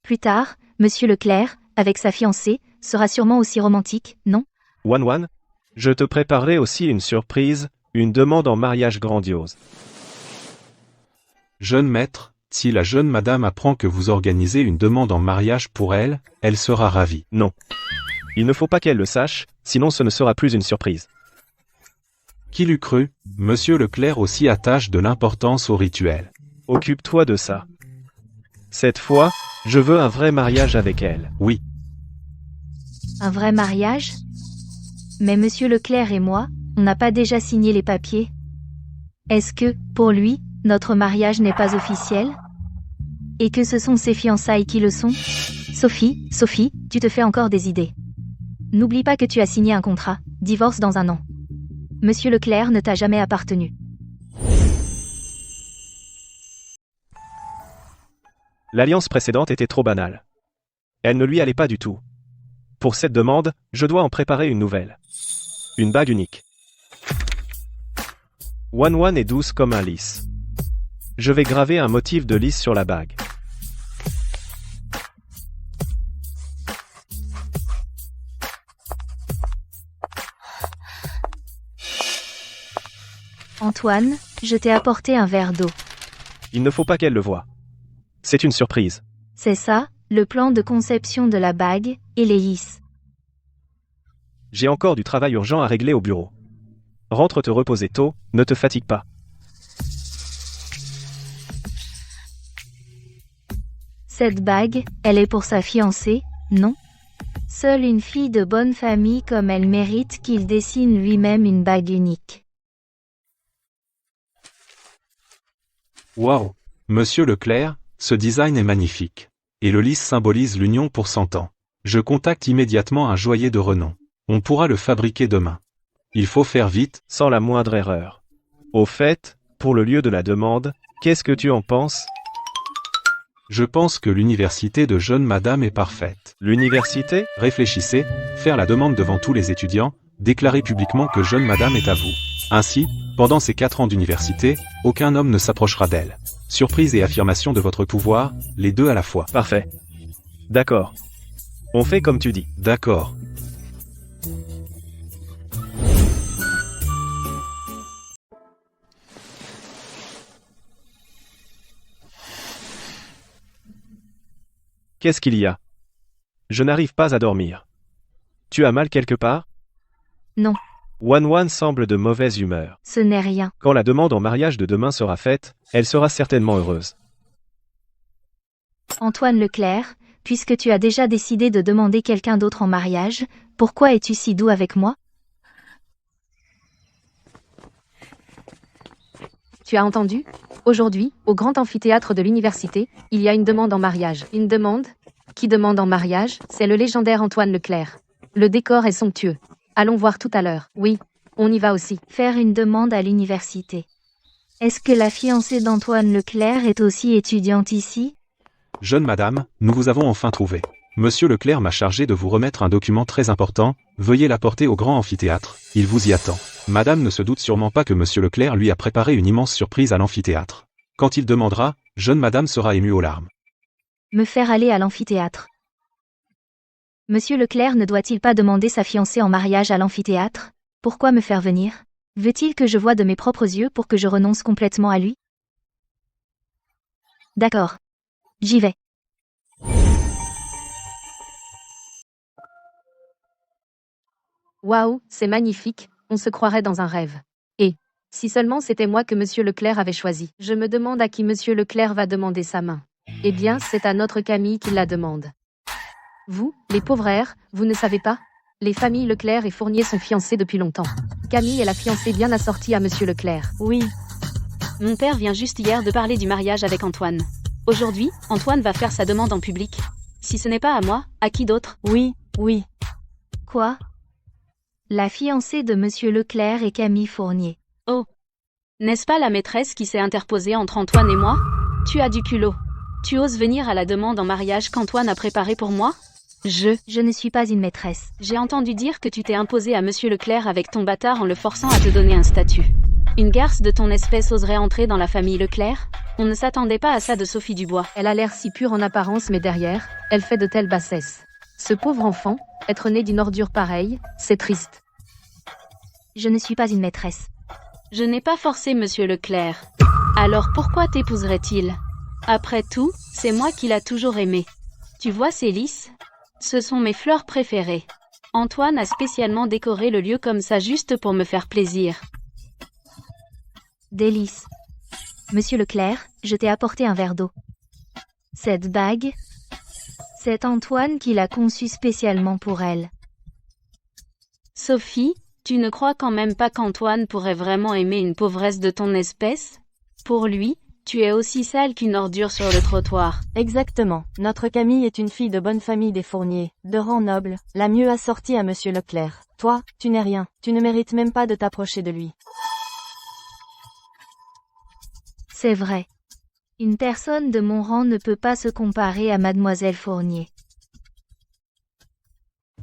[SPEAKER 3] Plus tard, Monsieur Leclerc, avec sa fiancée, sera sûrement aussi romantique, non?
[SPEAKER 7] Wan, je te préparerai aussi une surprise, une demande en mariage grandiose.
[SPEAKER 10] Jeune maître, si la jeune madame apprend que vous organisez une demande en mariage pour elle, elle sera ravie.
[SPEAKER 7] Non. Il ne faut pas qu'elle le sache, sinon ce ne sera plus une surprise.
[SPEAKER 10] Qui l'eût cru, Monsieur Leclerc aussi attache de l'importance au rituel.
[SPEAKER 7] Occupe-toi de ça. Cette fois, je veux un vrai mariage avec elle.
[SPEAKER 10] Oui.
[SPEAKER 3] Un vrai mariage? Mais Monsieur Leclerc et moi, on n'a pas déjà signé les papiers? Est-ce que, pour lui, notre mariage n'est pas officiel? Et que ce sont ses fiançailles qui le sont? Sophie, tu te fais encore des idées. N'oublie pas que tu as signé un contrat, divorce dans 1 an. Monsieur Leclerc ne t'a jamais appartenu.
[SPEAKER 7] L'alliance précédente était trop banale. Elle ne lui allait pas du tout. Pour cette demande, je dois en préparer une nouvelle. Une bague unique. Wan est douce comme un lys. Je vais graver un motif de lys sur la bague.
[SPEAKER 3] Antoine, je t'ai apporté un verre d'eau.
[SPEAKER 7] Il ne faut pas qu'elle le voie. C'est une surprise.
[SPEAKER 3] C'est ça, le plan de conception de la bague, et les lys.
[SPEAKER 7] J'ai encore du travail urgent à régler au bureau. Rentre te reposer tôt, ne te fatigue pas.
[SPEAKER 3] Cette bague, elle est pour sa fiancée, non? Seule une fille de bonne famille comme elle mérite qu'il dessine lui-même une bague unique.
[SPEAKER 10] Waouh! Monsieur Leclerc, ce design est magnifique. Et le lys symbolise l'union pour 100 ans. Je contacte immédiatement un joaillier de renom. On pourra le fabriquer demain. Il faut faire vite.
[SPEAKER 7] Sans la moindre erreur. Au fait, pour le lieu de la demande, qu'est-ce que tu en penses?
[SPEAKER 10] Je pense que l'université de jeune madame est parfaite.
[SPEAKER 7] L'université?
[SPEAKER 10] Réfléchissez, faire la demande devant tous les étudiants, déclarer publiquement que jeune madame est à vous. Ainsi, pendant ces 4 ans d'université, aucun homme ne s'approchera d'elle. Surprise et affirmation de votre pouvoir, les deux à la fois.
[SPEAKER 7] Parfait. D'accord. On fait comme tu dis.
[SPEAKER 10] D'accord.
[SPEAKER 7] Qu'est-ce qu'il y a? Je n'arrive pas à dormir. Tu as mal quelque part?
[SPEAKER 3] Non.
[SPEAKER 7] Wan semble de mauvaise humeur.
[SPEAKER 3] Ce n'est rien.
[SPEAKER 7] Quand la demande en mariage de demain sera faite, elle sera certainement heureuse.
[SPEAKER 3] Antoine Leclerc, puisque tu as déjà décidé de demander quelqu'un d'autre en mariage, pourquoi es-tu si doux avec moi?
[SPEAKER 9] Tu as entendu? Aujourd'hui, au grand amphithéâtre de l'université, il y a une demande en mariage. Une demande? Qui demande en mariage? C'est le légendaire Antoine Leclerc. Le décor est somptueux. Allons voir tout à l'heure. Oui, on y va aussi.
[SPEAKER 3] Faire une demande à l'université. Est-ce que la fiancée d'Antoine Leclerc est aussi étudiante ici?
[SPEAKER 10] Jeune madame, nous vous avons enfin trouvé. Monsieur Leclerc m'a chargé de vous remettre un document très important, veuillez l'apporter au grand amphithéâtre, il vous y attend. Madame ne se doute sûrement pas que monsieur Leclerc lui a préparé une immense surprise à l'amphithéâtre. Quand il demandera, jeune madame sera émue aux larmes.
[SPEAKER 3] Me faire aller à l'amphithéâtre. Monsieur Leclerc ne doit-il pas demander sa fiancée en mariage à l'amphithéâtre? Pourquoi me faire venir? Veut-il que je voie de mes propres yeux pour que je renonce complètement à lui? D'accord. J'y vais.
[SPEAKER 9] Waouh, c'est magnifique, on se croirait dans un rêve. Et, si seulement c'était moi que monsieur Leclerc avait choisi. Je me demande à qui monsieur Leclerc va demander sa main. Eh bien, c'est à notre Camille qu'il la demande. Vous, les pauvres airs, vous ne savez pas? Les familles Leclerc et Fournier sont fiancées depuis longtemps. Camille est la fiancée bien assortie à monsieur Leclerc.
[SPEAKER 8] Oui. Mon père vient juste hier de parler du mariage avec Antoine. Aujourd'hui, Antoine va faire sa demande en public. Si ce n'est pas à moi, à qui d'autre?
[SPEAKER 5] Oui.
[SPEAKER 3] Quoi? La fiancée de monsieur Leclerc et Camille Fournier.
[SPEAKER 8] Oh. N'est-ce pas la maîtresse qui s'est interposée entre Antoine et moi? Tu as du culot. Tu oses venir à la demande en mariage qu'Antoine a préparée pour moi?
[SPEAKER 3] Je ne suis pas une maîtresse.
[SPEAKER 8] J'ai entendu dire que tu t'es imposé à monsieur Leclerc avec ton bâtard en le forçant à te donner un statut. Une garce de ton espèce oserait entrer dans la famille Leclerc? On ne s'attendait pas à ça de Sophie Dubois.
[SPEAKER 9] Elle a l'air si pure en apparence mais derrière, elle fait de telles bassesses. Ce pauvre enfant, être né d'une ordure pareille, c'est triste.
[SPEAKER 3] Je ne suis pas une maîtresse.
[SPEAKER 8] Je n'ai pas forcé monsieur Leclerc. Alors pourquoi t'épouserait-il? Après tout, c'est moi qui l'a toujours aimé. Tu vois ces lys? Ce sont mes fleurs préférées. Antoine a spécialement décoré le lieu comme ça juste pour me faire plaisir.
[SPEAKER 3] Délice. Monsieur Leclerc, je t'ai apporté un verre d'eau. Cette bague, c'est Antoine qui l'a conçue spécialement pour elle.
[SPEAKER 8] Sophie, tu ne crois quand même pas qu'Antoine pourrait vraiment aimer une pauvresse de ton espèce? Pour lui, Tu es aussi sale qu'une ordure sur le trottoir.
[SPEAKER 5] Exactement. Notre Camille est une fille de bonne famille des Fournier, de rang noble, la mieux assortie à Monsieur Leclerc. Toi, tu n'es rien. Tu ne mérites même pas de t'approcher de lui.
[SPEAKER 3] C'est vrai. Une personne de mon rang ne peut pas se comparer à Mademoiselle Fournier.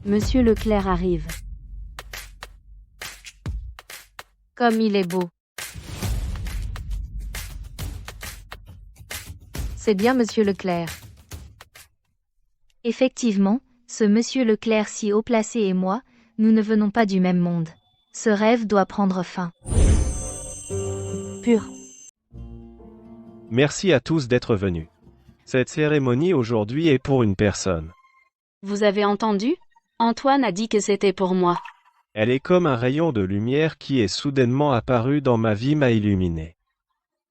[SPEAKER 8] Monsieur Leclerc arrive.
[SPEAKER 3] Comme il est beau.
[SPEAKER 2] C'est bien Monsieur Leclerc.
[SPEAKER 3] Effectivement, ce Monsieur Leclerc si haut placé et moi, nous ne venons pas du même monde. Ce rêve doit prendre fin.
[SPEAKER 5] Pur.
[SPEAKER 7] Merci à tous d'être venus. Cette cérémonie aujourd'hui est pour une personne.
[SPEAKER 8] Vous avez entendu? Antoine a dit que c'était pour moi.
[SPEAKER 7] Elle est comme un rayon de lumière qui est soudainement apparu dans ma vie m'a illuminé.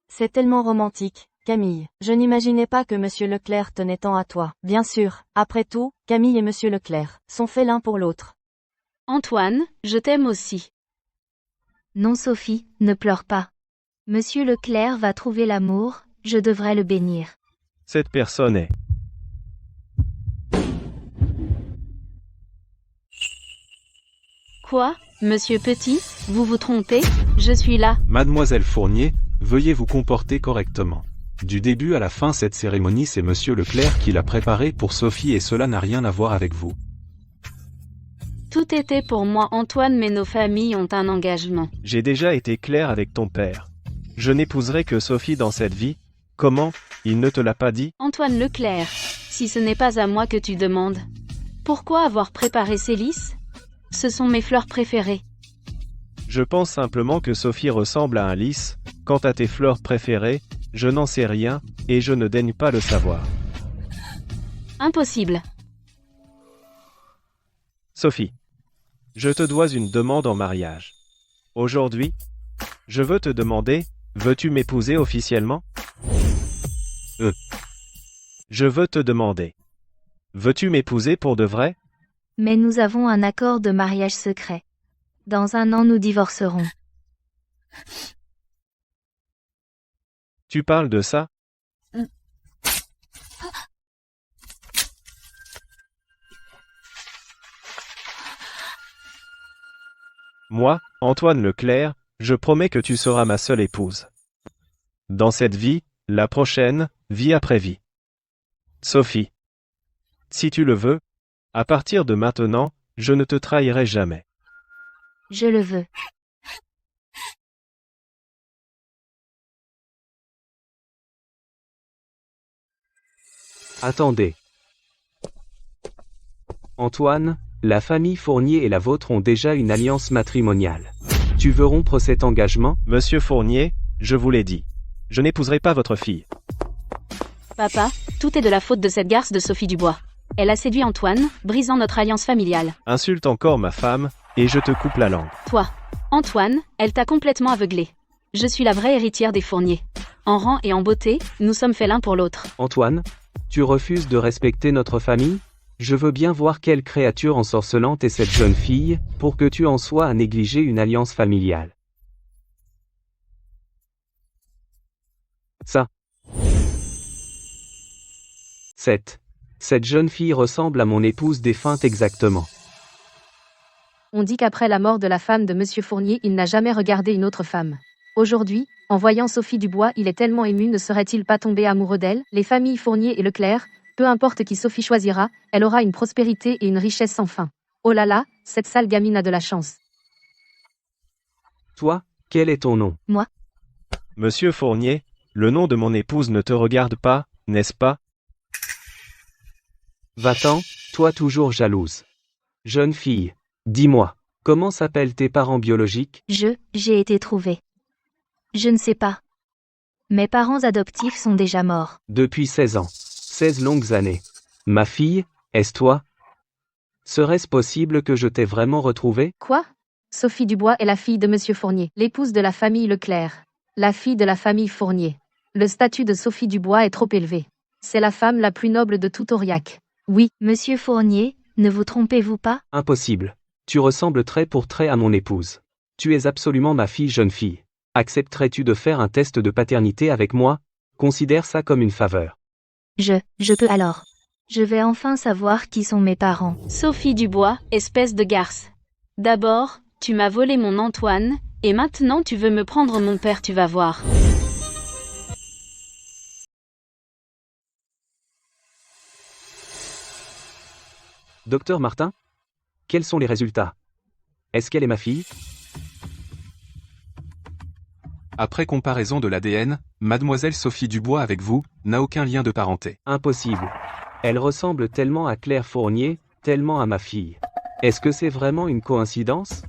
[SPEAKER 5] C'est tellement romantique, Camille. Je n'imaginais pas que Monsieur Leclerc tenait tant à toi. Bien sûr, après tout, Camille et Monsieur Leclerc sont faits l'un pour l'autre.
[SPEAKER 8] Antoine, je t'aime aussi.
[SPEAKER 3] Non Sophie, ne pleure pas. Monsieur Leclerc va trouver l'amour, je devrais le bénir.
[SPEAKER 7] Cette personne est.
[SPEAKER 8] Quoi, Monsieur Petit, vous vous trompez? Je suis là.
[SPEAKER 10] Mademoiselle Fournier, veuillez vous comporter correctement. Du début à la fin, cette cérémonie, c'est Monsieur Leclerc qui l'a préparée pour Sophie et cela n'a rien à voir avec vous.
[SPEAKER 8] Tout était pour moi Antoine, mais nos familles ont un engagement.
[SPEAKER 7] J'ai déjà été clair avec ton père. Je n'épouserai que Sophie dans cette vie. Comment? Il ne te l'a pas dit?
[SPEAKER 8] Antoine Leclerc, si ce n'est pas à moi que tu demandes. Pourquoi avoir préparé ces lys? Ce sont mes fleurs préférées.
[SPEAKER 7] Je pense simplement que Sophie ressemble à un lys. Quant à tes fleurs préférées, je n'en sais rien, et je ne daigne pas le savoir.
[SPEAKER 8] Impossible.
[SPEAKER 7] Sophie, je te dois une demande en mariage. Aujourd'hui, je veux te demander, veux-tu m'épouser officiellement? Je veux te demander. Veux-tu m'épouser pour de vrai?
[SPEAKER 3] Mais nous avons un accord de mariage secret. Dans 1 an nous divorcerons.
[SPEAKER 7] Tu parles de ça? Moi, Antoine Leclerc, je promets que tu seras ma seule épouse. Dans cette vie, la prochaine, vie après vie. Sophie. Si tu le veux, à partir de maintenant, je ne te trahirai jamais.
[SPEAKER 3] Je le veux.
[SPEAKER 11] Attendez. Antoine, la famille Fournier et la vôtre ont déjà une alliance matrimoniale. Tu veux rompre cet engagement?
[SPEAKER 7] Monsieur Fournier, je vous l'ai dit. Je n'épouserai pas votre fille.
[SPEAKER 8] Papa, tout est de la faute de cette garce de Sophie Dubois. Elle a séduit Antoine, brisant notre alliance familiale.
[SPEAKER 7] Insulte encore ma femme, et je te coupe la langue.
[SPEAKER 8] Toi, Antoine, elle t'a complètement aveuglé. Je suis la vraie héritière des Fournier. En rang et en beauté, nous sommes faits l'un pour l'autre.
[SPEAKER 11] Antoine, tu refuses de respecter notre famille? Je veux bien voir quelle créature ensorcelante est cette jeune fille, pour que tu en sois à négliger une alliance familiale. Ça. Cette jeune fille ressemble à mon épouse défunte exactement.
[SPEAKER 2] On dit qu'après la mort de la femme de Monsieur Fournier, il n'a jamais regardé une autre femme. Aujourd'hui, en voyant Sophie Dubois, il est tellement ému, ne serait-il pas tombé amoureux d'elle? Les familles Fournier et Leclerc, peu importe qui Sophie choisira, elle aura une prospérité et une richesse sans fin. Oh là là, cette sale gamine a de la chance.
[SPEAKER 11] Toi, quel est ton nom?
[SPEAKER 3] Moi.
[SPEAKER 7] Monsieur Fournier, le nom de mon épouse ne te regarde pas, n'est-ce pas?
[SPEAKER 11] Va-t'en, toi toujours jalouse. Jeune fille, dis-moi, comment s'appellent tes parents biologiques?
[SPEAKER 3] J'ai été trouvée. Je ne sais pas. Mes parents adoptifs sont déjà morts.
[SPEAKER 11] Depuis 16 ans. 16 longues années. Ma fille, est-ce toi? Serait-ce possible que je t'ai vraiment retrouvée?
[SPEAKER 2] Quoi? Sophie Dubois est la fille de Monsieur Fournier, l'épouse de la famille Leclerc. La fille de la famille Fournier. Le statut de Sophie Dubois est trop élevé. C'est la femme la plus noble de tout Aurillac. Oui.
[SPEAKER 3] Monsieur Fournier, ne vous trompez-vous pas?
[SPEAKER 11] Impossible. Tu ressembles trait pour trait à mon épouse. Tu es absolument ma fille, jeune fille. Accepterais-tu de faire un test de paternité avec moi? Considère ça comme une faveur.
[SPEAKER 3] Je peux alors. Je vais enfin savoir qui sont mes parents.
[SPEAKER 8] Sophie Dubois, espèce de garce. D'abord, tu m'as volé mon Antoine, et maintenant tu veux me prendre mon père, tu vas voir.
[SPEAKER 11] Docteur Martin? Quels sont les résultats? Est-ce qu'elle est ma fille?
[SPEAKER 10] Après comparaison de l'ADN, mademoiselle Sophie Dubois avec vous, n'a aucun lien de parenté.
[SPEAKER 11] Impossible. Elle ressemble tellement à Claire Fournier, tellement à ma fille. Est-ce que c'est vraiment une coïncidence?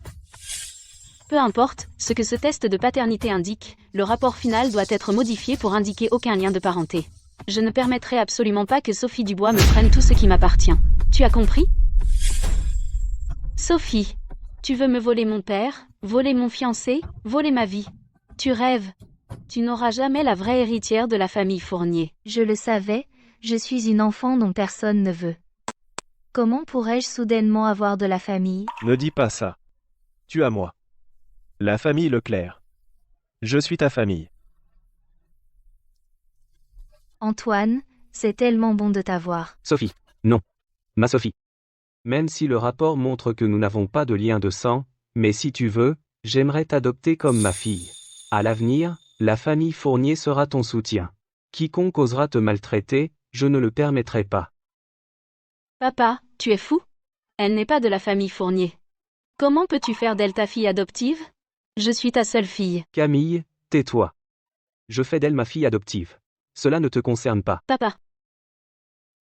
[SPEAKER 8] Peu importe ce que ce test de paternité indique, le rapport final doit être modifié pour indiquer aucun lien de parenté. Je ne permettrai absolument pas que Sophie Dubois me prenne tout ce qui m'appartient. Tu as compris? Sophie, tu veux me voler mon père, voler mon fiancé, voler ma vie. Tu rêves. Tu n'auras jamais la vraie héritière de la famille Fournier.
[SPEAKER 3] Je le savais, je suis une enfant dont personne ne veut. Comment pourrais-je soudainement avoir de la famille?
[SPEAKER 7] Ne dis pas ça. Tu as moi. La famille Leclerc. Je suis ta famille.
[SPEAKER 3] Antoine, c'est tellement bon de t'avoir.
[SPEAKER 11] Sophie. Non. Ma Sophie. Même si le rapport montre que nous n'avons pas de lien de sang, mais si tu veux, j'aimerais t'adopter comme ma fille. À l'avenir, la famille Fournier sera ton soutien. Quiconque osera te maltraiter, je ne le permettrai pas.
[SPEAKER 8] Papa, tu es fou? Elle n'est pas de la famille Fournier. Comment peux-tu faire d'elle ta fille adoptive? Je suis ta seule fille.
[SPEAKER 11] Camille, tais-toi. Je fais d'elle ma fille adoptive. Cela ne te concerne pas.
[SPEAKER 8] Papa.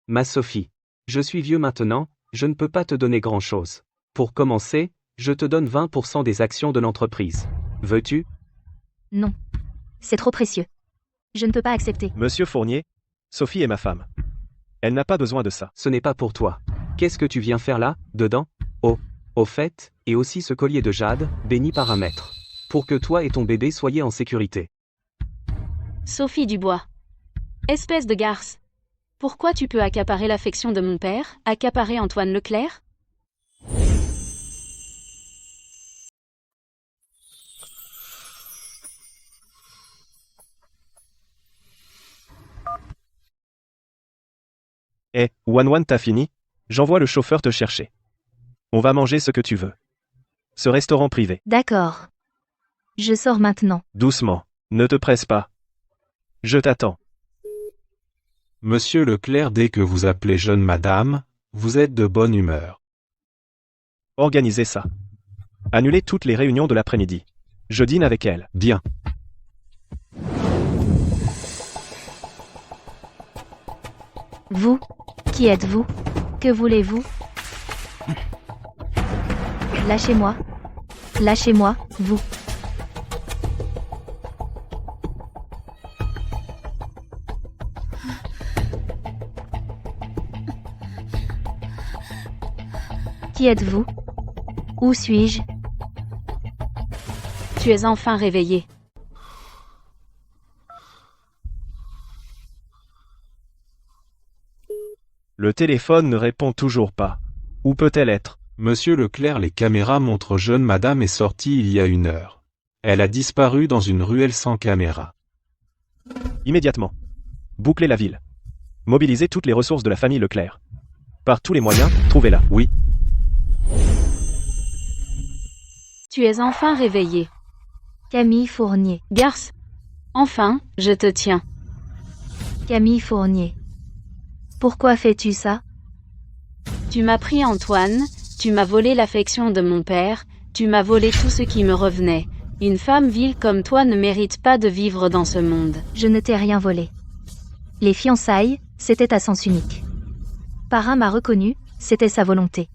[SPEAKER 11] Ma Sophie. Je suis vieux maintenant, je ne peux pas te donner grand-chose. Pour commencer, je te donne 20% des actions de l'entreprise. Veux-tu?
[SPEAKER 3] Non. C'est trop précieux. Je ne peux pas accepter.
[SPEAKER 7] Monsieur Fournier, Sophie est ma femme. Elle n'a pas besoin de ça.
[SPEAKER 11] Ce n'est pas pour toi. Qu'est-ce que tu viens faire là, dedans? Oh, au fait, et aussi ce collier de jade, béni par un maître. Pour que toi et ton bébé soyez en sécurité.
[SPEAKER 8] Sophie Dubois. Espèce de garce. Pourquoi tu peux accaparer l'affection de mon père, accaparer Antoine Leclerc?
[SPEAKER 7] Eh, One, t'as fini? J'envoie le chauffeur te chercher. On va manger ce que tu veux. Ce restaurant privé.
[SPEAKER 3] D'accord. Je sors maintenant.
[SPEAKER 7] Doucement. Ne te presse pas. Je t'attends.
[SPEAKER 10] Monsieur Leclerc, dès que vous appelez jeune madame, vous êtes de bonne humeur.
[SPEAKER 7] Organisez ça. Annulez toutes les réunions de l'après-midi. Je dîne avec elle.
[SPEAKER 10] Bien.
[SPEAKER 3] Vous? Qui êtes-vous? Que voulez-vous? Lâchez-moi. Lâchez-moi, vous. Qui êtes-vous? Où suis-je?
[SPEAKER 8] Tu es enfin réveillé.
[SPEAKER 7] Le téléphone ne répond toujours pas. Où peut-elle être?
[SPEAKER 10] Monsieur Leclerc, les caméras montrent jeune madame est sortie il y a 1 heure. Elle a disparu dans une ruelle sans caméra.
[SPEAKER 7] Immédiatement. Bouclez la ville. Mobilisez toutes les ressources de la famille Leclerc. Par tous les moyens, trouvez-la.
[SPEAKER 10] Oui.
[SPEAKER 8] Tu es enfin réveillé.
[SPEAKER 3] Camille Fournier.
[SPEAKER 8] Garce. Enfin, je te tiens.
[SPEAKER 3] Camille Fournier. Pourquoi fais-tu ça?
[SPEAKER 8] Tu m'as pris Antoine, tu m'as volé l'affection de mon père, tu m'as volé tout ce qui me revenait. Une femme vile comme toi ne mérite pas de vivre dans ce monde.
[SPEAKER 3] Je ne t'ai rien volé. Les fiançailles, c'était à sens unique. Parrain m'a reconnu, c'était sa volonté.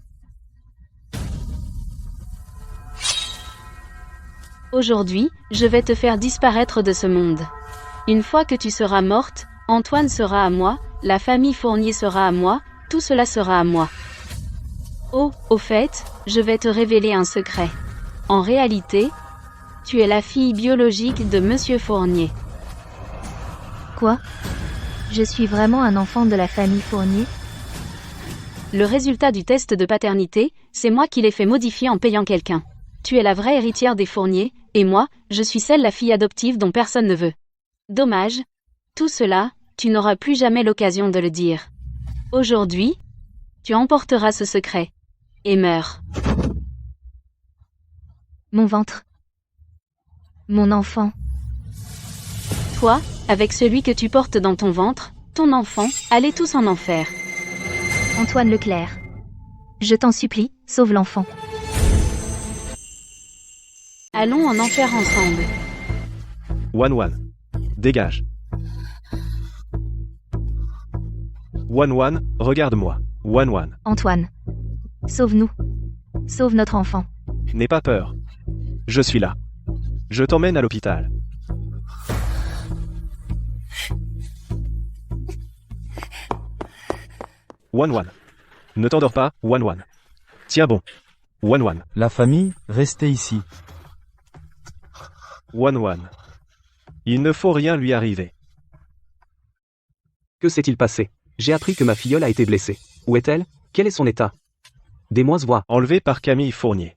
[SPEAKER 8] Aujourd'hui, je vais te faire disparaître de ce monde. Une fois que tu seras morte, Antoine sera à moi, la famille Fournier sera à moi, tout cela sera à moi. Oh, au fait, je vais te révéler un secret. En réalité, tu es la fille biologique de Monsieur Fournier.
[SPEAKER 3] Quoi? Je suis vraiment un enfant de la famille Fournier?
[SPEAKER 8] Le résultat du test de paternité, c'est moi qui l'ai fait modifier en payant quelqu'un. Tu es la vraie héritière des Fournier, et moi, je suis la fille adoptive dont personne ne veut. Dommage. Tout cela, tu n'auras plus jamais l'occasion de le dire. Aujourd'hui, tu emporteras ce secret. Et meurs.
[SPEAKER 3] Mon ventre. Mon enfant.
[SPEAKER 8] Toi, avec celui que tu portes dans ton ventre, ton enfant, allez tous en enfer.
[SPEAKER 3] Antoine Leclerc. Je t'en supplie, sauve l'enfant.
[SPEAKER 8] Allons en enfer ensemble.
[SPEAKER 7] Wan, dégage. Wan, regarde-moi. Wan,
[SPEAKER 3] Antoine. Sauve-nous. Sauve notre enfant.
[SPEAKER 7] n'aie pas peur. Je suis là. Je t'emmène à l'hôpital. Wan, ne t'endors pas, Wan. Tiens bon. Wan,
[SPEAKER 6] La famille, restez ici.
[SPEAKER 7] Wan. Il ne faut rien lui arriver.
[SPEAKER 11] Que s'est-il passé? J'ai appris que ma filleule a été blessée. Où est-elle? Quel est son état? Des mois voix.
[SPEAKER 7] Enlevée par Camille Fournier.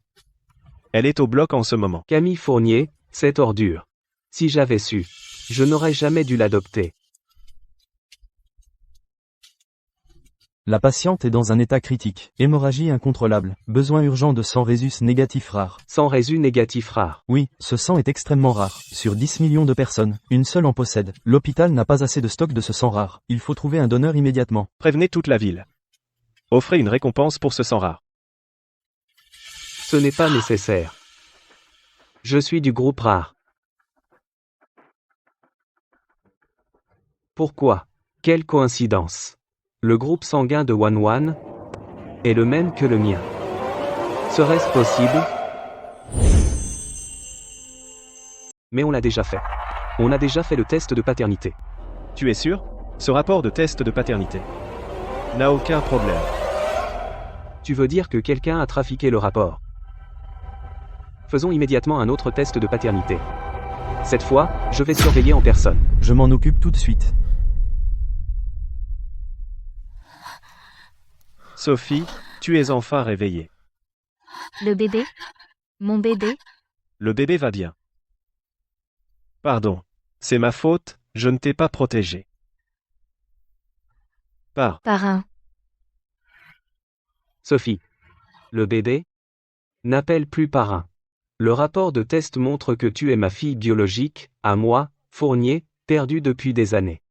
[SPEAKER 7] Elle est au bloc en ce moment.
[SPEAKER 11] Camille Fournier, cette ordure. Si j'avais su, je n'aurais jamais dû l'adopter.
[SPEAKER 6] La patiente est dans un état critique. Hémorragie incontrôlable. Besoin urgent de sang rhésus négatif rare.
[SPEAKER 11] Sans résu négatif rare.
[SPEAKER 6] Oui, ce sang est extrêmement rare. Sur 10 millions de personnes, une seule en possède. L'hôpital n'a pas assez de stock de ce sang rare. Il faut trouver un donneur immédiatement.
[SPEAKER 7] Prévenez toute la ville. Offrez une récompense pour ce sang rare.
[SPEAKER 11] Ce n'est pas nécessaire. Je suis du groupe rare. Pourquoi? Quelle coïncidence. Le groupe sanguin de Wan est le même que le mien. Serait-ce possible? Mais on l'a déjà fait. On a déjà fait le test de paternité.
[SPEAKER 7] Tu es sûr? Ce rapport de test de paternité n'a aucun problème.
[SPEAKER 11] Tu veux dire que quelqu'un a trafiqué le rapport? Faisons immédiatement un autre test de paternité. Cette fois, je vais surveiller en personne.
[SPEAKER 6] Je m'en occupe tout de suite.
[SPEAKER 7] Sophie, tu es enfin réveillée.
[SPEAKER 3] Le bébé? Mon bébé?
[SPEAKER 7] Le bébé va bien. Pardon. C'est ma faute, je ne t'ai pas protégé.
[SPEAKER 3] Parrain.
[SPEAKER 11] Sophie. Le bébé? N'appelle plus parrain. Le rapport de test montre que tu es ma fille biologique, à moi, Fournier, perdue depuis des années.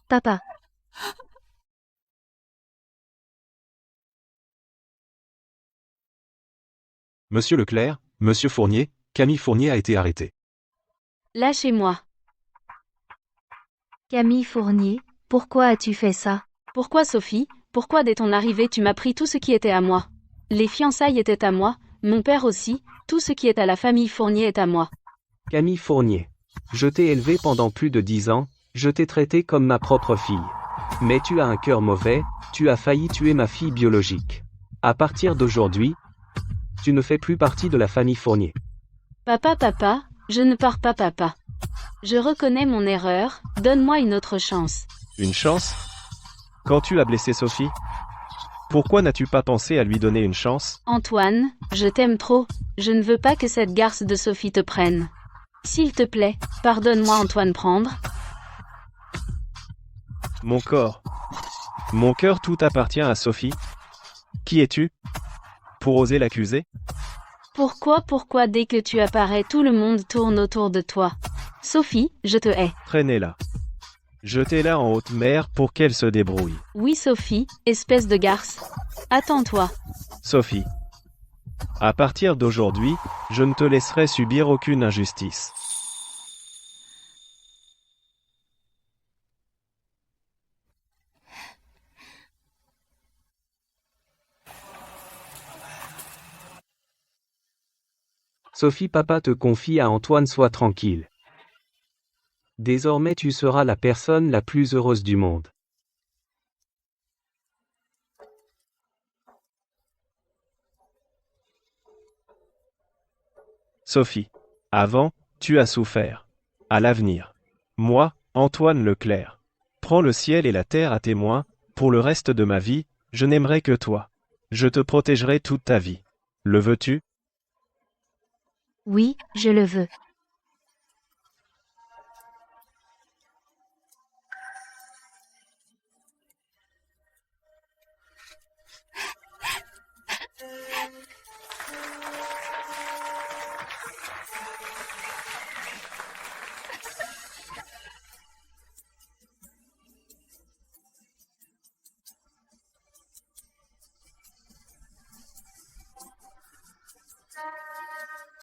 [SPEAKER 3] Papa.
[SPEAKER 10] Monsieur Leclerc, Monsieur Fournier, Camille Fournier a été arrêté.
[SPEAKER 8] Lâchez-moi.
[SPEAKER 3] Camille Fournier, pourquoi as-tu fait ça?
[SPEAKER 8] Pourquoi Sophie? Pourquoi dès ton arrivée tu m'as pris tout ce qui était à moi? Les fiançailles étaient à moi, mon père aussi, tout ce qui est à la famille Fournier est à moi.
[SPEAKER 11] Camille Fournier. Je t'ai élevé pendant plus de 10 ans, je t'ai traité comme ma propre fille. Mais tu as un cœur mauvais, tu as failli tuer ma fille biologique. À partir d'aujourd'hui, tu ne fais plus partie de la famille Fournier.
[SPEAKER 8] Papa, je ne pars pas papa. Je reconnais mon erreur, donne-moi une autre chance.
[SPEAKER 7] Une chance? Quand tu as blessé Sophie? Pourquoi n'as-tu pas pensé à lui donner une chance?
[SPEAKER 8] Antoine, je t'aime trop, je ne veux pas que cette garce de Sophie te prenne. S'il te plaît, pardonne-moi Antoine prendre.
[SPEAKER 7] Mon corps. Mon cœur tout appartient à Sophie. Qui es-tu? Pour oser l'accuser?
[SPEAKER 8] Pourquoi dès que tu apparais tout le monde tourne autour de toi? Sophie, je te hais.
[SPEAKER 7] Traînez-la. Jetez-la en haute mer pour qu'elle se débrouille.
[SPEAKER 8] Oui Sophie, espèce de garce. Attends-toi.
[SPEAKER 7] Sophie. À partir d'aujourd'hui, je ne te laisserai subir aucune injustice.
[SPEAKER 11] Sophie, papa te confie à Antoine, sois tranquille. Désormais tu seras la personne la plus heureuse du monde.
[SPEAKER 7] Sophie. Avant, tu as souffert. À l'avenir. Moi, Antoine Leclerc. Prends le ciel et la terre à témoin, pour le reste de ma vie, je n'aimerai que toi. Je te protégerai toute ta vie. Le veux-tu?
[SPEAKER 3] Oui, je le veux.